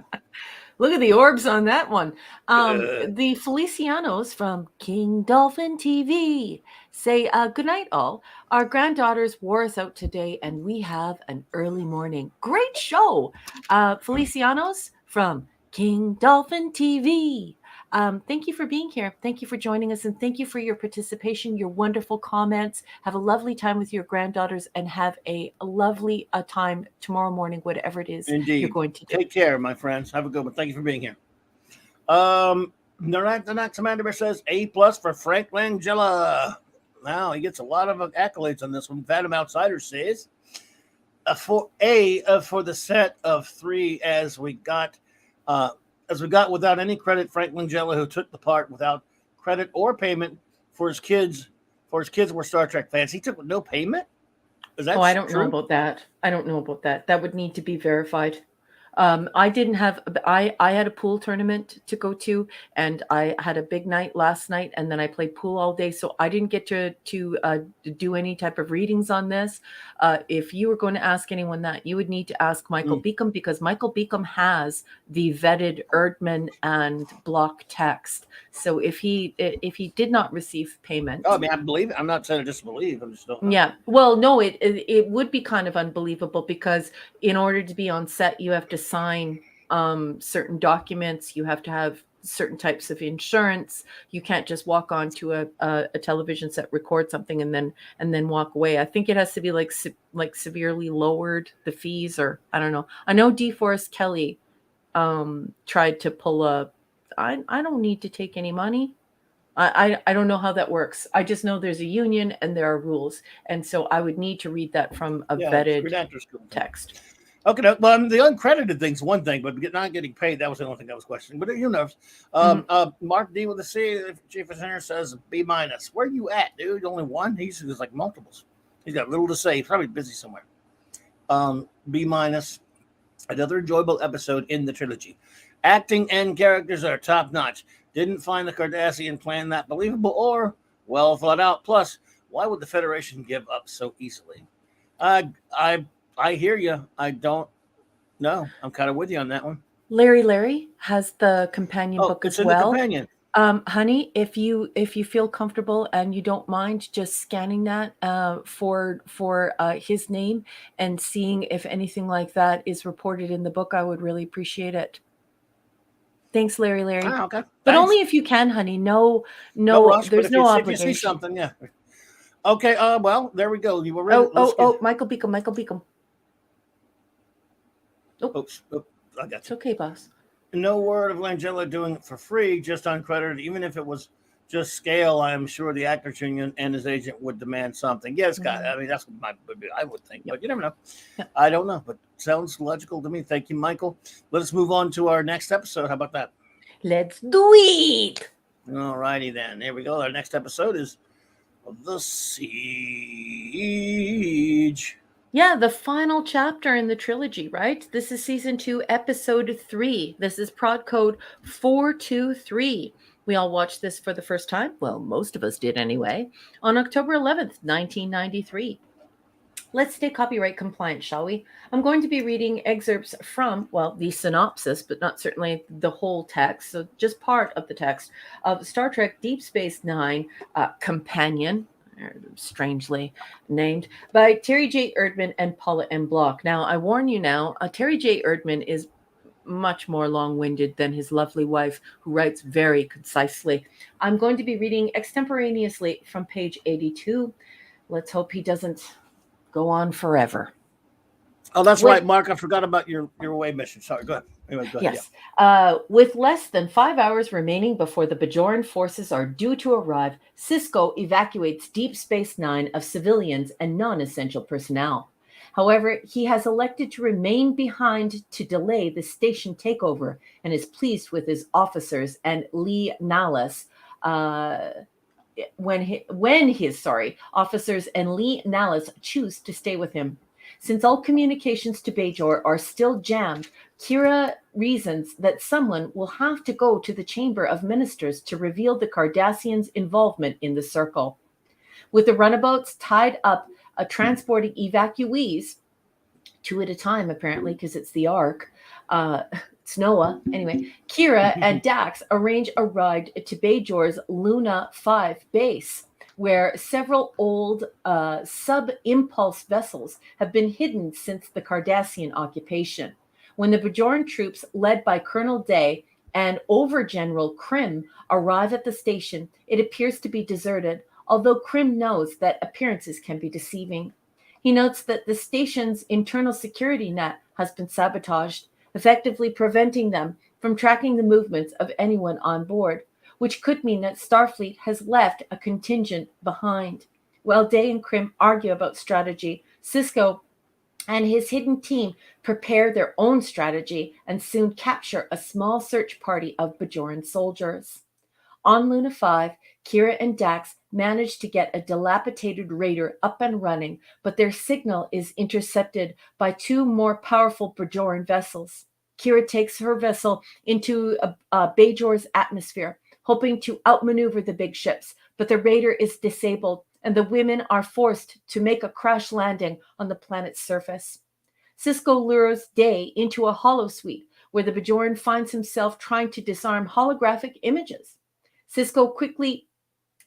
Look at the orbs on that one. The Felicianos from King Dolphin TV say, good night, all. Our granddaughters wore us out today, and we have an early morning. Great show. Felicianos from King Dolphin TV. Thank you for being here. Thank you for joining us, and thank you for your participation, your wonderful comments. Have a lovely time with your granddaughters, and have a lovely time tomorrow morning, whatever it is Indeed. you're going to do. Take care, my friends. Have a good one. Thank you for being here. The next Commander says A+ for Frank Langella. Wow, he gets a lot of accolades on this one. Phantom Outsider says for the set of 3 as we got without any credit, Frank Langella, who took the part without credit or payment for his kids were Star Trek fans. He took with no payment? Is that I don't true? know about that. I don't know about that. That would need to be verified. I had a pool tournament to go to, and I had a big night last night, and then I played pool all day. So I didn't get to do any type of readings on this. If you were going to ask anyone that, you would need to ask Michael Beacom, because Michael Beacom has the vetted Erdman and Block text. So if he did not receive payment, I mean, I believe it. I'm not saying I disbelieve. I'm just don't know. Yeah. Well, no, it would be kind of unbelievable, because in order to be on set, you have to sign certain documents. You have to have certain types of insurance. You can't just walk onto a television set, record something, and then walk away. I think it has to be like severely lowered, the fees, or I don't know. I know DeForest Kelly tried to pull I don't need to take any money. I don't know how that works. I just know there's a union and there are rules. And so I would need to read that from a vetted text. Okay, well, the uncredited thing's one thing, but not getting paid, that was the only thing I was questioning. But who knows? Mark D with the C, Chief of Center, says B-. Where you at, dude? Only one? He's like multiples. He's got little to say. He's probably busy somewhere. B-. Another enjoyable episode in the trilogy. Acting and characters are top-notch. Didn't find the Cardassian plan that believable or well thought out. Plus, why would the Federation give up so easily? I hear you. I don't know. I'm kind of with you on that one. Larry has the companion book as well. The companion. Honey, if you feel comfortable and you don't mind just scanning that for his name and seeing if anything like that is reported in the book, I would really appreciate it. Thanks, Larry. Ah, okay. But only if you can, honey. No rush, there's no obligation. If you see something, yeah. Okay, well, there we go. You were ready. Michael Beacom. Oops. I got you. It's okay, boss. No word of Langella doing it for free, just uncredited. Even if it was just scale, I am sure the Actors Union and his agent would demand something. Yes, God. I mean, that's what I would think, but you never know. Yep. I don't know, but sounds logical to me. Thank you, Michael. Let us move on to our next episode. How about that? Let's do it. All righty then. Here we go. Our next episode is The Siege. Yeah, the final chapter in the trilogy, right? This is season 2, episode 3. This is prod code 423. We all watched this for the first time. Well, most of us did anyway. On October 11th, 1993. Let's stay copyright compliant, shall we? I'm going to be reading excerpts from, well, the synopsis, but not certainly the whole text. So just part of the text of Star Trek Deep Space Nine, Companion, strangely named, by Terry J. Erdman and Paula M. Block. Now, I warn you now, Terry J. Erdman is much more long-winded than his lovely wife, who writes very concisely. I'm going to be reading extemporaneously from page 82. Let's hope he doesn't go on forever. Oh, that's right, Mark. I forgot about your away mission. Sorry, go ahead. Anyway, go ahead. Yes. Yeah. With less than 5 hours remaining before the Bajoran forces are due to arrive, Sisko evacuates Deep Space Nine of civilians and non-essential personnel. However, he has elected to remain behind to delay the station takeover and is pleased with his officers and Lee Nallis when his officers and Lee Nallis choose to stay with him. Since all communications to Bajor are still jammed, Kira reasons that someone will have to go to the Chamber of Ministers to reveal the Cardassians' involvement in the Circle. With the runabouts tied up, transporting evacuees, 2 at a time, apparently, because it's the Ark. It's Noah. Anyway, Kira and Dax arrange a ride to Bajor's Luna 5 base, where several old sub-impulse vessels have been hidden since the Cardassian occupation. When the Bajoran troops, led by Colonel Day and Overgeneral Krim, arrive at the station, it appears to be deserted, although Krim knows that appearances can be deceiving. He notes that the station's internal security net has been sabotaged, effectively preventing them from tracking the movements of anyone on board, which could mean that Starfleet has left a contingent behind. While Day and Krim argue about strategy, Sisko and his hidden team prepare their own strategy and soon capture a small search party of Bajoran soldiers. On Luna 5, Kira and Dax manage to get a dilapidated raider up and running, but their signal is intercepted by 2 more powerful Bajoran vessels. Kira takes her vessel into Bajor's atmosphere, hoping to outmaneuver the big ships, but the raider is disabled, and the women are forced to make a crash landing on the planet's surface. Sisko lures Day into a holosuite, where the Bajoran finds himself trying to disarm holographic images. Sisko quickly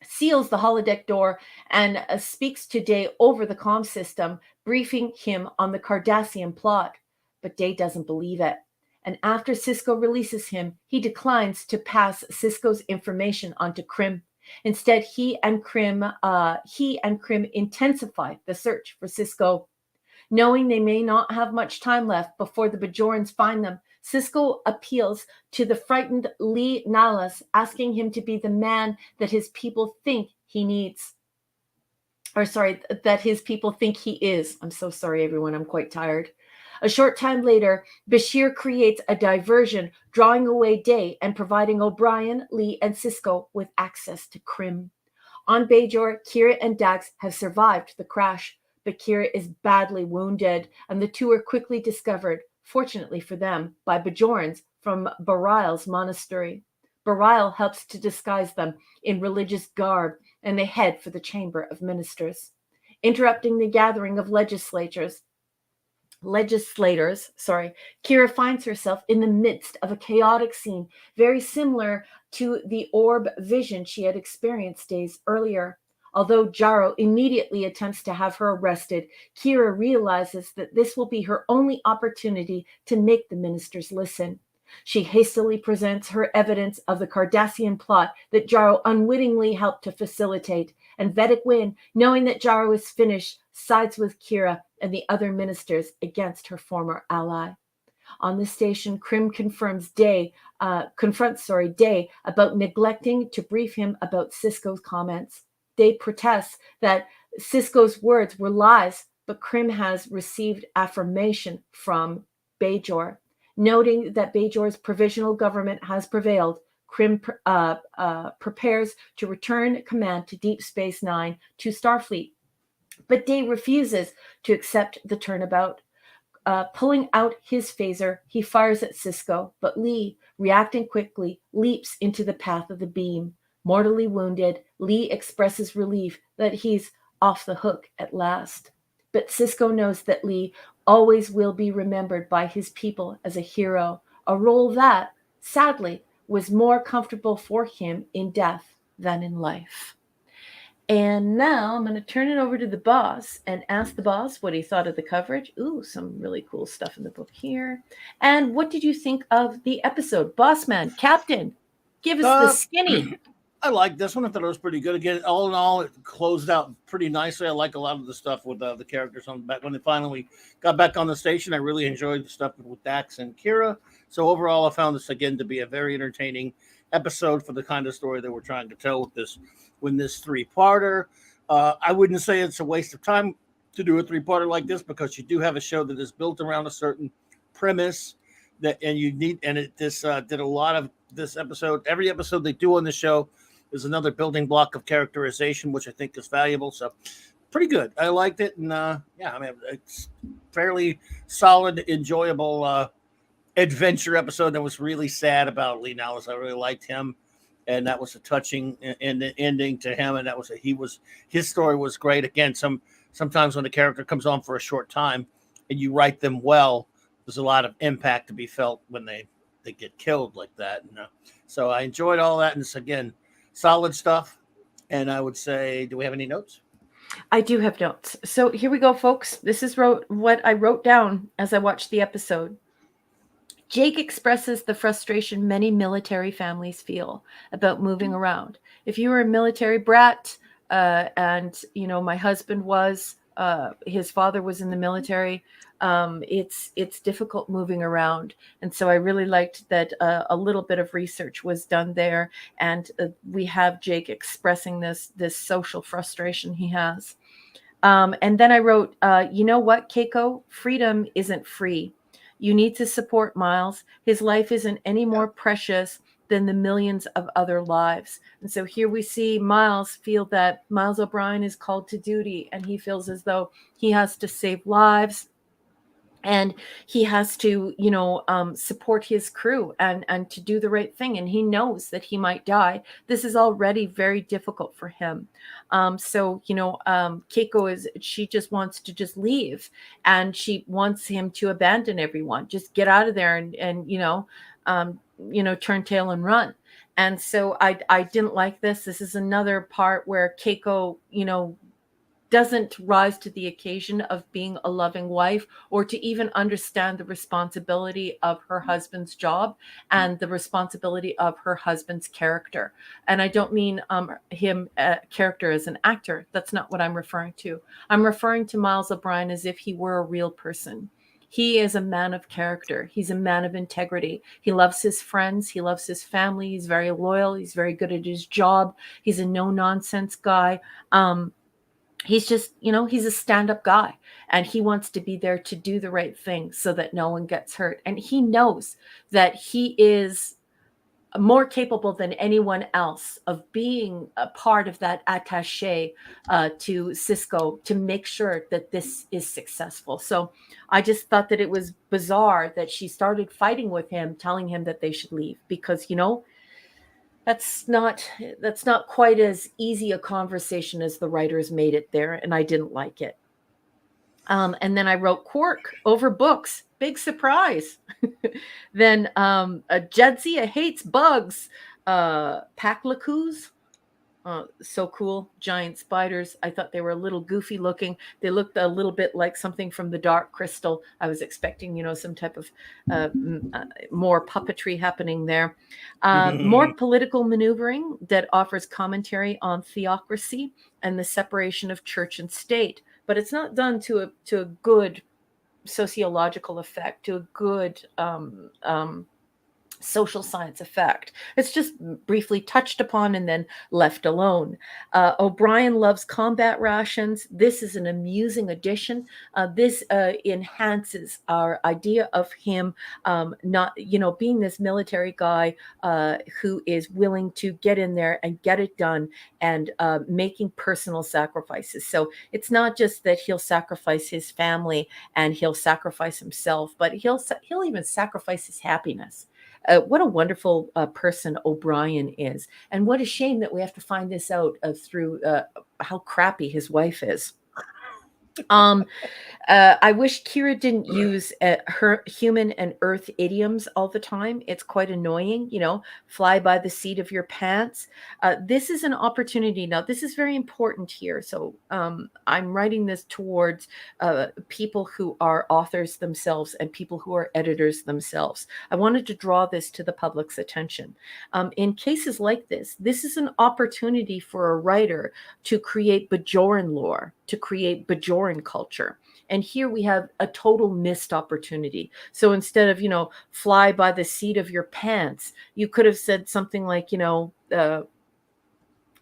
seals the holodeck door and speaks to Day over the comm system, briefing him on the Cardassian plot. But Day doesn't believe it. And after Sisko releases him, he declines to pass Sisko's information on to Krim. Instead, he and Krim intensify the search for Sisko. Knowing they may not have much time left before the Bajorans find them, Sisko appeals to the frightened Lee Nalas, asking him to be the man that his people think he needs. That his people think he is. I'm so sorry, everyone. I'm quite tired. A short time later, Bashir creates a diversion, drawing away Day and providing O'Brien, Lee, and Sisko with access to Krim. On Bajor, Kira and Dax have survived the crash, but Kira is badly wounded, and the 2 are quickly discovered, fortunately for them, by Bajorans from Bareil's monastery. Bareil helps to disguise them in religious garb, and they head for the Chamber of Ministers. Interrupting the gathering of legislators, Kira finds herself in the midst of a chaotic scene, very similar to the orb vision she had experienced days earlier. Although Jaro immediately attempts to have her arrested, Kira realizes that this will be her only opportunity to make the ministers listen. She hastily presents her evidence of the Cardassian plot that Jaro unwittingly helped to facilitate, and Vedic Wynn, knowing that Jaro is finished, sides with Kira and the other ministers against her former ally. On the station, Krim confronts Day about neglecting to brief him about Sisko's comments. Day protests that Sisko's words were lies, but Krim has received affirmation from Bajor. Noting that Bajor's provisional government has prevailed, Krim prepares to return command to Deep Space Nine to Starfleet. But Day refuses to accept the turnabout. Pulling out his phaser, he fires at Sisko, but Lee, reacting quickly, leaps into the path of the beam. Mortally wounded, Lee expresses relief that he's off the hook at last. But Sisko knows that Lee always will be remembered by his people as a hero, a role that, sadly, was more comfortable for him in death than in life. And now I'm going to turn it over to the boss and ask the boss what he thought of the coverage. Ooh, some really cool stuff in the book here. And what did you think of the episode? Boss man, Captain, give us the skinny. I like this one. I thought it was pretty good. Again, all in all, it closed out pretty nicely. I like a lot of the stuff with the characters on the back. When they finally got back on the station, I really enjoyed the stuff with Dax and Kira. So overall, I found this, again, to be a very entertaining episode for the kind of story that we're trying to tell with this 3-parter. I wouldn't say it's a waste of time to do a 3-parter like this, because you do have a show that is built around a certain premise that, and you need, and this did a lot of this episode. Every episode they do on the show is another building block of characterization, which I think is valuable. So pretty good. I liked it, and yeah, I mean, it's fairly solid, enjoyable adventure episode that was really sad about Lee Nellis. I really liked him, and that was a touching ending to him. And that was his story was great. Again, sometimes when the character comes on for a short time and you write them well, there's a lot of impact to be felt when they get killed like that. So I enjoyed all that, and it's again solid stuff. And I would say, do we have any notes? I do have notes. So here we go, folks. This is what I wrote down as I watched the episode. Jake expresses the frustration many military families feel about moving around. If you were a military brat, and my husband was, his father was in the military, it's difficult moving around. And so I really liked that a little bit of research was done there, and we have Jake expressing this social frustration he has. And then I wrote, you know what, Keiko? Freedom isn't free. You need to support Miles. His life isn't any more precious than the millions of other lives. And so here we see Miles feel that Miles O'Brien is called to duty, and he feels as though he has to save lives. And he has to, support his crew and to do the right thing. And he knows that he might die. This is already very difficult for him. Keiko she just wants to just leave, and she wants him to abandon everyone, just get out of there and turn tail and run. And so I didn't like this. This is another part where Keiko, doesn't rise to the occasion of being a loving wife, or to even understand the responsibility of her husband's job and the responsibility of her husband's character. And I don't mean him character as an actor. That's not what I'm referring to. I'm referring to Miles O'Brien as if he were a real person. He is a man of character. He's a man of integrity. He loves his friends. He loves his family. He's very loyal. He's very good at his job. He's a no-nonsense guy. He's just, he's a stand-up guy, and he wants to be there to do the right thing so that no one gets hurt. And he knows that he is more capable than anyone else of being a part of that attaché to Cisco to make sure that this is successful. So I just thought that it was bizarre that she started fighting with him, telling him that they should leave, because, that's not quite as easy a conversation as the writers made it there, and I didn't like it. And then I wrote Quark over books. Big surprise. Then Jadzia hates bugs. Paklakuz. So cool. Giant spiders. I thought they were a little goofy looking. They looked a little bit like something from the Dark Crystal. I was expecting, some type of more puppetry happening there. More political maneuvering that offers commentary on theocracy and the separation of church and state. But it's not done to a good sociological effect, to a good social science effect. It's just briefly touched upon and then left alone. O'Brien loves combat rations. This is an amusing addition. This enhances our idea of him not, being this military guy who is willing to get in there and get it done, and making personal sacrifices. So it's not just that he'll sacrifice his family and he'll sacrifice himself, but he'll even sacrifice his happiness. What a wonderful person O'Brien is. And what a shame that we have to find this out through how crappy his wife is. I wish Kira didn't use her human and earth idioms all the time. It's quite annoying, fly by the seat of your pants. This is an opportunity. Now, this is very important here. So I'm writing this towards people who are authors themselves and people who are editors themselves. I wanted to draw this to the public's attention. In cases like this is an opportunity for a writer to create Bajoran lore, to create Bajoran culture. And here we have a total missed opportunity. So instead of, fly by the seat of your pants, you could have said something like,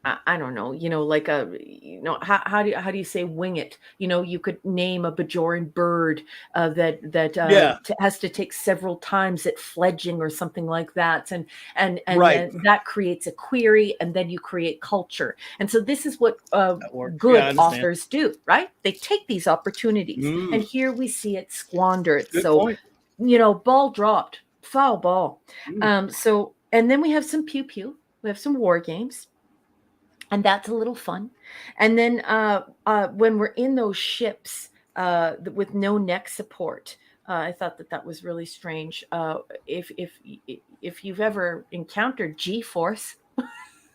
I don't know, like how do you say wing it? You could name a Bajoran bird that has to take several times at fledging or something like that, and Right. then that creates a query, and then you create culture. And so this is what That works. Yeah, I good understand. authors do, right? They take these opportunities, and here we see it squandered. Good So, point. ball dropped, foul ball. Mm. So, and then we have some pew pew. We have some war games. And that's a little fun. And then when we're in those ships with no neck support, I thought that was really strange. If you've ever encountered G-force,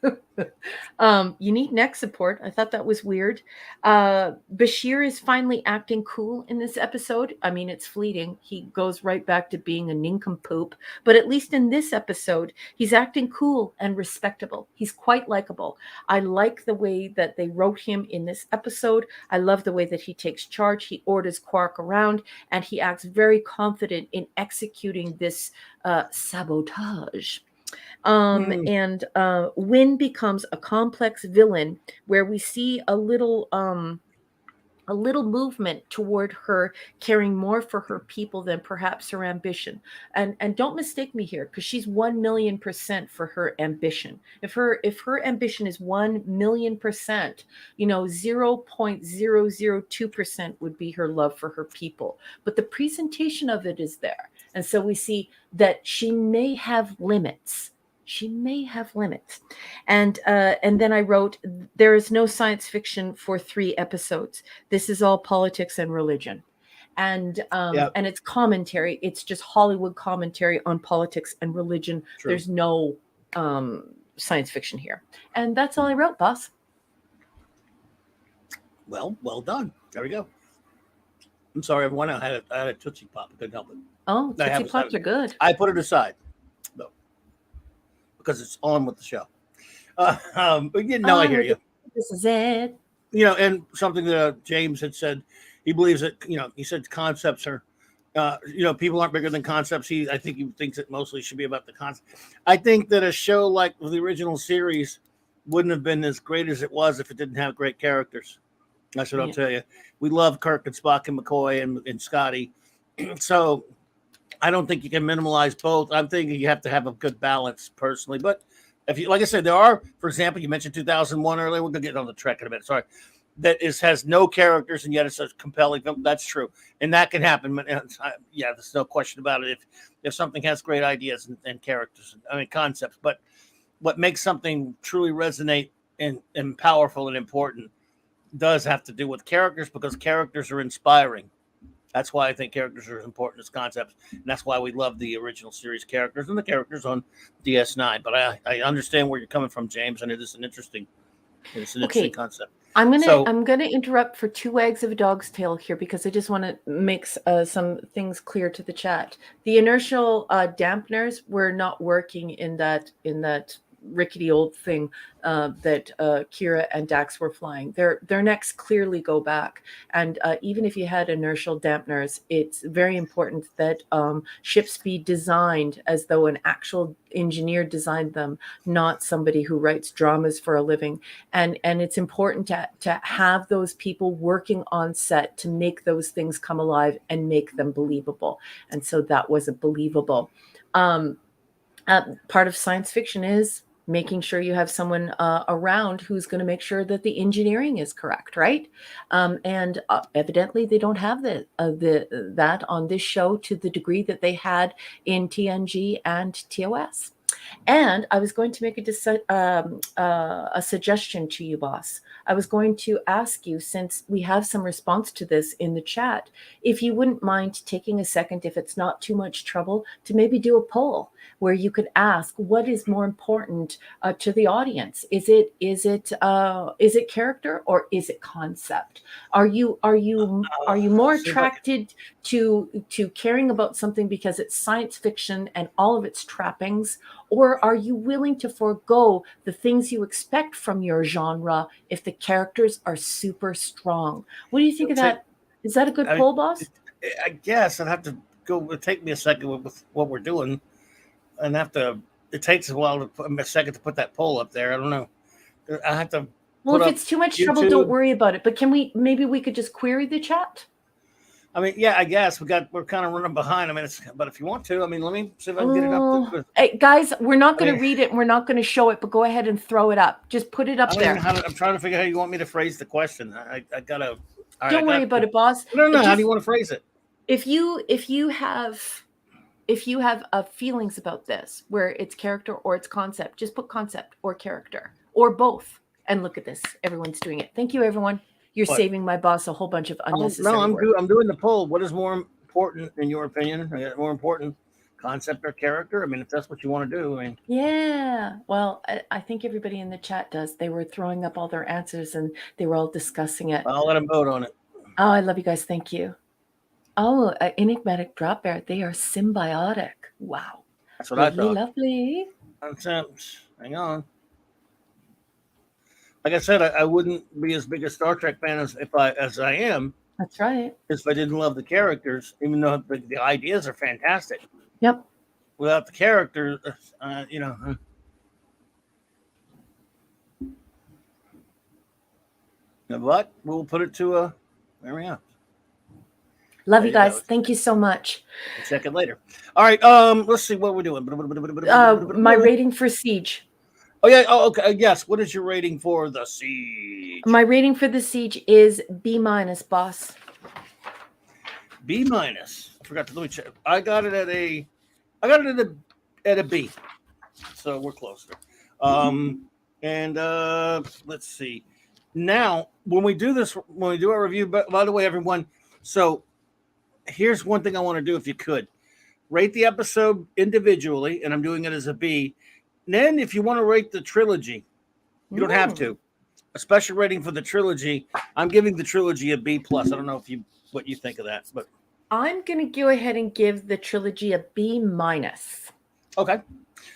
you need neck support. I thought that was weird. Bashir is finally acting cool in this episode. I mean, it's fleeting. He goes right back to being a nincompoop. But at least in this episode, he's acting cool and respectable. He's quite likable. I like the way that they wrote him in this episode. I love the way that he takes charge. He orders Quark around, and he acts very confident in executing this sabotage. And Wynn becomes a complex villain where we see a little movement toward her caring more for her people than perhaps her ambition. And don't mistake me here, because she's 1,000,000% for her ambition. If her ambition is 1,000,000%, 0.002% would be her love for her people. But the presentation of it is there. And so we see that she may have limits. And then I wrote, there is no science fiction for 3 episodes. This is all politics and religion. And it's commentary. It's just Hollywood commentary on politics and religion. True. There's no science fiction here. And that's all I wrote, boss. Well done. There we go. I'm sorry, everyone. I had a Tootsie Pop. I couldn't help it. Oh, Tootsie Pops are good. I put it aside, though, because it's on with the show. But I hear you. This is it. And something that James had said, he believes that, he said concepts are, people aren't bigger than concepts. I think he thinks it mostly should be about the concept. I think that a show like the original series wouldn't have been as great as it was if it didn't have great characters. That's what I'll tell you. We love Kirk and Spock and McCoy and Scotty. So I don't think you can minimalize both. I'm thinking you have to have a good balance personally. But if you, like I said, there are, for example, you mentioned 2001 earlier. We're going to get on the Trek in a minute. Sorry. That has no characters and yet it's a compelling film. That's true. And that can happen. There's no question about it. If something has great ideas and characters, concepts, but what makes something truly resonate and powerful and important does have to do with characters, because characters are inspiring. That's why I think characters are as important as concepts. And that's why we love the original series characters and the characters on DS9. But I understand where you're coming from, James, and it is an interesting concept. I'm gonna interrupt for 2 wags of a dog's tail here, because I just want to make some things clear to the chat. The inertial dampeners were not working in that rickety old thing that Kira and Dax were flying. Their necks clearly go back, and even if you had inertial dampeners, it's very important that ships be designed as though an actual engineer designed them, not somebody who writes dramas for a living. And it's important to have those people working on set to make those things come alive and make them believable. And so that wasn't believable. Part of science fiction is making sure you have someone around who's going to make sure that the engineering is correct, right? And evidently they don't have that on this show to the degree that they had in TNG and TOS. And I was going to make a suggestion to you, boss. I was going to ask you, since we have some response to this in the chat, if you wouldn't mind taking a second, if it's not too much trouble, to maybe do a poll where you could ask, what is more important to the audience? Is it character or is it concept? Are you more attracted to caring about something because it's science fiction and all of its trappings, or are you willing to forego the things you expect from your genre if the characters are super strong? What do you think of that? Is that a good poll, boss? I guess I'd have to go. It'll take me a second with what we're doing, and it takes a second to put that poll up there. I don't know. I have to. Well, if it's too much trouble, don't worry about it. But maybe we could just query the chat? I mean, yeah, I guess we're kind of running behind. I mean, but if you want to, I mean, let me see if I can get it up. Hey, guys, we're not going to read it. And we're not going to show it, but go ahead and throw it up. Just put it up there. I'm trying to figure out how you want me to phrase the question. I gotta. Don't worry about it, boss. No. How do you want to phrase it? If you have feelings about this, where it's character or it's concept, just put concept or character or both. And look at this. Everyone's doing it. Thank you, everyone. You're saving my boss a whole bunch of unnecessary work. I'm doing the poll. What is more important, in your opinion? More important, concept or character? I mean, if that's what you want to do. I mean. Yeah. Well, I think everybody in the chat does. They were throwing up all their answers, and they were all discussing it. I'll let them vote on it. Oh, I love you guys. Thank you. Oh, enigmatic drop bear. They are symbiotic. Wow. That's what I thought. Lovely. Hang on. Like I said, I wouldn't be as big a Star Trek fan as I am. That's right. If I didn't love the characters, even though the ideas are fantastic. Yep. Without the characters, But we'll put it to there we are. Love you guys. Thank you so much. We'll check it later. All right. Let's see what we're doing. My rating for Siege. Oh yeah. Oh okay. Yes. What is your rating for the Siege? My rating for the Siege is B-, boss. B-. I forgot to let me check. I got it at a B. So we're closer. And let's see. Now, when we do our review, by the way, everyone, so here's one thing I want to do, if you could. Rate the episode individually, and I'm doing it as a B. And then if you want to rate the trilogy, you don't have to. A special rating for the trilogy, I'm giving the trilogy a B+. I don't know what you think of that, but I'm going to go ahead and give the trilogy a B-. Okay.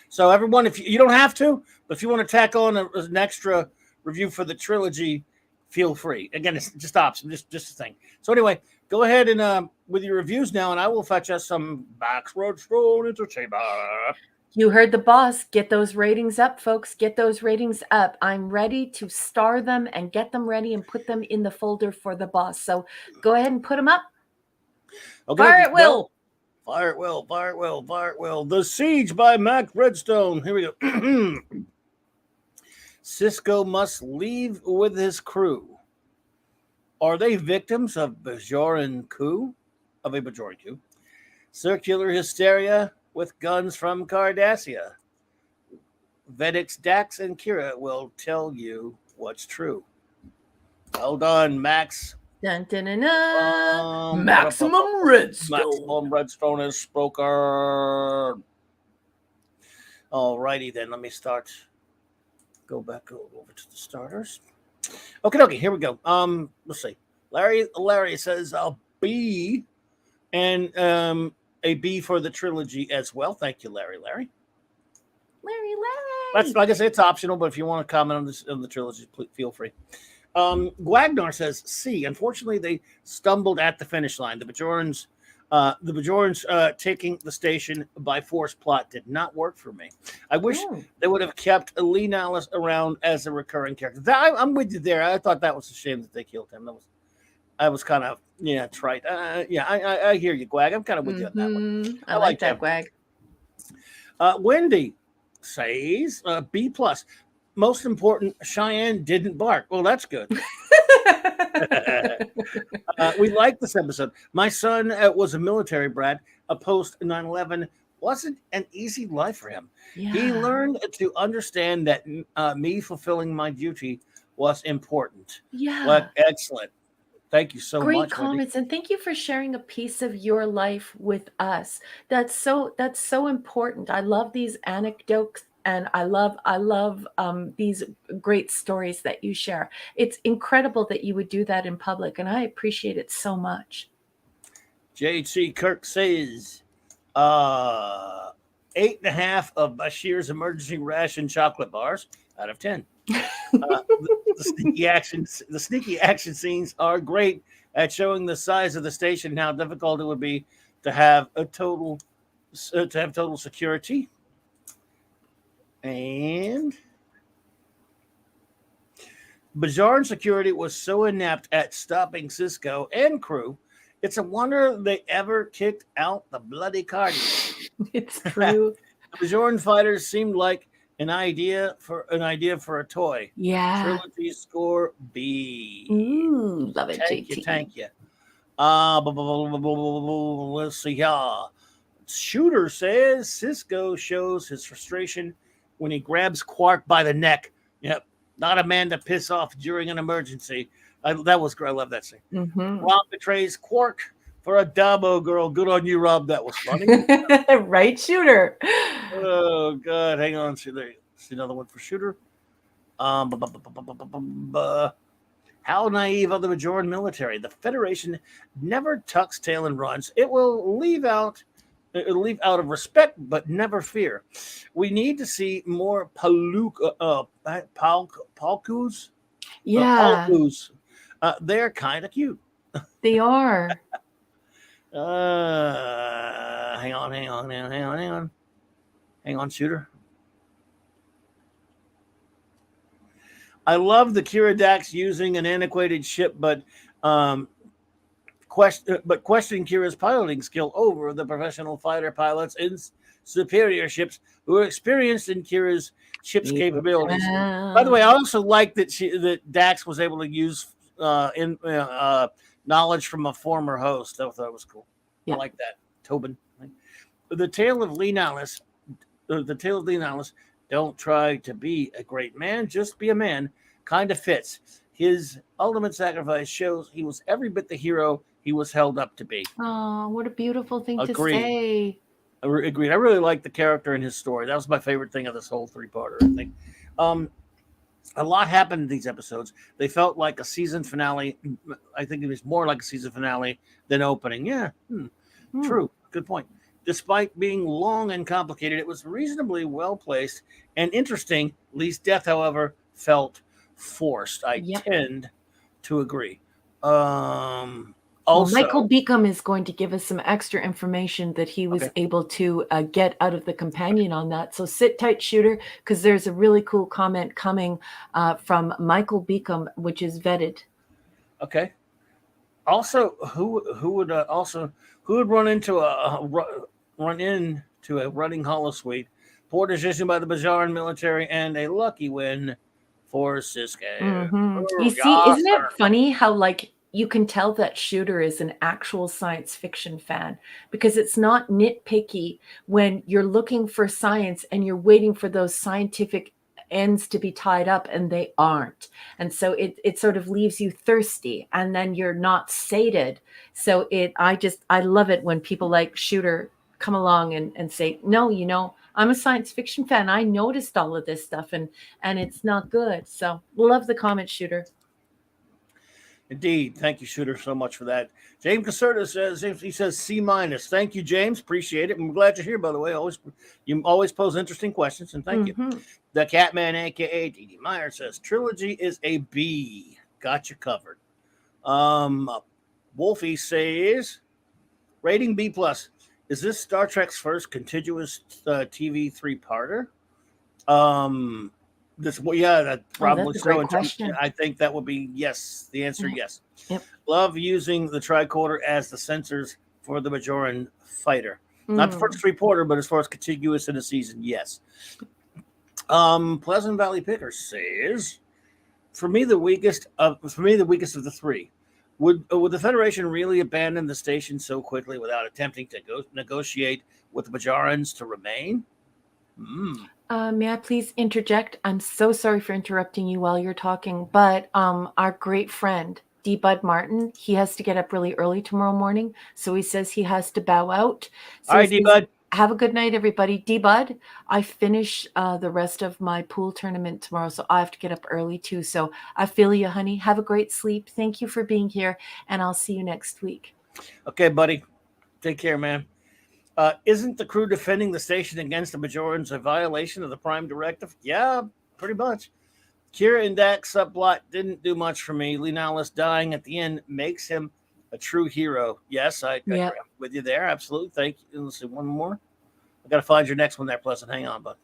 So everyone, if you don't have to, but if you want to tack on an extra review for the trilogy, feel free. Again, it's just option, just a thing. So anyway, go ahead and with your reviews now, and I will fetch us some Max Redstone Entertainment. You heard the boss. Get those ratings up, folks. Get those ratings up. I'm ready to star them and get them ready and put them in the folder for the boss. So go ahead and put them up. Okay, Fire at will. Fire at will. Fire at will. Fire at will. The Siege by Mac Redstone. Here we go. Cisco must leave with his crew. Are they victims of a Bajoran coup? Circular hysteria with guns from Cardassia. Vedix, Dax, and Kira will tell you what's true. Well done, Max. Dun, dun, dun, dun. Maximum Redstone. Maximum Redstone is spoken. All righty then. Let me start. Go over to the starters. Okay, here we go. Let's see. Larry says I'll B, and a B for the trilogy as well. Thank you, Larry. That's, like I say, it's optional, but if you want to comment on the trilogy, please feel free. Gwagnar says C. Unfortunately, they stumbled at the finish line. The Bajorans taking the station by force plot did not work for me. I wish they would have kept Lee Nallis around as a recurring character. I'm with you there. I thought that was a shame that they killed him. I was kind of trite. I hear you, Gwag. I'm kind of with you on that one. I like that, Gwag. Wendy says B+. Most important, Cheyenne didn't bark. Well, that's good. We like this episode. My son was a military brat. A post 9/11 wasn't an easy life for him. Yeah. He learned to understand that me fulfilling my duty was important. Yeah. But excellent. Thank you so much. Great comments, Wendy. And thank you for sharing a piece of your life with us. That's so important. I love these anecdotes. And I love these great stories that you share. It's incredible that you would do that in public, and I appreciate it so much. JC Kirk says 8.5 of Bashir's emergency ration chocolate bars out of 10. The sneaky action scenes are great at showing the size of the station and how difficult it would be to have total security. And Bajoran security was so inept at stopping Cisco and crew, it's a wonder they ever kicked out the bloody Cardinals. It's true. The Bajoran fighters seemed like an idea for a toy. Yeah. Trilogy score B. Ooh, love it, Thank JT. you, thank you. Let's see here. Shooter says Cisco shows his frustration when he grabs Quark by the neck. Yep, not a man to piss off during an emergency. That was great. I love that scene. Mm-hmm. Rob betrays Quark for a Dabo girl. Good on you, Rob. That was funny. Right, Shooter. Oh God, hang on. See another one for Shooter. How naive of the Bajoran military. The Federation never tucks tail and runs. It'll leave out of respect, but never fear. We need to see more palkus. Yeah, Palkus. They're kind of cute. they are. Hang on, Shooter. I love the Kira using an antiquated ship, but questioning Kira's piloting skill over the professional fighter pilots in superior ships who are experienced in Kira's ship's capabilities. By the way, I also like that Dax was able to use knowledge from a former host. I thought that was cool. Yeah. I like that. Tobin. The tale of Lee Nallis. Don't try to be a great man, just be a man. Kind of fits. His ultimate sacrifice shows he was every bit the hero he was held up to be. Oh, what a beautiful thing to say. Agreed. I really like the character and his story. That was my favorite thing of this whole three-parter, I think. A lot happened in these episodes. They felt like a season finale. I think it was more like a season finale than opening. Yeah, true. Good point. Despite being long and complicated, it was reasonably well placed and interesting. Lee's death, however, felt forced. I tend to agree. Also, Michael Beacom is going to give us some extra information that he was able to get out of the companion on that. So sit tight, Shooter, because there's a really cool comment coming from Michael Beacom, which is vetted. Okay. Also, who would run into a running holosuite? Poor decision by the Bajoran military and a lucky win for Cisco. Mm-hmm. You see, isn't it funny how you can tell that Shooter is an actual science fiction fan because it's not nitpicky when you're looking for science and you're waiting for those scientific ends to be tied up and they aren't. And so it sort of leaves you thirsty and then you're not sated. So I love it when people like Shooter come along and say, no, I'm a science fiction fan. I noticed all of this stuff and it's not good. So love the comment, Shooter. Indeed. Thank you, Shooter, so much for that. James Caserta says C-. Thank you, James. Appreciate it. I'm glad you're here, by the way. You always pose interesting questions, and thank you. The Catman, a.k.a. D.D. Meyer, says Trilogy is a B. Got you covered. Wolfie says rating B+. Is this Star Trek's first contiguous TV three-parter? That probably so. I think that would be yes. The answer, yes. Yep. Love using the tricorder as the sensors for the Bajoran fighter. Not the first three-parter, but as far as contiguous in a season, yes. Pleasant Valley Picker says, for me the weakest of the three. Would the Federation really abandon the station so quickly without attempting to negotiate with the Bajorans to remain? May I please interject? I'm so sorry for interrupting you while you're talking, but our great friend, D. Bud Martin, he has to get up really early tomorrow morning, so he says he has to bow out. So all right, D. Bud. Have a good night, everybody. D. Bud, I finish the rest of my pool tournament tomorrow, so I have to get up early too. So I feel you, honey. Have a great sleep. Thank you for being here, and I'll see you next week. Okay, buddy. Take care, man. Isn't the crew defending the station against the Bajorans a violation of the Prime Directive? Yeah, pretty much. Kira and Dax subplot didn't do much for me. Lee Nallis dying at the end makes him a true hero. Yes, I agree with you there. Absolutely. Thank you. Let's see one more. I got to find your next one there, Pleasant. Hang on, bud.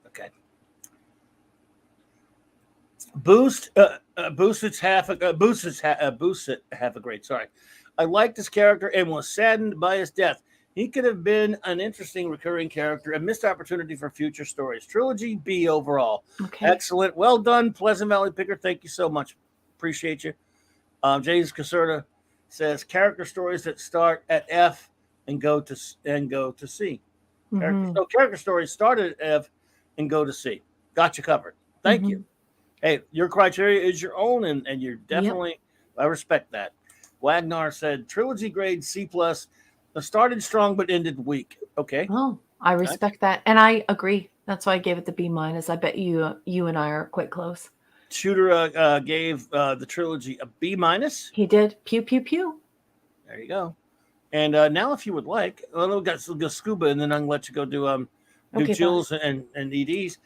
Okay. Boost it half a grade. Sorry, I liked his character and was saddened by his death. He could have been an interesting recurring character, a missed opportunity for future stories. Trilogy B overall. Okay. Excellent. Well done, Pleasant Valley Picker. Thank you so much. Appreciate you. James Caserta says character stories that start at F and go to C. So character stories start at F and go to C. Got you covered. Thank you. Hey, your criteria is your own, and you're definitely, I respect that. Wagner said trilogy grade C plus. Started strong but ended weak. Okay. Oh, I respect that, and I agree. That's why I gave it the B minus. I bet you and I are quite close. Shooter gave the trilogy a B minus. He did. Pew pew pew. There you go. And now, if you would like, we'll go Scuba, and then I'm gonna let you go do Jill's and EDs.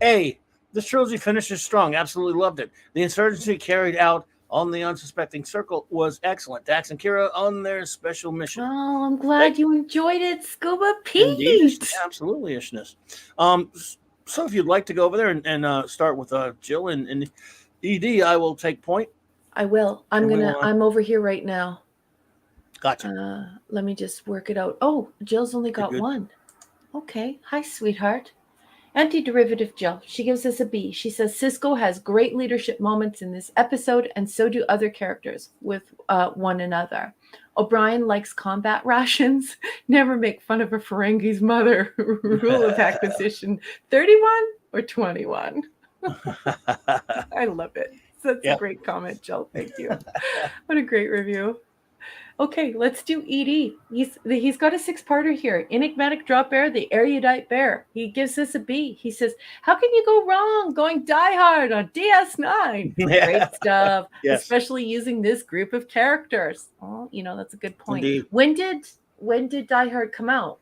A. This trilogy finishes strong. Absolutely loved it. The insurgency carried out on the unsuspecting circle was excellent. Dax and Kira on their special mission. Oh, I'm glad you enjoyed it, Scuba Pete. Indeed. Absolutely, ishness. So if you'd like to go over there and start with Jill and ED, I will take point. I will. I'm over here right now. Gotcha. Let me just work it out. Oh, Jill's only got one. Okay. Hi, sweetheart. Anti-derivative Jill. She gives us a B. She says Cisco has great leadership moments in this episode, and so do other characters with one another. O'Brien likes combat rations. Never make fun of a Ferengi's mother. Rule of acquisition 31 or 21. I love it. That's a great comment, Jill. Thank you. What a great review. Okay, let's do ED. He's got a 6-parter here. Enigmatic Drop Bear, the erudite bear. He gives us a B. He says, how can you go wrong going Die Hard on DS9? Great stuff, especially using this group of characters. Oh, that's a good point. Indeed. When did Die Hard come out?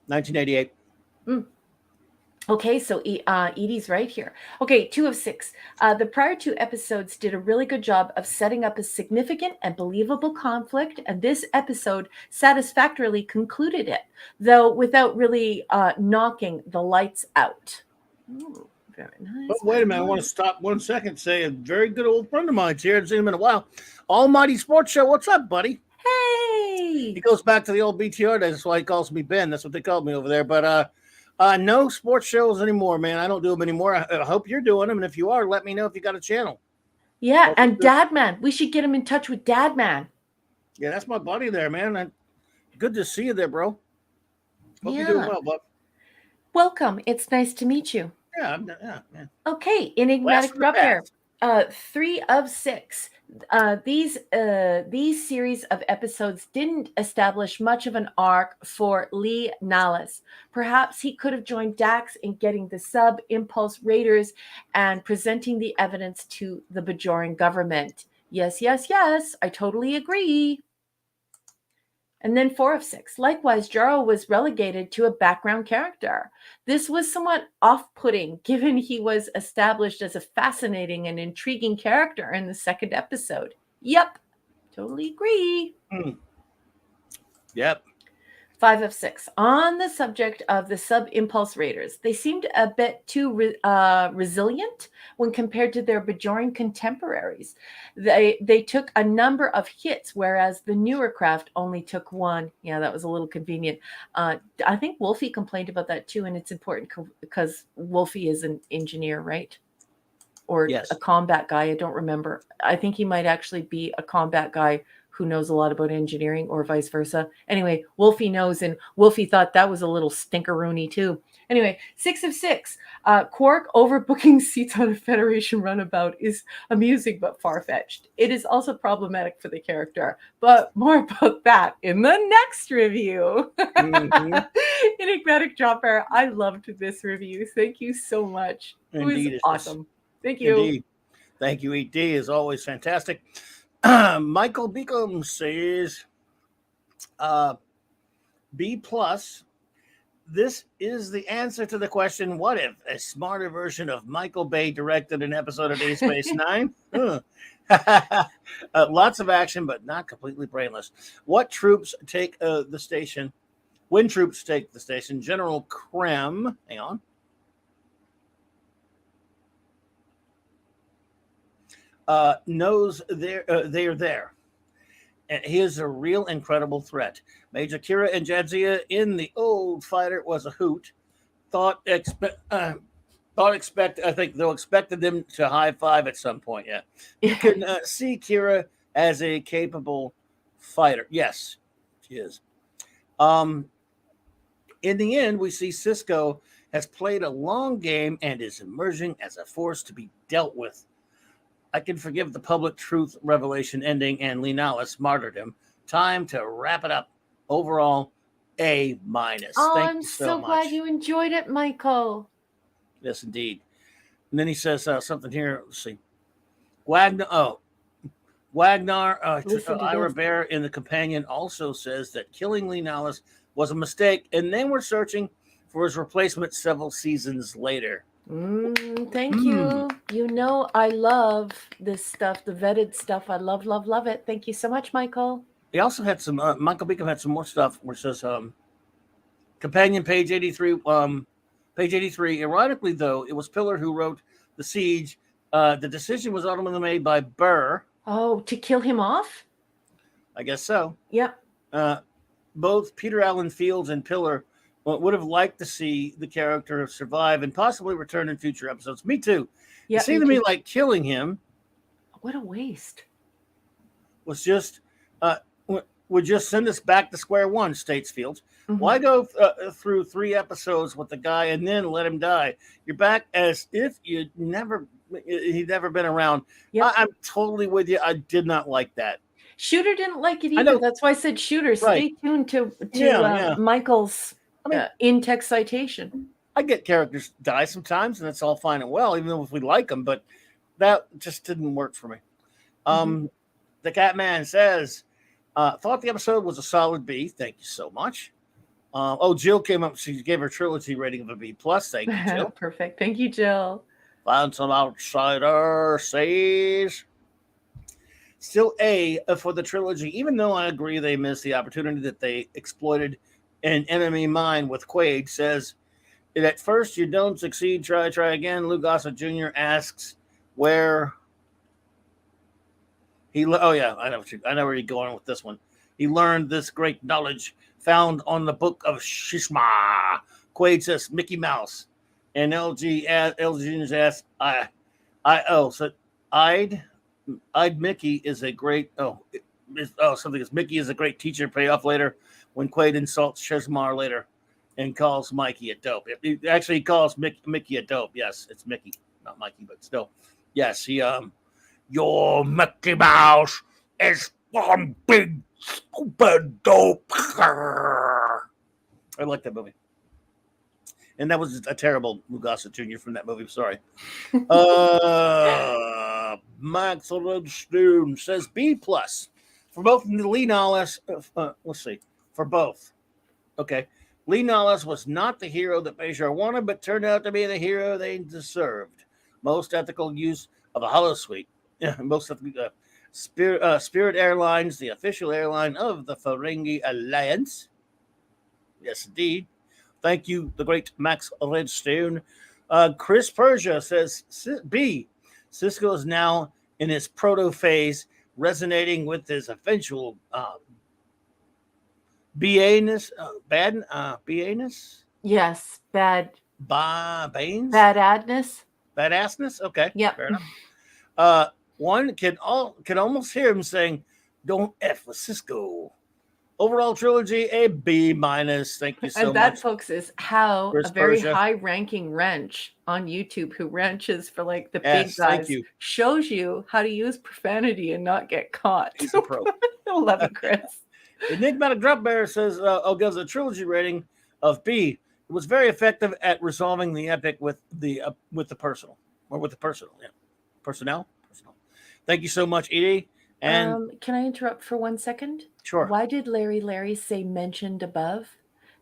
1988. Okay, so Edie's right here. Okay, 2 of 6. The prior 2 episodes did a really good job of setting up a significant and believable conflict, and this episode satisfactorily concluded it, though without really knocking the lights out. Ooh, very nice. But wait a minute, I want to stop 1 second. Say a very good old friend of mine's here. I haven't seen him in a while. Almighty Sports Show. What's up, buddy? Hey! He goes back to the old BTR days. That's why he calls me Ben. That's what they called me over there. But no sports shows anymore, man. I don't do them anymore. I hope you're doing them. And if you are, let me know if you got a channel. Yeah, and Dadman. We should get him in touch with Dadman. Yeah, that's my buddy there, man. Good to see you there, bro. Hope you're doing well, bud. Welcome. It's nice to meet you. Yeah, man. Okay, Enigmatic Drop Bear. 3 of 6. These series of episodes didn't establish much of an arc for Lee Nallis. Perhaps he could have joined Dax in getting the sub-impulse raiders and presenting the evidence to the Bajoran government. Yes, I totally agree. And then 4 of 6. Likewise, Jarl was relegated to a background character. This was somewhat off-putting, given he was established as a fascinating and intriguing character in the 2nd episode. Yep, totally agree. Yep. 5 of 6. On the subject of the sub-impulse raiders, they seemed a bit too resilient when compared to their Bajoran contemporaries. They took a number of hits, whereas the newer craft only took 1. Yeah, that was a little convenient. I think Wolfie complained about that too, and it's important because Wolfie is an engineer, right? Or a combat guy. I don't remember. I think he might actually be a combat guy who knows a lot about engineering, or vice versa. Anyway, Wolfie knows, and Wolfie thought that was a little stinkeroony too. Anyway, 6 of 6. Quark overbooking seats on a Federation runabout is amusing but far-fetched. It is also problematic for the character, but more about that in the next review. Enigmatic Dropper, I loved this review. Thank you so much. Indeed, it was awesome. Thank you. Indeed. Thank you, ED. Is always fantastic. Michael Beacom says B plus. This is the answer to the question, what if a smarter version of Michael Bay directed an episode of Deep Space Nine? Lots of action, but not completely brainless. What troops take the station? When troops take the station, General Krem, hang on. knows they are there. And he is a real incredible threat. Major Kira and Jadzia in the old fighter was a hoot. Thought expect. I think they'll expected them to high five at some point. Yeah, you can see Kira as a capable fighter. Yes, she is. Um, in the end, we see Cisco has played a long game and is emerging as a force to be dealt with. I can forgive the public truth revelation ending and Linalis martyrdom. Time to wrap it up. Overall, A minus. Oh, Thank I'm you so much. glad you enjoyed it, Michael. Yes, indeed. And then he says something here. Let's see. Wagner. Oh, Wagner. Ira Bear in the companion also says that killing Linalis was a mistake, and then we're searching for his replacement several seasons later. Thank you. You know I love this stuff, the vetted stuff. I love, love, love it. Thank you so much, Michael. He also had some. Michael Beacom had some more stuff where it says companion page 83. Page 83. Ironically, though, it was Pillar who wrote The Siege. The decision was ultimately made by Burr. Oh, to kill him off? I guess so. Yep. Both Peter Allen Fields and Pillar would have liked to see the character survive and possibly return in future episodes. Me too. It seemed to me like killing him. What a waste. Was just would just send us back to square one, states Fields. Mm-hmm. Why go through 3 episodes with the guy and then let him die? You're back as if he'd never been around. Yep. I'm totally with you. I did not like that. Shooter didn't like it either. That's why I said Shooter. Stay tuned to Michael's in-text citation. I get characters die sometimes, and that's all fine and well, even if we like them, but that just didn't work for me. The Catman says, thought the episode was a solid B. Thank you so much. Jill came up. She gave her trilogy rating of a B+. Thank you, Jill. Perfect. Thank you, Jill. Find some outsider says. Still A for the trilogy, even though I agree they missed the opportunity that they exploited an enemy mine with Quaid. Says, at first you don't succeed, try again. Lou Gossett Jr. asks where he. Oh yeah, I know where you're going with this one. He learned this great knowledge found on the book of Shishma. Quaid says Mickey Mouse, and LG Jr. asks I'd Mickey is a great Mickey is a great teacher. Pay off later when Quaid insults Shishmar later and calls Mikey a dope. He actually calls Mickey a dope. Yes, it's Mickey, not Mikey, but still. Yes, he your Mickey Mouse is one big stupid dope. I like that movie. And that was a terrible Lou Gossett Jr. from that movie. Sorry. Max Redstone says B+ for both Lee Nollis. Let's see. For both. Okay. Lee Nollis was not the hero that Bashar wanted, but turned out to be the hero they deserved. Most ethical use of a holosuite. Most of the Spirit Airlines, the official airline of the Ferengi Alliance. Yes, indeed. Thank you, the great Max Redstone. Chris Persia says B. Cisco is now in his proto phase, resonating with his eventual BA-ness. BA-ness? Yes, Banes? Badassness. Okay. Yeah. Fair enough. One can almost hear him saying, "Don't F with Cisco." Overall trilogy, a B-. Thank you so much. And that, folks, is how Chris a very Persia. high-ranking wrench on YouTube who wrenches for like the big guys shows you how to use profanity and not get caught. He's a pro. I love it, Chris. Enigmatic Drop Bear says, gives a trilogy rating of B. It was very effective at resolving the epic with the personal. Yeah. Personnel. Thank you so much, Edie. And can I interrupt for 1 second? Sure. Why did Larry say mentioned above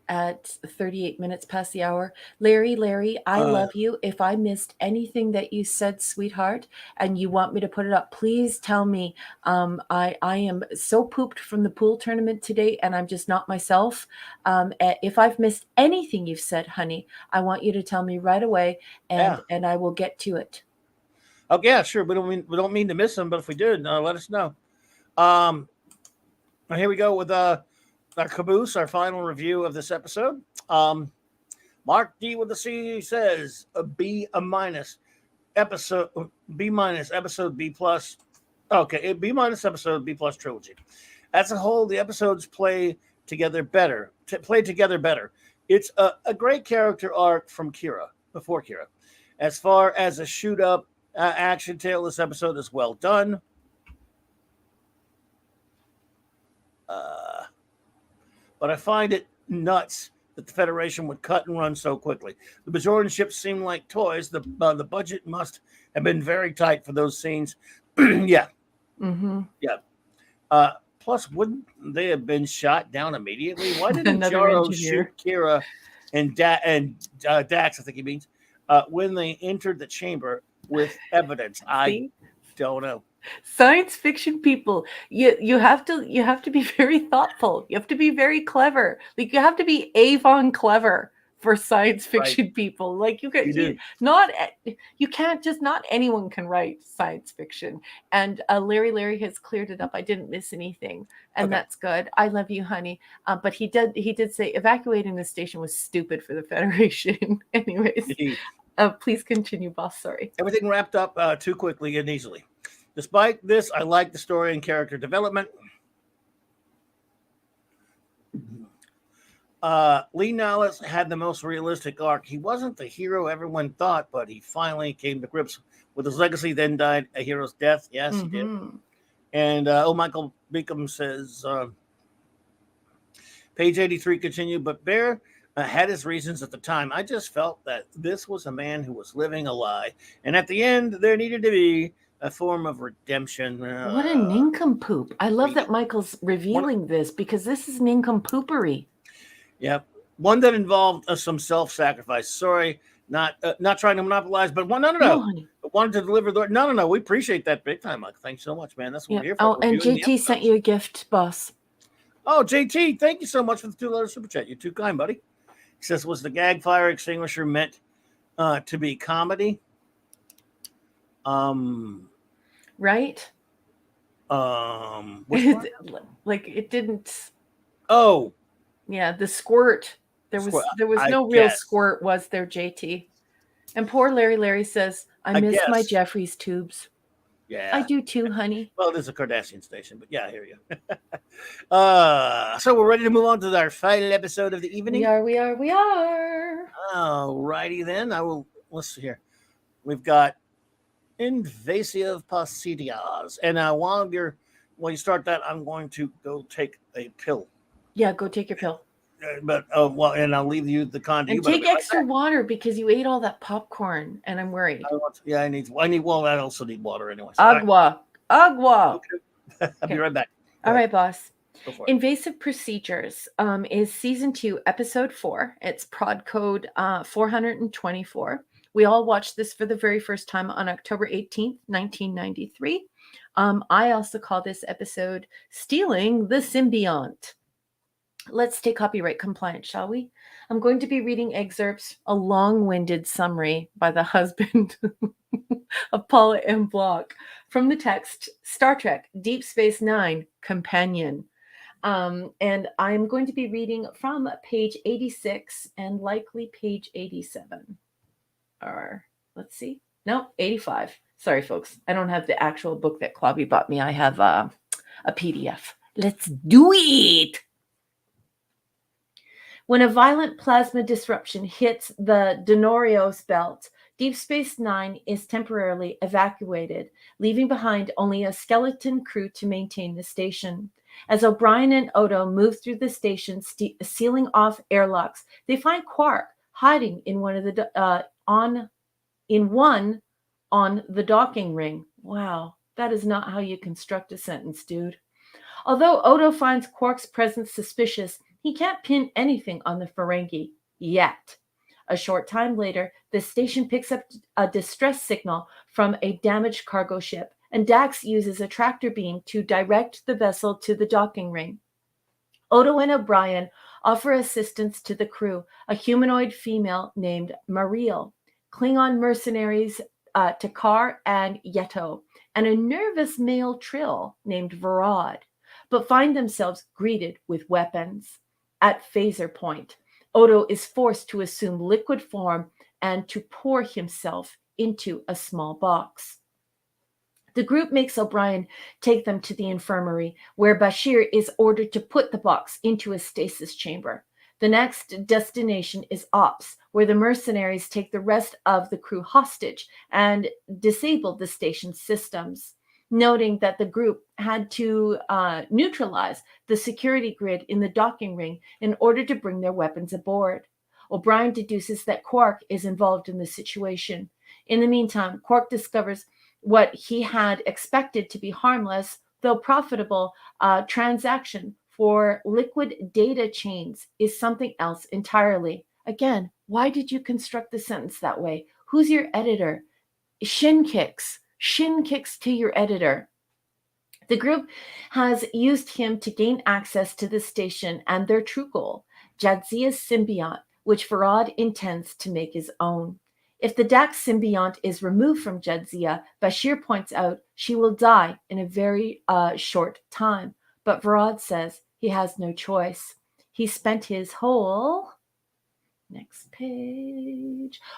at 38 minutes past the hour? Larry, I love you. If I missed anything that you said, sweetheart, and you want me to put it up, please tell me. I am so pooped from the pool tournament today, and I'm just not myself. If I've missed anything you've said, honey, I want you to tell me right away, and I will get to it. Okay, yeah, sure. We don't mean to miss them, but if we did, let us know. Um, Here we go with our caboose, our final review of this episode. Mark D with the C says a B, a minus episode, B minus episode B plus. Okay, B minus episode B plus trilogy. As a whole, the episodes play together better. It's a great character arc from Kira before Kira. As far as a shoot up action tale, this episode is well done. But I find it nuts that the Federation would cut and run so quickly. The Bajoran ships seem like toys. The budget must have been very tight for those scenes. Yeah. Mm-hmm. Yeah. Plus, wouldn't they have been shot down immediately? Why didn't Another Jaro engineer. shoot Kira and Dax, I think he means, when they entered the chamber with evidence? I don't know. Science fiction people, you have to be very thoughtful. You have to be very clever. Like you have to be Avon clever for science fiction people. Like you can't just, not anyone can write science fiction. And Larry has cleared it up. I didn't miss anything, and that's good. I love you, honey. But he did say evacuating the station was stupid for the Federation. Anyways, please continue, boss. Sorry. Everything wrapped up too quickly and easily. Despite this, I like the story and character development. Lee Nallis had the most realistic arc. He wasn't the hero everyone thought, but he finally came to grips with his legacy, then died a hero's death. Yes, he did. And Michael Beacom says, page 83 continue, but Bear had his reasons at the time. I just felt that this was a man who was living a lie. And at the end, there needed to be a form of redemption. What a nincompoop. I love that Michael's revealing this, because this is nincompoopery. Yep. One that involved some self-sacrifice. Sorry, not trying to monopolize, but no. Wanted to deliver the... No. We appreciate that big time, Michael. Thanks so much, man. That's what we're here for. Oh, and JT sent you a gift, boss. Oh, JT, thank you so much for the $2 super chat. You're too kind, buddy. He says, was the gag fire extinguisher meant to be comedy? Right? Like it didn't. Oh, yeah, the squirt. There was no real squirt, was there, JT? And poor Larry says, I miss my Jeffries tubes. Yeah, I do too, honey. Well, there's a Kardashian station, but yeah, I hear you. So we're ready to move on to our final episode of the evening. We are. All righty then. Let's see here. We've got invasive paucidias. And while you start that, I'm going to go take a pill. Yeah, go take your pill. But and I'll leave you the content. And take extra water, because you ate all that popcorn, and I'm worried. I need. Well, I also need water anyway. So Agua. Okay. I'll be right back. All right, boss. Invasive Procedures is season 2, episode 4. It's prod code 424. We all watched this for the very first time on October 18th, 1993. I also call this episode Stealing the Symbiont. Let's stay copyright compliant, shall we? I'm going to be reading excerpts, a long-winded summary by the husband of Paula M. Block, from the text Star Trek Deep Space Nine Companion. And I'm going to be reading from page 86 and likely page 87. Or let's see. No, 85. Sorry, folks. I don't have the actual book that Clobby bought me. I have a PDF. Let's do it. When a violent plasma disruption hits the Denorios belt, Deep Space Nine is temporarily evacuated, leaving behind only a skeleton crew to maintain the station. As O'Brien and Odo move through the station, sealing off airlocks, they find Quark hiding in one on the docking ring. Wow, that is not how you construct a sentence, dude. Although Odo finds Quark's presence suspicious, he can't pin anything on the Ferengi yet. A short time later, the station picks up a distress signal from a damaged cargo ship, and Dax uses a tractor beam to direct the vessel to the docking ring. Odo and O'Brien offer assistance to the crew, a humanoid female named Mariel. Klingon mercenaries Takar and Yeto, and a nervous male Trill named Varad, but find themselves greeted with weapons. At phaser point, Odo is forced to assume liquid form and to pour himself into a small box. The group makes O'Brien take them to the infirmary, where Bashir is ordered to put the box into a stasis chamber. The next destination is Ops, where the mercenaries take the rest of the crew hostage and disable the station's systems, noting that the group had to neutralize the security grid in the docking ring in order to bring their weapons aboard. O'Brien deduces that Quark is involved in the situation. In the meantime, Quark discovers what he had expected to be harmless, though profitable, transaction for liquid data chains is something else entirely. Again, why did you construct the sentence that way? Who's your editor? Shin kicks to your editor. The group has used him to gain access to the station and their true goal, Jadzia's symbiont, which Farad intends to make his own. If the Dax symbiont is removed from Jadzia, Bashir points out she will die in a very short time. But Varad says he has no choice. He spent his whole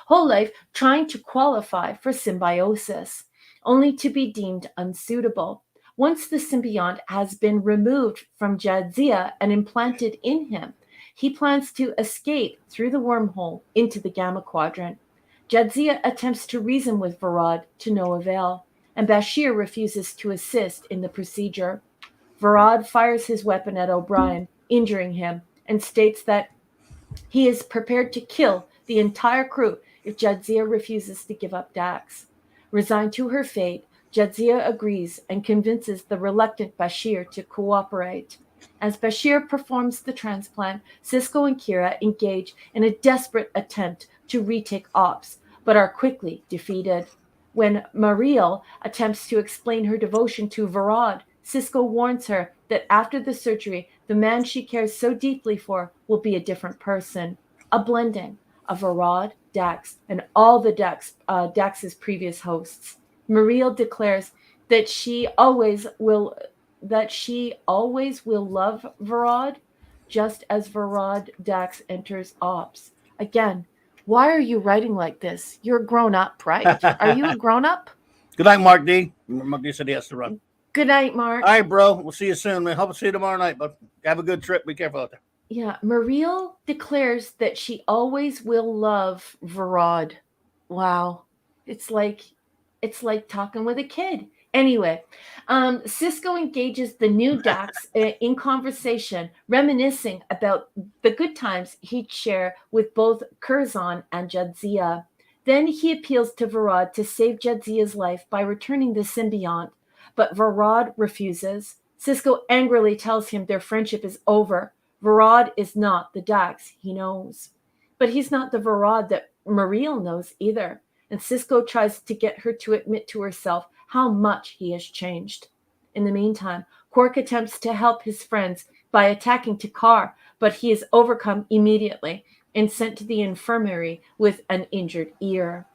life trying to qualify for symbiosis, only to be deemed unsuitable. Once the symbiont has been removed from Jadzia and implanted in him, he plans to escape through the wormhole into the Gamma Quadrant. Jadzia attempts to reason with Varad to no avail, and Bashir refuses to assist in the procedure. Varad fires his weapon at O'Brien, injuring him, and states that he is prepared to kill the entire crew if Jadzia refuses to give up Dax. Resigned to her fate, Jadzia agrees and convinces the reluctant Bashir to cooperate. As Bashir performs the transplant, Sisko and Kira engage in a desperate attempt to retake Ops, but are quickly defeated. When Mariel attempts to explain her devotion to Varad, Sisko warns her that after the surgery, the man she cares so deeply for will be a different person, a blending of Varad, Dax, and all the Dax's previous hosts. Mariel declares that she always will love Varad, just as Varad Dax enters Ops. Again, why are you writing like this? You're grown up, right? Are you a grown up? Good night, Mark D. Mark D said he has to run. Good night, Mark. All right, bro. We'll see you soon, man. Hope to see you tomorrow night, but have a good trip. Be careful out there. Yeah, Mariel declares that she always will love Varad. Wow. It's like talking with a kid. Anyway, Sisko engages the new Dax in conversation, reminiscing about the good times he'd share with both Curzon and Jadzia. Then he appeals to Varad to save Jadzia's life by returning the symbiont, but Varad refuses. Sisko angrily tells him their friendship is over. Varad is not the Dax he knows. But he's not the Varad that Mariel knows either. And Sisko tries to get her to admit to herself how much he has changed. In the meantime, Quark attempts to help his friends by attacking Takar, but he is overcome immediately and sent to the infirmary with an injured ear.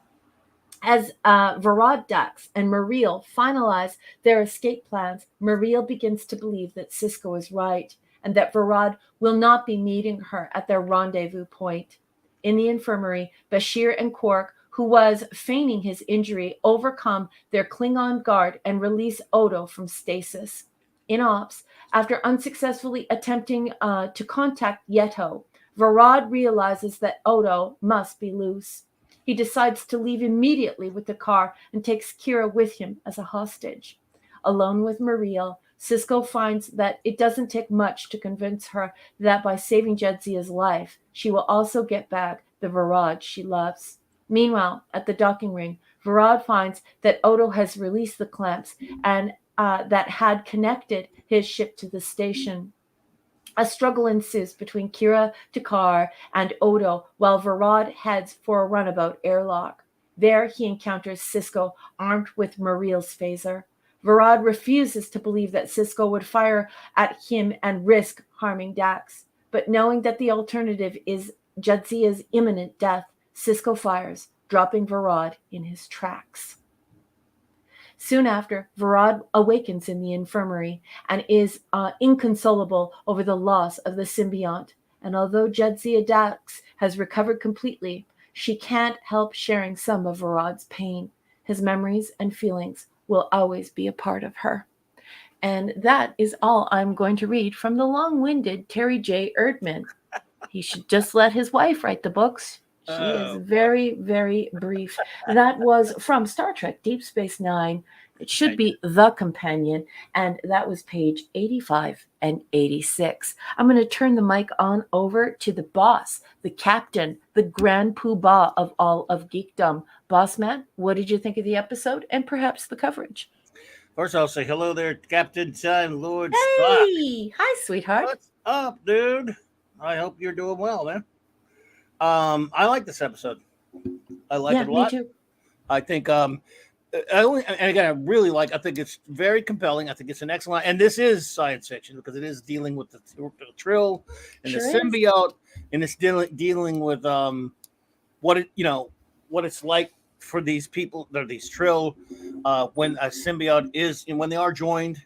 As Varad Dax and Mariel finalize their escape plans, Mariel begins to believe that Sisko is right and that Varad will not be meeting her at their rendezvous point. In the infirmary, Bashir and Quark, who was feigning his injury, overcome their Klingon guard and release Odo from stasis. In Ops, after unsuccessfully attempting to contact Yeto, Varad realizes that Odo must be loose. He decides to leave immediately with the car and takes Kira with him as a hostage. Alone with Mariel, Sisko finds that it doesn't take much to convince her that by saving Jadzia's life, she will also get back the Varad she loves. Meanwhile, at the docking ring, Varad finds that Odo has released the clamps and that had connected his ship to the station. A struggle ensues between Kira, Takar, and Odo while Varad heads for a runabout airlock. There he encounters Sisko armed with Mariel's phaser. Varad refuses to believe that Sisko would fire at him and risk harming Dax. But knowing that the alternative is Jadzia's imminent death, Sisko fires, dropping Varad in his tracks. Soon after, Varad awakens in the infirmary and is inconsolable over the loss of the symbiont. And although Jadzia Dax has recovered completely, she can't help sharing some of Varad's pain. His memories and feelings will always be a part of her. And that is all I'm going to read from the long-winded Terry J. Erdman. He should just let his wife write the books. She is very, very brief. That was from Star Trek Deep Space Nine. It should be The Companion. And that was page 85 and 86. I'm going to turn the mic on over to the boss, the captain, the grand poobah of all of geekdom. Boss man, what did you think of the episode and perhaps the coverage? First, I'll say hello there, Captain Time Lord Hey! Spock. Hi, sweetheart. What's up, dude? I hope you're doing well, man. I like this episode. I like it a lot. Me too. I think and again, I think it's very compelling. I think it's an excellent, and this is science fiction because it is dealing with the Trill and the symbiote, and it's dealing with what it's like for these people, these Trill, when a symbiote is, and when they are joined,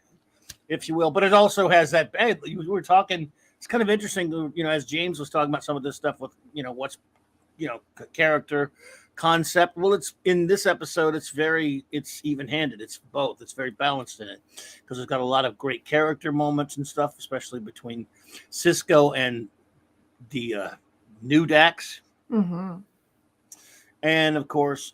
if you will. But it also has that. Hey, we were talking. It's kind of interesting, as James was talking about some of this stuff with, what's, character, concept. Well, it's in this episode, it's even-handed. It's both. It's very balanced in it because it's got a lot of great character moments and stuff, especially between Cisco and the new Dax. Mm-hmm. And of course,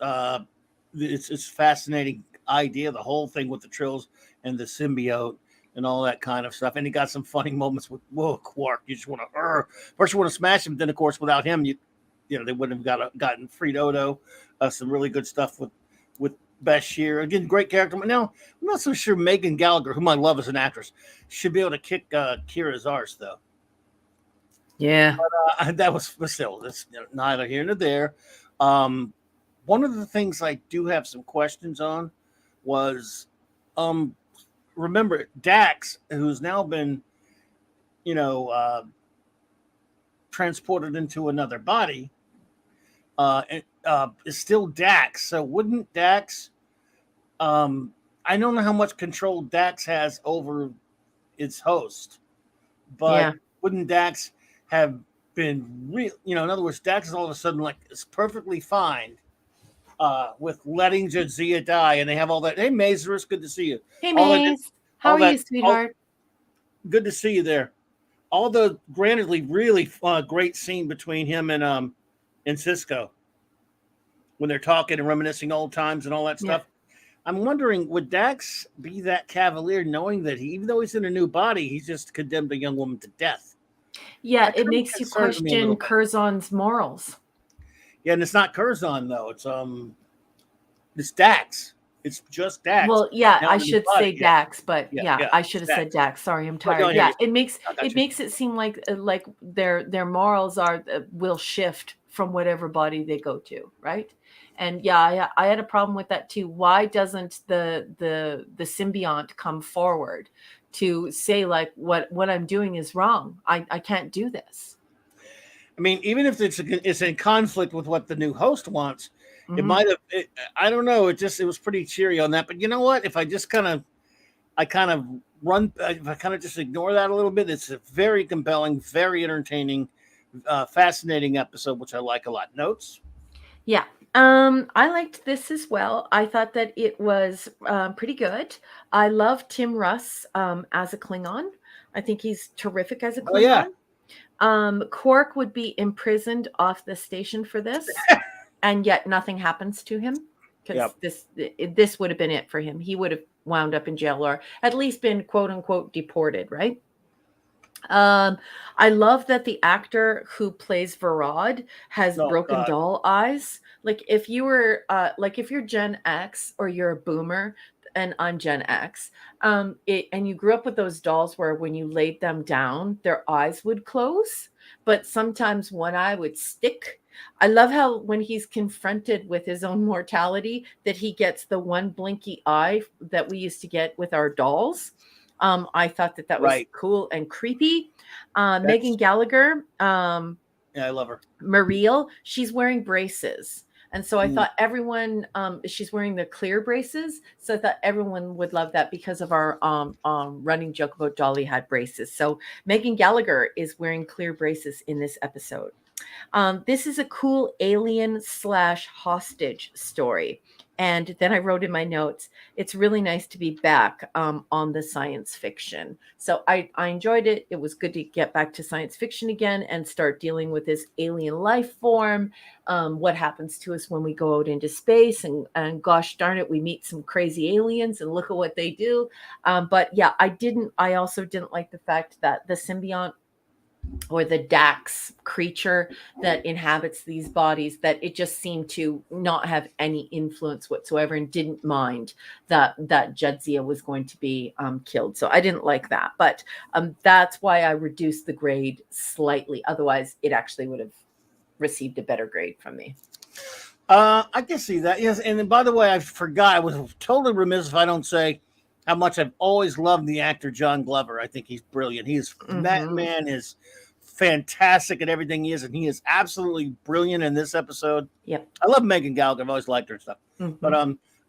it's a fascinating idea, the whole thing with the Trills and the symbiote and all that kind of stuff. And he got some funny moments with Quark. You just want to first you want to smash him, then of course without him, they wouldn't have gotten Freed Odo. Some really good stuff with Bashir. Again, great character. But now I'm not so sure Megan Gallagher, whom I love as an actress, should be able to kick Kira's arse though. Yeah, but, that was still that's neither here nor there. One of the things I do have some questions on was remember Dax, who's now been, transported into another body, is still Dax. So wouldn't Dax? I don't know how much control Dax has over its host, but wouldn't Dax have been real? In other words, Dax is all of a sudden it's perfectly fine with letting Jadzia die, and they have all that. Hey, Mazer, it's good to see you. Hey, Maze. How are you, sweetheart? Good to see you there. All the grantedly really great scene between him and Cisco when they're talking and reminiscing old times and all that stuff. I'm wondering, would Dax be that cavalier, knowing that even though he's in a new body, he's just condemned a young woman to death? Yeah, it makes you question Curzon's morals. Yeah, and it's not Curzon though. It's Dax. It's just Dax. Well, yeah, I should say Dax, but I should have said Dax. Sorry, I'm tired. Yeah, it makes it seem like their morals will shift from whatever body they go to, right? And I had a problem with that too. Why doesn't the symbiont come forward to say what I'm doing is wrong? I can't do this. I mean, even if it's in conflict with what the new host wants, it might have. I don't know. It was pretty cheery on that. But you know what? If I just kind of just ignore that a little bit, it's a very compelling, very entertaining, fascinating episode, which I like a lot. Notes? Yeah. I liked this as well. I thought that it was pretty good. I love Tim Russ as a Klingon. I think he's terrific as a Klingon. Oh, yeah. Quark would be imprisoned off the station for this. And yet nothing happens to him because this would have been it for him. He would have wound up in jail or at least been quote unquote deported, right? I love that the actor who plays Varad has broken doll eyes. If you're Gen X or you're a boomer, and I'm Gen X, and you grew up with those dolls where when you laid them down, their eyes would close, but sometimes one eye would stick. I love how when he's confronted with his own mortality, that he gets the one blinky eye that we used to get with our dolls. I thought that was cool and creepy. Megan Gallagher. I love her. Mariel, she's wearing braces. And so I thought everyone, she's wearing the clear braces. So I thought everyone would love that because of our running joke about Dolly had braces. So Megan Gallagher is wearing clear braces in this episode. This is a cool alien / hostage story. And then I wrote in my notes, it's really nice to be back on the science fiction. So I enjoyed it. It was good to get back to science fiction again and start dealing with this alien life form. What happens to us when we go out into space. And gosh darn it, we meet some crazy aliens and look at what they do. But yeah, I also didn't like the fact that the symbiont or the Dax creature that inhabits these bodies, that it just seemed to not have any influence whatsoever and didn't mind that Jadzia was going to be killed. So I didn't like that. But that's why I reduced the grade slightly. Otherwise, it actually would have received a better grade from me. I can see that. Yes. And then, by the way, I forgot. I was totally remiss if I don't say how much I've always loved the actor John Glover. I think he's brilliant. That man is fantastic at everything he is, and he is absolutely brilliant in this episode. Yep. I love Megan Gallagher. I've always liked her and stuff. But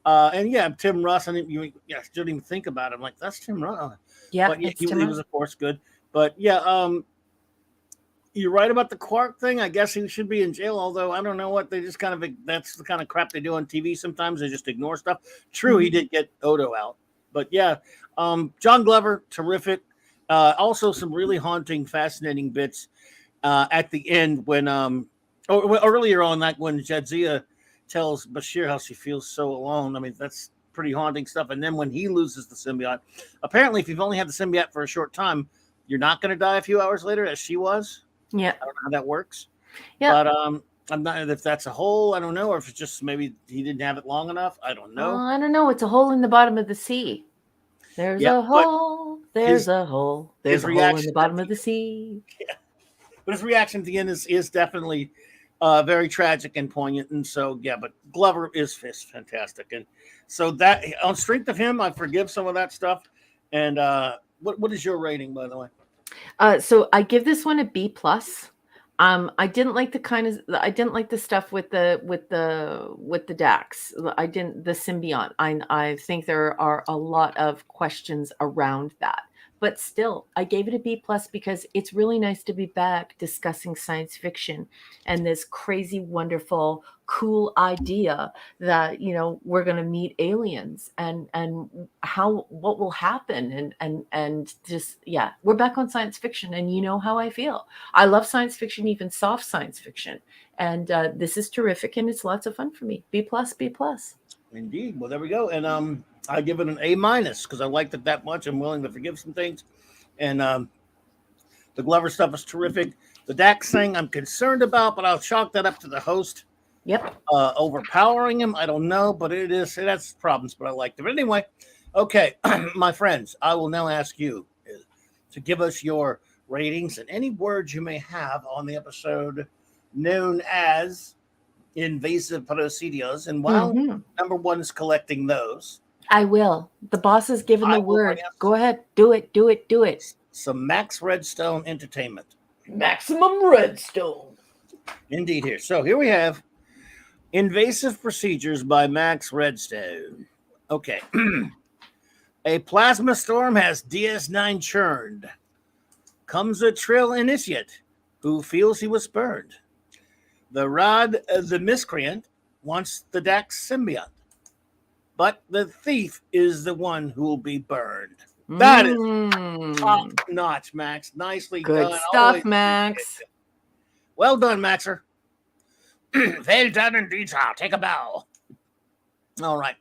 and yeah, Tim Russ. I didn't even think about it. I'm like, that's Tim Russ. Yeah, but yeah, he was of course good. But yeah, you're right about the Quark thing. I guess he should be in jail, although I don't know what they just that's the kind of crap they do on TV sometimes. They just ignore stuff. True, he did get Odo out. But yeah, John Glover, terrific. Also, some really haunting, fascinating bits at the end when, earlier on, like when Jadzia tells Bashir how she feels so alone. I mean, that's pretty haunting stuff. And then when he loses the symbiote, apparently, if you've only had the symbiote for a short time, you're not going to die a few hours later, as she was. Yeah, I don't know how that works. Yeah, but I'm not if that's a hole. I don't know, or if it's just maybe he didn't have it long enough. I don't know. I don't know. It's a hole in the bottom of the sea. There's a hole. There's a hole. There's a hole in the bottom of the sea. Yeah. But his reaction at the end is definitely very tragic and poignant. And so, yeah, but Glover is fantastic. And so that on strength of him, I forgive some of that stuff. And what is your rating, by the way? So I give this one a B+. I didn't like the stuff with the Dax. The symbiont. I think there are a lot of questions around that. But still, I gave it a B+ because it's really nice to be back discussing science fiction and this crazy, wonderful, cool idea that, we're going to meet aliens and what will happen. And just, yeah, we're back on science fiction, and you know how I feel. I love science fiction, even soft science fiction. And this is terrific, and it's lots of fun for me. B+, B+. Indeed. Well, there we go. And I give it an A- because I liked it that much. I'm willing to forgive some things. And the Glover stuff is terrific. The Dax thing I'm concerned about, but I'll chalk that up to the host. Yep. Overpowering him, I don't know, but it has problems, but I liked it. But anyway, okay, my friends, I will now ask you to give us your ratings and any words you may have on the episode known as Invasive Procedures. And while number one is collecting those, I will. The boss has given the word. Go ahead. Do it. Some Max Redstone entertainment. Maximum Redstone. Indeed here. So here we have Invasive Procedures by Max Redstone. Okay. A plasma storm has DS9 churned. Comes a Trill initiate who feels he was burned. The Rod, the miscreant, wants the Dax symbiote. But the thief is the one who will be burned. That is top notch, Max. Nicely Good done. stuff, Always Max. Well done, Maxer. Well done indeed, sir. Take a bow. All right.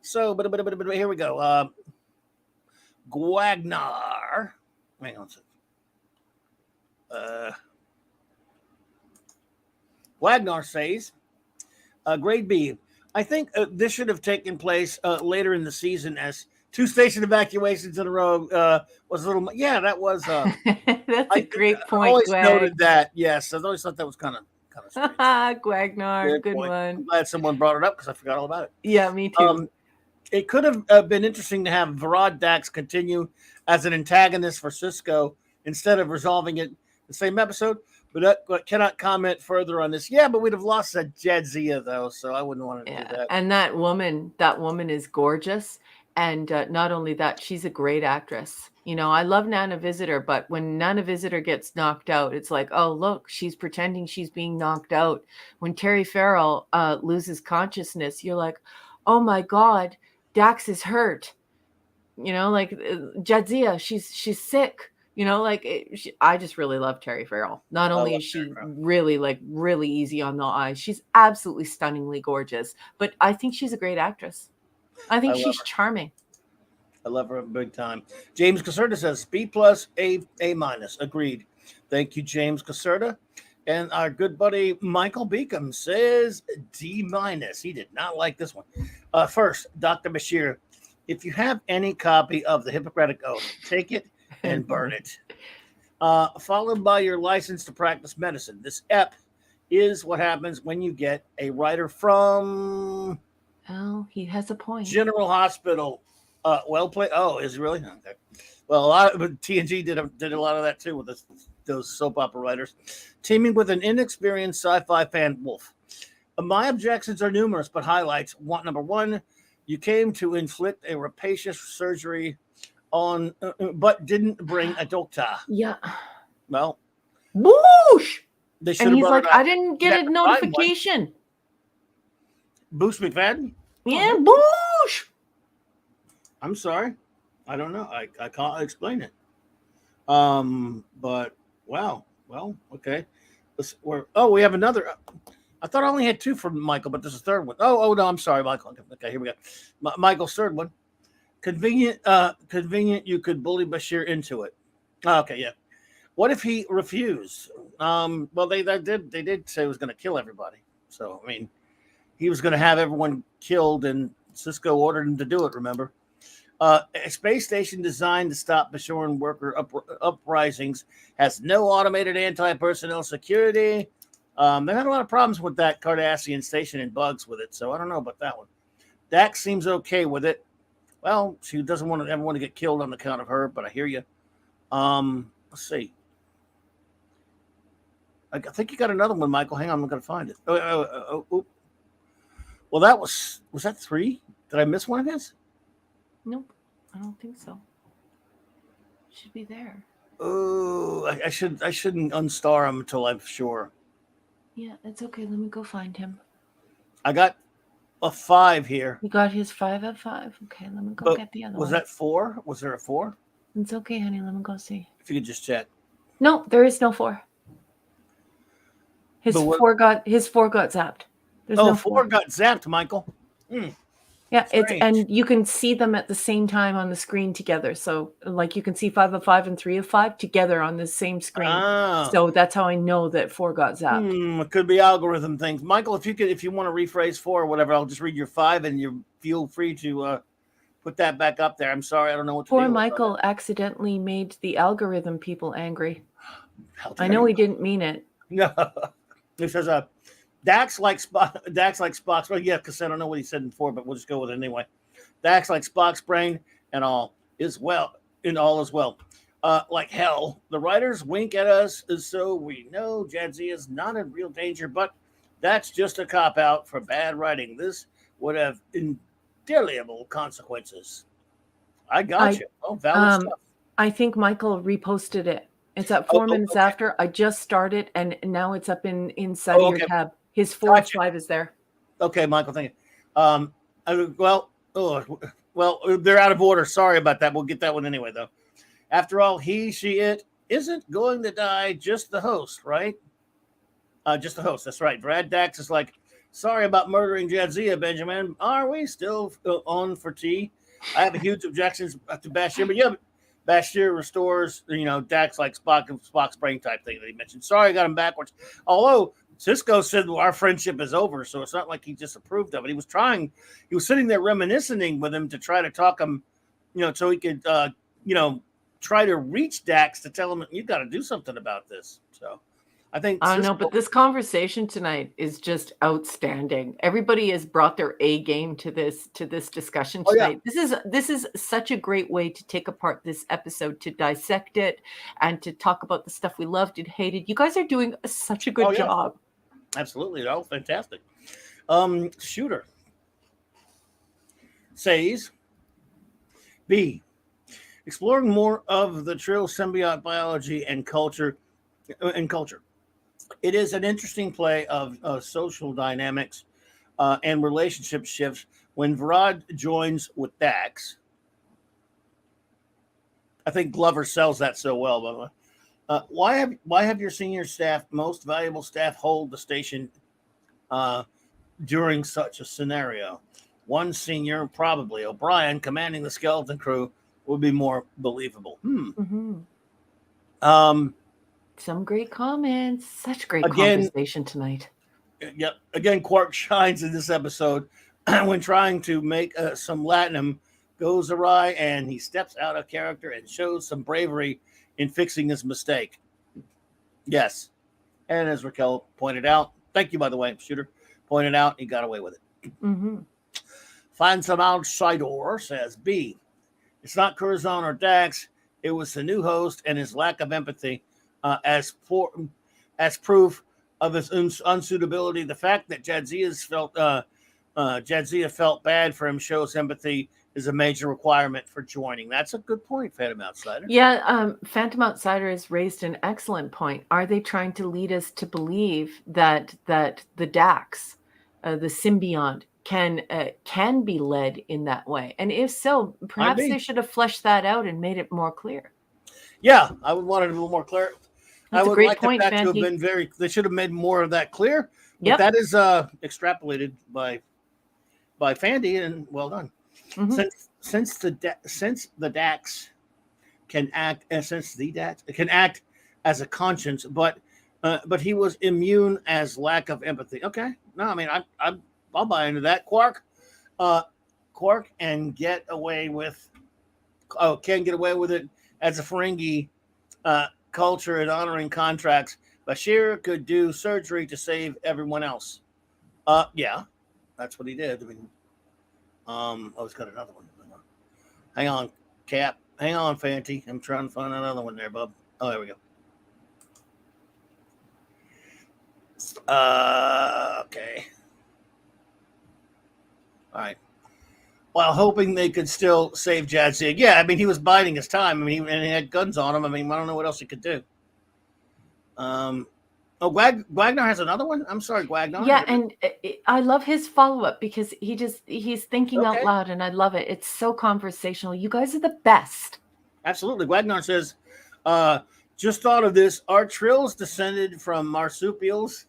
So, but here we go. Gwagnar. Hang on a second. Wagner says, grade B. I think this should have taken place later in the season as 2 station evacuations in a row was a little. Yeah, that was. That's a great point. I always noted that. Yes, I always thought that was kind of strange. Gwagnar, good one. I'm glad someone brought it up because I forgot all about it. Yeah, me too. It could have been interesting to have Varad Dax continue as an antagonist for Cisco instead of resolving it the same episode. But cannot comment further on this. Yeah, but we'd have lost that Jadzia though, so I wouldn't want to do that. And that woman is gorgeous. And not only that, she's a great actress. You know, I love Nana Visitor, but when Nana Visitor gets knocked out, it's like, oh, look, she's pretending she's being knocked out. When Terry Farrell loses consciousness, you're like, oh my God, Dax is hurt. You know, like Jadzia, she's sick. You know, like I just really love Terry Farrell. Not only is she really easy on the eyes, she's absolutely stunningly gorgeous. But I think she's a great actress. I think she's charming. I love her big time. James Caserta says B+, A-. Agreed. Thank you, James Caserta. And our good buddy Michael Beacom says D-. He did not like this one. First, Dr. Bashir, if you have any copy of the Hippocratic Oath, take it and burn it. Followed by your license to practice medicine. This EP is what happens when you get a writer from... Oh, he has a point. General Hospital. Well played. Oh, is it really? Okay. Well, a lot of TNG did a lot of that too with those soap opera writers. Teaming with an inexperienced sci-fi fan, Wolf. My objections are numerous, but highlights. Number one, you came to inflict a rapacious surgery on, but didn't bring a doctor. Yeah. Well, boosh. And he's like, I didn't get a notification. Boosh McFadden? Yeah, boosh. I'm sorry. I don't know. I can't explain it. But wow. Well, okay. We have another. I thought I only had two from Michael, but there's a third one. Oh no, I'm sorry, Michael. Okay, here we go. Michael's third one. Convenient. You could bully Bashir into it. Okay, yeah. What if he refused? Well, they did say he was going to kill everybody. So I mean, he was going to have everyone killed, and Cisco ordered him to do it. Remember, a space station designed to stop Bashoran worker uprisings has no automated anti-personnel security. They had a lot of problems with that Cardassian station and bugs with it, so I don't know about that one. Dax seems okay with it. Well, she doesn't want everyone to get killed on account of her, but I hear you. Let's see. I think you got another one, Michael. Hang on, I'm going to find it. Oh. Well, was that 3? Did I miss one of his? Nope, I don't think so. Should be there. Oh, I shouldn't unstar him until I'm sure. Yeah, it's okay. Let me go find him. I got a 5 here. You got his 5 of 5. Okay, let me go get the other one. Was that 4? Was there a 4? It's okay, honey. Let me go see. If you could just check. No, there is no 4. His 4 got zapped. There's no 4 got zapped, Michael. Yeah, and you can see them at the same time on the screen together. So, like, you can see 5 of 5 and 3 of 5 together on the same screen. So that's how I know that 4 got zapped. It could be algorithm things, Michael. If you want to rephrase 4 or whatever, I'll just read your 5, and you feel free to put that back up there. I'm sorry, I don't know what to do. Poor Michael accidentally made the algorithm people angry. I know he didn't mean it. No, it says Dax like Spock's. Well, yeah, because I don't know what he said before, but we'll just go with it anyway. Dax like Spock's brain and all is well. Like hell, the writers wink at us so we know Jadzia is not in real danger, but that's just a cop out for bad writing. This would have indelible consequences. I got you. Oh, valid stuff. I think Michael reposted it. It's at 4 minutes after. I just started, and now it's up inside of your tab. His 4 of 5 is there. Okay, Michael, thank you. Well, they're out of order. Sorry about that. We'll get that one anyway, though. After all, it isn't going to die. Just the host, right? Just the host. That's right. Brad Dax is like, sorry about murdering Jadzia, Benjamin. Are we still on for tea? I have a huge objections to Bashir, but yeah, Bashir restores, Dax like Spock's brain type thing that he mentioned. Sorry, I got him backwards. Although Cisco said our friendship is over, so it's not like he just approved of it. He was sitting there reminiscing with him to try to talk him, so he could, try to reach Dax to tell him, you got to do something about this. So I think I don't know, Cisco, but this conversation tonight is just outstanding. Everybody has brought their A game to this discussion oh yeah, tonight. This is such a great way to take apart this episode, to dissect it, and to talk about the stuff we loved and hated. You guys are doing such a oh good yeah, job. absolutely. Oh, fantastic. Shooter says B. Exploring more of the Trill symbiote biology and culture. It is an interesting play of social dynamics and relationship shifts when Vrod joins with Dax. I think Glover sells that so well, by the way. Why have your senior staff, most valuable staff, hold the station during such a scenario? One senior, probably O'Brien, commanding the skeleton crew, would be more believable. Mm-hmm. Some great comments. Such great conversation tonight. Yep. Again, Quark shines in this episode when trying to make some Latinum goes awry, and he steps out of character and shows some bravery in fixing his mistake. Yes. And as Raquel pointed out, thank you, by the way, Shooter, pointed out, he got away with it. Mm-hmm. Find some outsider, says B. It's not Curzon or Dax. It was the new host and his lack of empathy as proof of his unsuitability. The fact that Jadzia felt bad for him shows empathy is a major requirement for joining. That's a good point, Phantom Outsider. Yeah, Phantom Outsider has raised an excellent point. Are they trying to lead us to believe that the Dax, the symbiont, can be led in that way? And if so, perhaps they should have fleshed that out and made it more clear. Yeah, I would want it a little more clear. That's I would a great like point, the fact to have Fanty. been they should have made more of that clear. But Yep. that is extrapolated by Fandy, and well done. Mm-hmm. Since the Dax can act as a conscience, but he was immune as lack of empathy. Okay, no, I mean I'll buy into that. Quark and get away with can get away with it as a Ferengi culture and honoring contracts. Bashir could do surgery to save everyone else. Yeah, that's what he did. I mean, it's got another one. Hang on, Cap. Hang on, Fanty. I'm trying to find another one there, bub. Oh, there we go. Okay. All right. While hoping they could still save Jadzia. Yeah, I mean, he was biding his time. I mean, he had guns on him. I mean, I don't know what else he could do. Gwagnar has another one? I'm sorry, Gwagnar. Yeah, and I love his follow-up because he's thinking out loud, and I love it. It's so conversational. You guys are the best. Absolutely. Gwagnar says, just thought of this. Are trills descended from marsupials?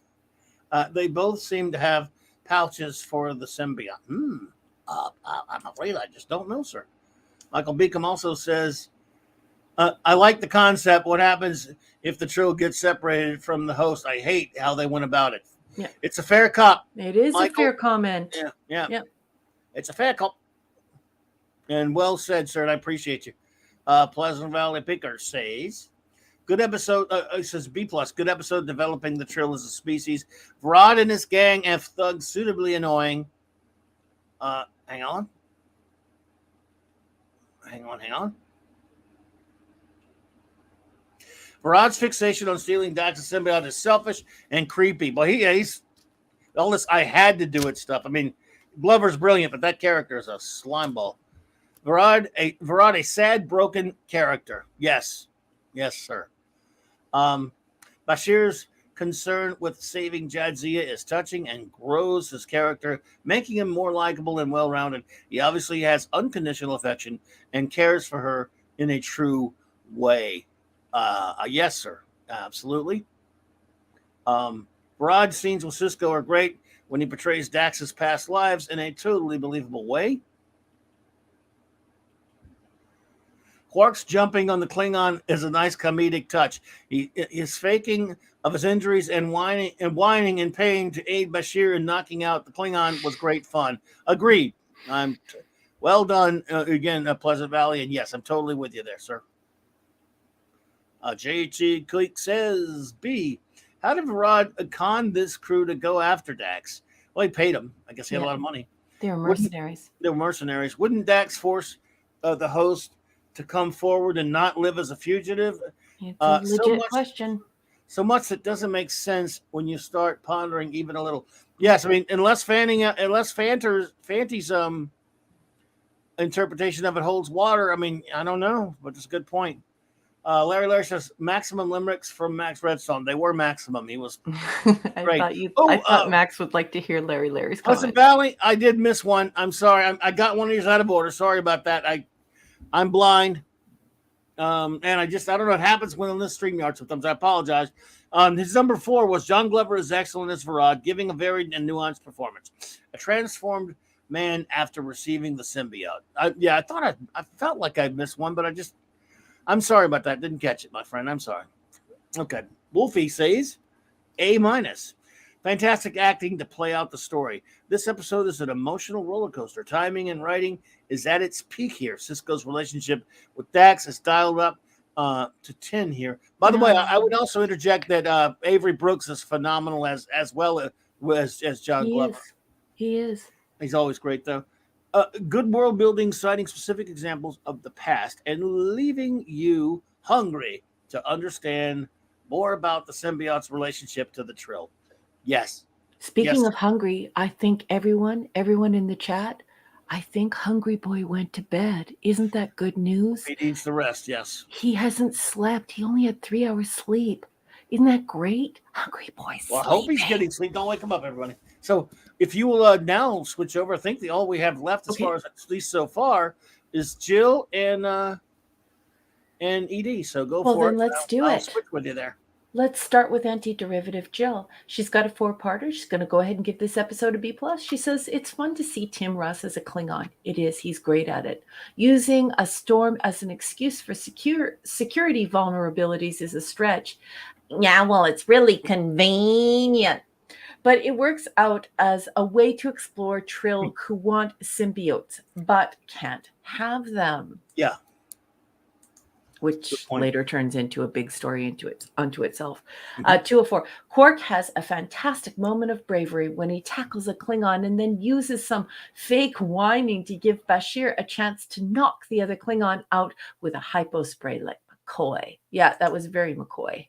They both seem to have pouches for the symbiont. I'm afraid I just don't know, sir. Michael Beacom also says, I like the concept. What happens if the trill gets separated from the host? I hate how they went about it. Yeah. It's a fair cop. It is Michael. a fair comment. Yeah. It's a fair cop. And well said, sir. And I appreciate you. Pleasant Valley Picker says, good episode. It says B+. Good episode developing the trill as a species. Vrod and his gang F thugs suitably annoying. Hang on. Vrod's fixation on stealing Dax's symbiote is selfish and creepy. But he's all this I had to do it stuff. I mean, Glover's brilliant, but that character is a slimeball. Vrod, a sad, broken character. Yes, sir. Bashir's concern with saving Jadzia is touching and grows his character, making him more likable and well-rounded. He obviously has unconditional affection and cares for her in a true way. Yes, sir. Absolutely. Rod scenes with Cisco are great when he portrays Dax's past lives in a totally believable way. Quark's jumping on the Klingon is a nice comedic touch. His faking of his injuries and whining in pain to aid Bashir in knocking out the Klingon was great fun. Agreed. Well done again, Pleasant Valley, and yes, I'm totally with you there, sir. JT Click says B. How did Varad con this crew to go after Dax? Well, he paid him. I guess he had a lot of money. They were mercenaries. They were mercenaries. Wouldn't Dax force the host to come forward and not live as a fugitive? It's a legit question. So much that doesn't make sense when you start pondering even a little. Yes, I mean, unless Fanty's interpretation of it holds water. I mean, I don't know, but it's a good point. Larry says maximum limericks from Max Redstone. They were maximum. He was great. I thought Max would like to hear Larry's comment. Pleasant Valley, I did miss one. I'm sorry. I got one of these out of order. Sorry about that. I'm blind. And I don't know what happens when on this StreamYard sometimes. I apologize. His number 4 was John Glover is excellent as Varad, giving a varied and nuanced performance. A transformed man after receiving the symbiote. I felt like I missed one, but I'm sorry about that. Didn't catch it, my friend. I'm sorry. Okay. Wolfie says A-. Fantastic acting to play out the story. This episode is an emotional roller coaster. Timing and writing is at its peak here. Cisco's relationship with Dax is dialed up to 10 here. By the way, I would also interject that Avery Brooks is phenomenal as well as John Glover. He is. He's always great, though. Good world building, citing specific examples of the past and leaving you hungry to understand more about the symbiote's relationship to the Trill. Yes. Speaking of hungry, I think everyone in the chat, I think Hungry Boy went to bed. Isn't that good news? He needs the rest, yes. He hasn't slept. He only had 3 hours sleep. Isn't that great? Hungry Boy sleeping. Well, I hope he's getting sleep. Don't wake him up, everybody. So if you will now switch over, I think all we have left as far as at least so far is Jill and ED. So go for it. Well, then let's do it. I'll switch with you there. Let's start with Antiderivative Jill. She's got a 4-parter. She's going to go ahead and give this episode a B+. She says, it's fun to see Tim Russ as a Klingon. It is. He's great at it. Using a storm as an excuse for security vulnerabilities is a stretch. Yeah, well, it's really convenient. But it works out as a way to explore Trill who want symbiotes, but can't have them. Yeah. Which later turns into a big story unto itself. 204. Quark has a fantastic moment of bravery when he tackles a Klingon and then uses some fake whining to give Bashir a chance to knock the other Klingon out with a hypo spray like McCoy. Yeah, that was very McCoy.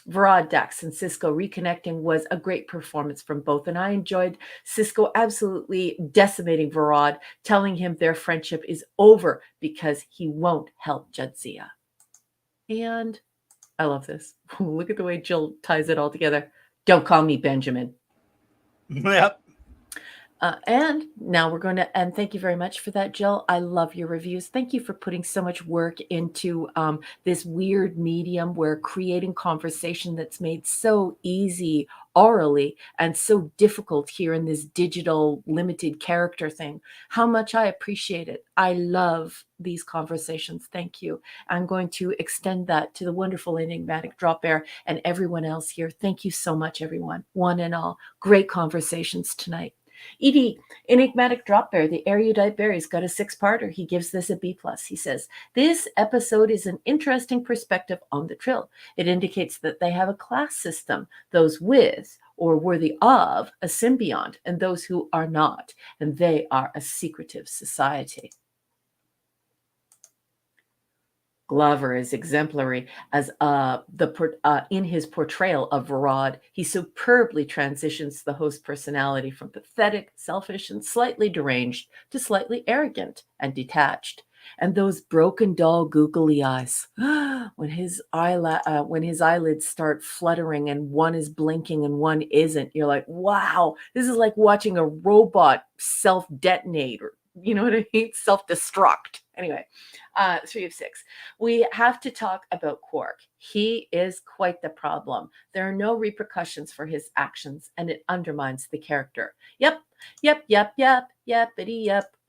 Varad, Dax, and Cisco reconnecting was a great performance from both. And I enjoyed Cisco absolutely decimating Varad, telling him their friendship is over because he won't help Jadzia. And I love this. Look at the way Jill ties it all together. Don't call me Benjamin. Yep. And now we're going to, and thank you very much for that, Jill. I love your reviews. Thank you for putting so much work into this weird medium where creating conversation that's made so easy orally and so difficult here in this digital limited character thing. How much I appreciate it. I love these conversations. Thank you. I'm going to extend that to the wonderful Enigmatic Drop Bear and everyone else here. Thank you so much, everyone. One and all. Great conversations tonight. ED, Enigmatic Drop Bear, the erudite berry's got a 6-parter. He gives this a B+. He says, this episode is an interesting perspective on the Trill. It indicates that they have a class system, those with or worthy of a symbiont, and those who are not, and they are a secretive society. Glover is exemplary as in his portrayal of Varad. He superbly transitions the host personality from pathetic, selfish, and slightly deranged to slightly arrogant and detached. And those broken doll googly eyes, when his eyelids start fluttering and one is blinking and one isn't, you're like, wow, this is like watching a robot self-detonate, or you know what I mean? Self-destruct. Anyway, 3 of 6. We have to talk about Quark. He is quite the problem. There are no repercussions for his actions, and it undermines the character. Yep. I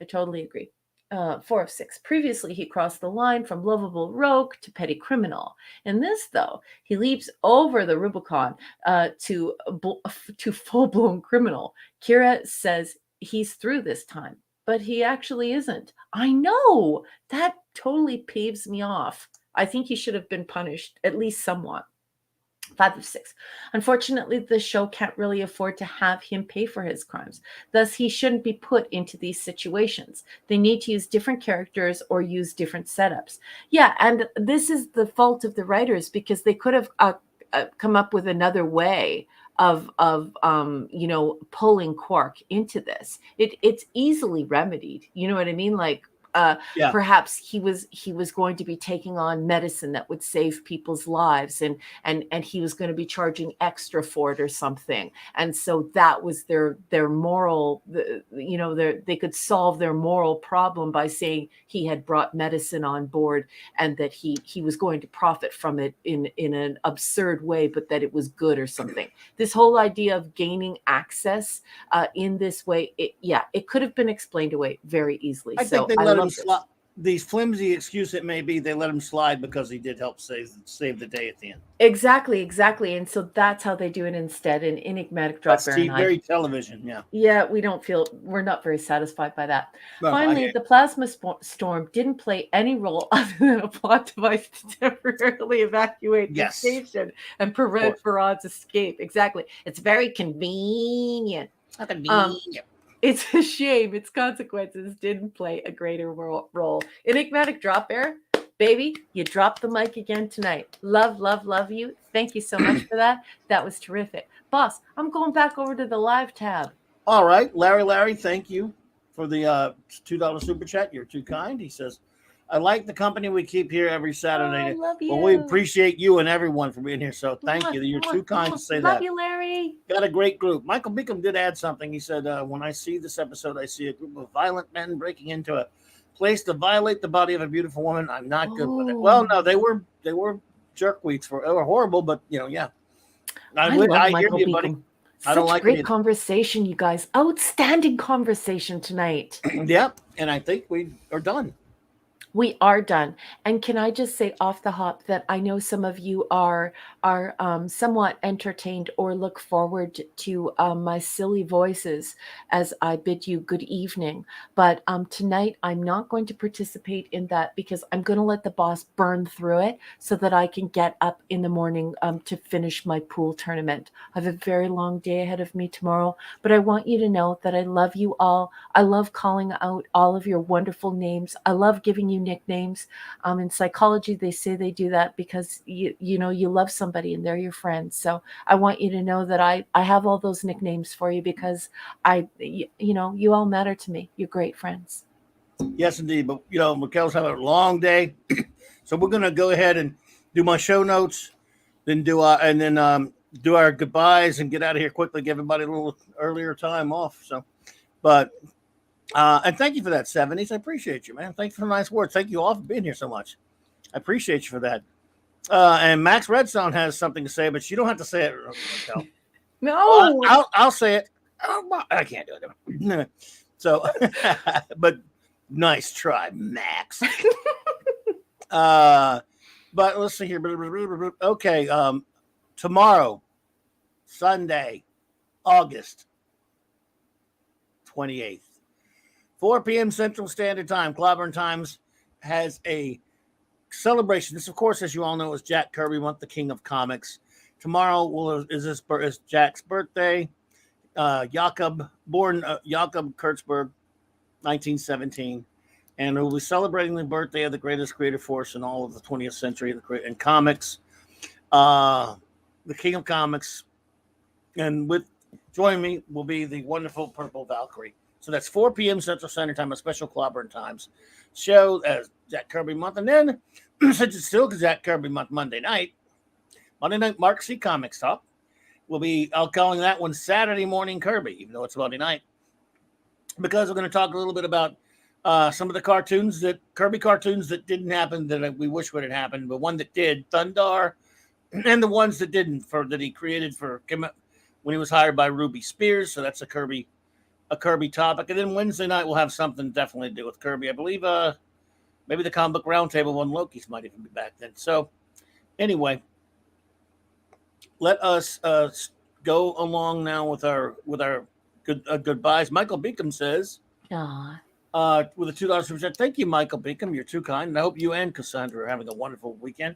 totally agree. 4 of 6. Previously, he crossed the line from lovable rogue to petty criminal. In this, though, he leaps over the Rubicon to full-blown criminal. Kira says he's through this time, but he actually isn't. I know. That totally peeves me off. I think he should have been punished, at least somewhat. 5 of 6. Unfortunately, the show can't really afford to have him pay for his crimes. Thus, he shouldn't be put into these situations. They need to use different characters or use different setups. Yeah, and this is the fault of the writers, because they could have come up with another way of pulling Quark into this. It's easily remedied. You know what I mean? Like, Yeah. perhaps he was going to be taking on medicine that would save people's lives, and he was going to be charging extra for it or something. And so that was their moral, they could solve their moral problem by saying he had brought medicine on board, and that he was going to profit from it in an absurd way, but that it was good or something. This whole idea of gaining access in this way, it could have been explained away very easily. I think they let him slide. These flimsy excuse it may be, they let him slide because he did help save the day at the end. Exactly. And so that's how they do it instead. In Enigmatic Drop Baron, very television, yeah. Yeah, we're not very satisfied by that. No, Finally, the plasma storm didn't play any role other than a plot device to temporarily evacuate the station and prevent Farad's escape. Exactly. It's very convenient. It's a shame its consequences didn't play a greater role. Enigmatic Drop Baron, baby, you dropped the mic again tonight. Love you. Thank you so much for that. That was terrific. Boss, I'm going back over to the live tab. All right. Larry, thank you for the $2 super chat. You're too kind. He says, I like the company we keep here every Saturday. Love you. Well, we appreciate you and everyone for being here. So thank you. You're too kind to say that. Love you, Larry. Got a great group. Michael Beacom did add something. He said, when I see this episode, I see a group of violent men breaking into a place to violate the body of a beautiful woman. I'm not good with it. Well, no, they were jerkweeds. They were horrible, but yeah. I love Michael hear you, Beacom. buddy. Such I don't like great conversation, you guys. Outstanding conversation tonight. Yep, and I think we are done. We are done. And can I just say off the hop that I know some of you are somewhat entertained or look forward to my silly voices as I bid you good evening. But tonight I'm not going to participate in that, because I'm going to let the boss burn through it so that I can get up in the morning to finish my pool tournament. I have a very long day ahead of me tomorrow, but I want you to know that I love you all. I love calling out all of your wonderful names. I love giving you nicknames. In psychology, they say they do that because you love somebody and they're your friends. So I want you to know that I have all those nicknames for you because you all matter to me. You're great friends. Yes, indeed. But Mikkel's having a long day, so we're gonna go ahead and do my show notes, then do our goodbyes and get out of here quickly. Give everybody a little earlier time off. So, but. And thank you for that, 70s. I appreciate you, man. Thank you for the nice words. Thank you all for being here so much. I appreciate you for that. And Max Redstone has something to say, but you don't have to say it, Raquel. No. I'll say it. I can't do it. So, but nice try, Max. But let's see here. Okay. Tomorrow, Sunday, August 28th. 4 p.m. Central Standard Time. Clobbering Times has a celebration. This, of course, as you all know, is Jack Kirby Month, the King of Comics. Tomorrow is Jack's birthday. Jakob Kurtzberg, 1917. And we'll be celebrating the birthday of the greatest creative force in all of the 20th century in comics. The King of Comics. And join me will be the wonderful Purple Valkyrie. So that's 4 p.m. Central Standard Time, a special Clobbering Times show as Jack Kirby Month. And then, since it's still Jack Kirby Month, Monday night, Mark C. Comics Talk will be, I'll calling that one Saturday Morning Kirby, even though it's Monday night, because we're going to talk a little bit about some of the Kirby cartoons that didn't happen that we wish would have happened, but one that did, Thundar, and the ones that didn't, that he created when he was hired by Ruby Spears. So that's a Kirby topic. And then Wednesday night we'll have something definitely to do with Kirby. I believe maybe the Comic Book Roundtable one, Loki's might even be back then. So anyway, let us go along now with our goodbyes. Michael Beacom says, with a $2 super chat. Thank you, Michael Beacom. You're too kind. And I hope you and Cassandra are having a wonderful weekend.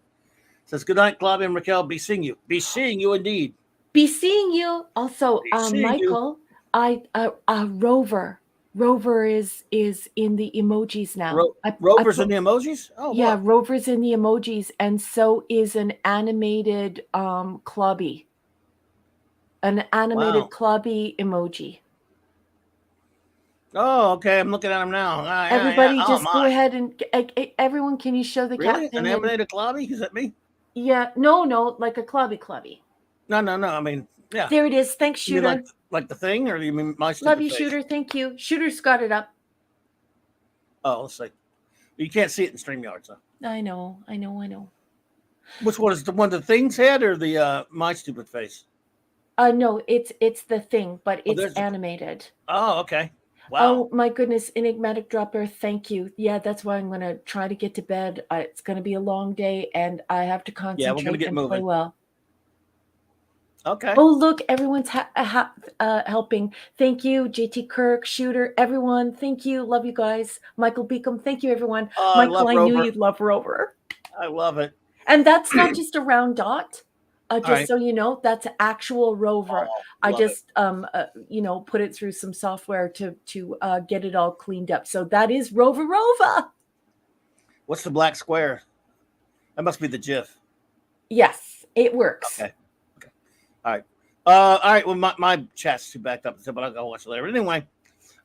Says, good night, Claudia and Raquel. Be seeing you. Be seeing you indeed. Be seeing you. Also, Be seeing Michael, Rover. Rover is in the emojis now. Rover's in the emojis? Oh, yeah, what? Rover's in the emojis, and so is an animated Clobby. An animated Clobby emoji. Oh, okay. I'm looking at him now. Everybody, Oh, just my. go ahead and everyone. Can you show the Really? cat thing? An animated Clobby? Is that me? Yeah, no, like a Clobby. No. I mean, yeah. There it is. Thanks, You Shooter. mean like the thing, or do you mean my stupid Love you, face? Shooter. Thank you. Shooter's got it up. Oh, let's see. You can't see it in StreamYard, so. I know. Which one is the one the thing's head or the my stupid face? No, it's the thing, but it's animated. Oh, okay. Wow. Oh my goodness, enigmatic dropper. Thank you. Yeah, that's why I'm gonna try to get to bed. It's gonna be a long day, and I have to concentrate. Yeah, we're gonna get and moving. play well. Okay. Oh, look, everyone's helping. Thank you, JT Kirk, Shooter, everyone. Thank you. Love you guys. Michael Beacom. Thank you, everyone. Michael, I knew you'd love Rover. I love it. And that's not just a round dot. Just right. So you know, that's actual Rover. I just put it through some software to get it all cleaned up. So that is Rover. What's the black square? That must be the GIF. Yes, it works. Okay. All right. All right. Well, my chat's too backed up, but I'll go watch it later. Anyway.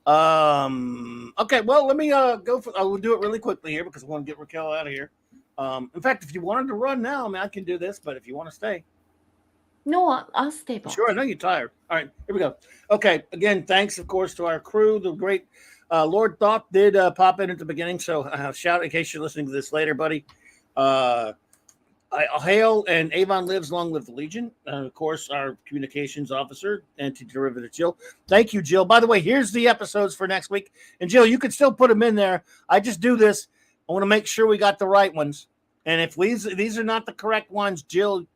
Okay. Well, let me go for. I will do it really quickly here because I want to get Raquel out of here. In fact, if you wanted to run now, I mean, I can do this. But if you want to stay, no, I'll stay. Boss. Sure. I know you're tired. All right. Here we go. Okay. Again, thanks, of course, to our crew. The great Lord Thought did pop in at the beginning, so shout in case you're listening to this later, buddy. I'll hail and Avon lives, long live the Legion. Of course, our communications officer, anti-derivative Jill. Thank you, Jill. By the way, here's the episodes for next week. And Jill, you can still put them in there. I just do this. I want to make sure we got the right ones. And if these are not the correct ones, Jill,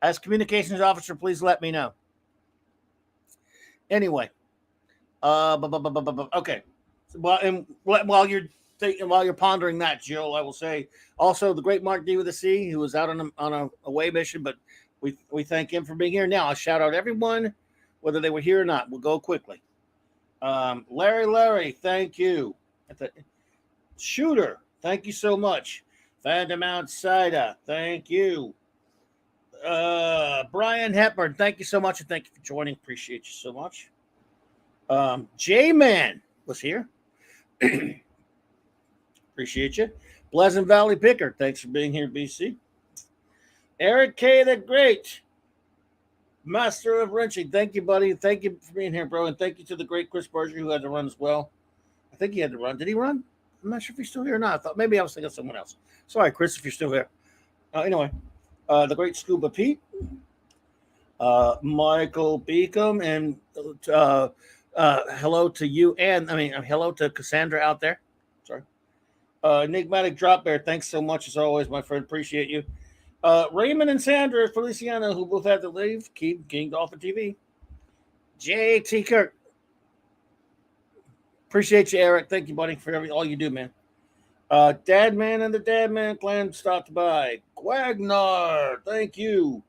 as communications officer, please let me know. Anyway, okay. While you're pondering that, Jill, I will say also the great Mark D with a C, who was out on a away mission, but we thank him for being here. Now I'll shout out everyone, whether they were here or not. We'll go quickly. Larry, thank you. Shooter, thank you so much. Phantom Outsider, thank you. Brian Hepburn, thank you so much, and thank you for joining. Appreciate you so much. J-Man was here. Appreciate you. Pleasant Valley Picker, thanks for being here, BC. Eric K. the Great, Master of Wrenching, thank you, buddy. Thank you for being here, bro. And thank you to the great Chris Berger, who had to run as well. I think he had to run. Did he run? I'm not sure if he's still here or not. I thought maybe I was thinking of someone else. Sorry, Chris, if you're still here. Anyway, the great Scuba Pete, Michael Beacom, and hello to you, and hello to Cassandra out there. Sorry. Enigmatic Drop Bear, thanks so much as always, my friend. Appreciate you. Raymond and Sandra Feliciano, who both had to leave. Keep King Dolphin TV. J.T. Kirk. Appreciate you, Eric. Thank you, buddy, for all you do, man. Dadman and the Dadman clan stopped by. Quagnar, thank you.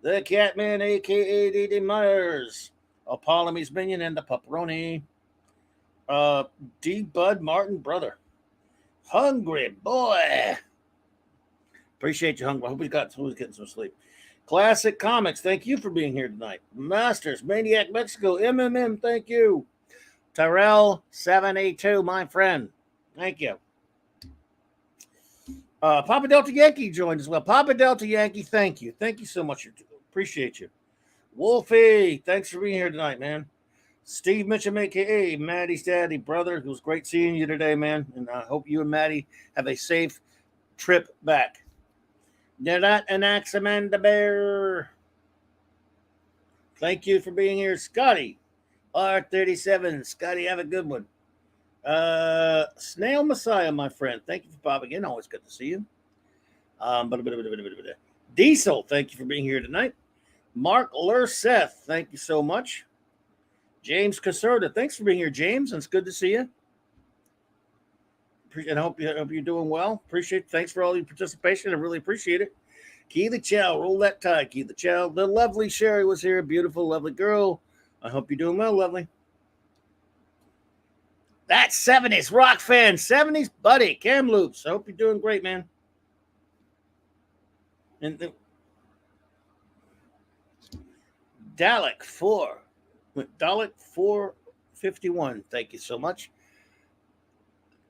The Catman, a.k.a. D.D. Myers. Apollome's Minion and the Pepperoni. D. Bud Martin, brother. Hungry boy. Appreciate you, Hungry. I hope he's getting some sleep. Classic Comics, thank you for being here tonight. Masters, Maniac Mexico, MMM, thank you. Tyrell 782, my friend. Thank you. Papa Delta Yankee joined as well. Papa Delta Yankee, thank you. Thank you so much. Appreciate you. Wolfie, thanks for being here tonight, man. Steve Mitchum, a.k.a. Maddie's daddy, brother. It was great seeing you today, man. And I hope you and Maddie have a safe trip back. They're not an Axamanda Bear. Thank you for being here, Scotty. R37. Scotty, have a good one. Snail Messiah, my friend. Thank you for popping in. Always good to see you. Diesel, thank you for being here tonight. Mark Lurseth, thank you so much. James Caserta, thanks for being here, James. And it's good to see you. And I hope you're doing well. Appreciate it. Thanks for all your participation. I really appreciate it. Keely Chow, roll that tide, Keely Chow. The lovely Sherry was here, beautiful, lovely girl. I hope you're doing well, lovely. That's 70s rock fan, 70s buddy, Cam Loops. I hope you're doing great, man. And Dalek 451. Thank you so much.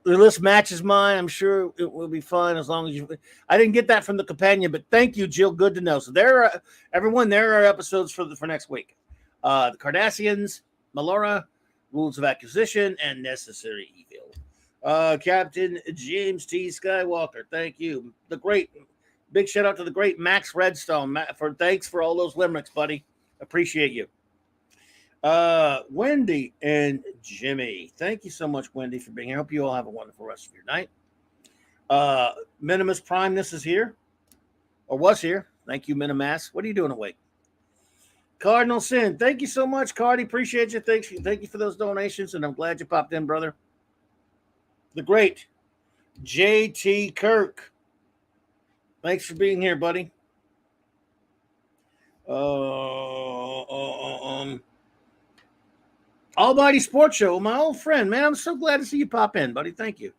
The list matches mine. I'm sure it will be fun as long as you. I didn't get that from the companion, but thank you, Jill. Good to know. So there are everyone. There are episodes for next week. The Cardassians, Melora, Rules of Acquisition, and Necessary Evil. Captain James T. Skywalker. Thank you. The great big shout out to the great Max Redstone thanks for all those limericks, buddy. Appreciate you. Wendy and Jimmy. Thank you so much, Wendy, for being here. I hope you all have a wonderful rest of your night. Minimus Primeness is here. Or was here. Thank you, Minimas. What are you doing awake? Cardinal Sin. Thank you so much, Cardi. Appreciate you. Thank you for those donations, and I'm glad you popped in, brother. The great JT Kirk. Thanks for being here, buddy. Almighty Sports Show, my old friend, man. I'm so glad to see you pop in, buddy. Thank you.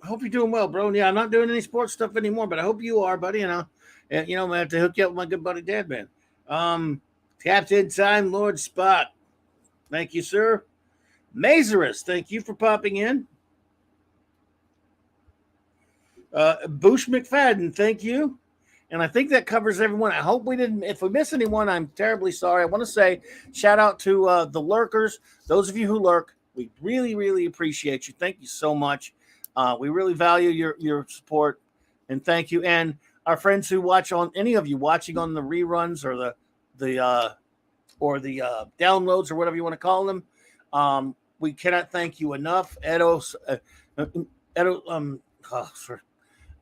I hope you're doing well, bro. Yeah, I'm not doing any sports stuff anymore, but I hope you are, buddy. And I have to hook you up with my good buddy Dad, man. Captain Time Lord Spot. Thank you, sir. Mazerus, thank you for popping in. Boosh McFadden, thank you. And I think that covers everyone. I hope we didn't. If we miss anyone, I'm terribly sorry. I want to say shout out to the lurkers. Those of you who lurk, we really, really appreciate you. Thank you so much. We really value your support, and thank you. And our friends who watch on any of you watching on the reruns or the downloads or whatever you want to call them. We cannot thank you enough.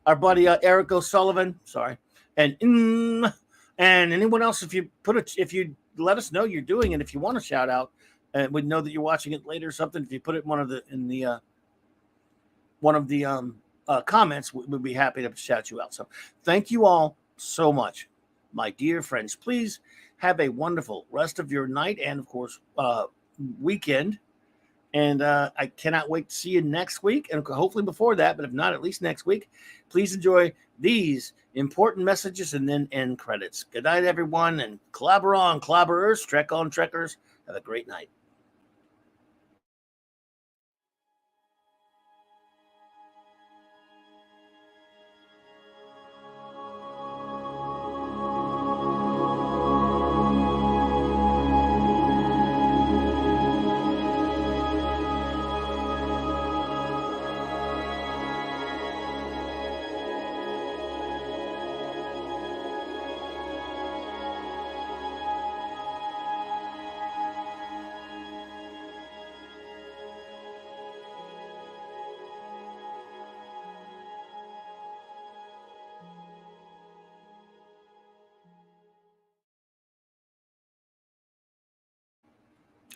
Our buddy Eric O'Sullivan. Sorry. And anyone else, if you let us know you're doing it, if you want to shout out, and we know that you're watching it later or something, if you put it in one of the comments, we'd be happy to shout you out. So thank you all so much, my dear friends. Please have a wonderful rest of your night and, of course, weekend. And I cannot wait to see you next week, and hopefully before that, but if not, at least next week. Please enjoy these important messages and then end credits. Good night, everyone, and clobber on, clobberers, trek on, trekkers. Have a great night.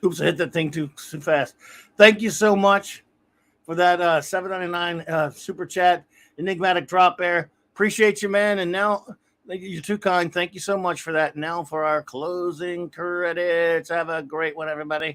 Oops, I hit that thing too fast. Thank you so much for that $7.99 super chat, enigmatic drop there. Appreciate you, man. And now you're too kind. Thank you so much for that. Now for our closing credits. Have a great one, everybody.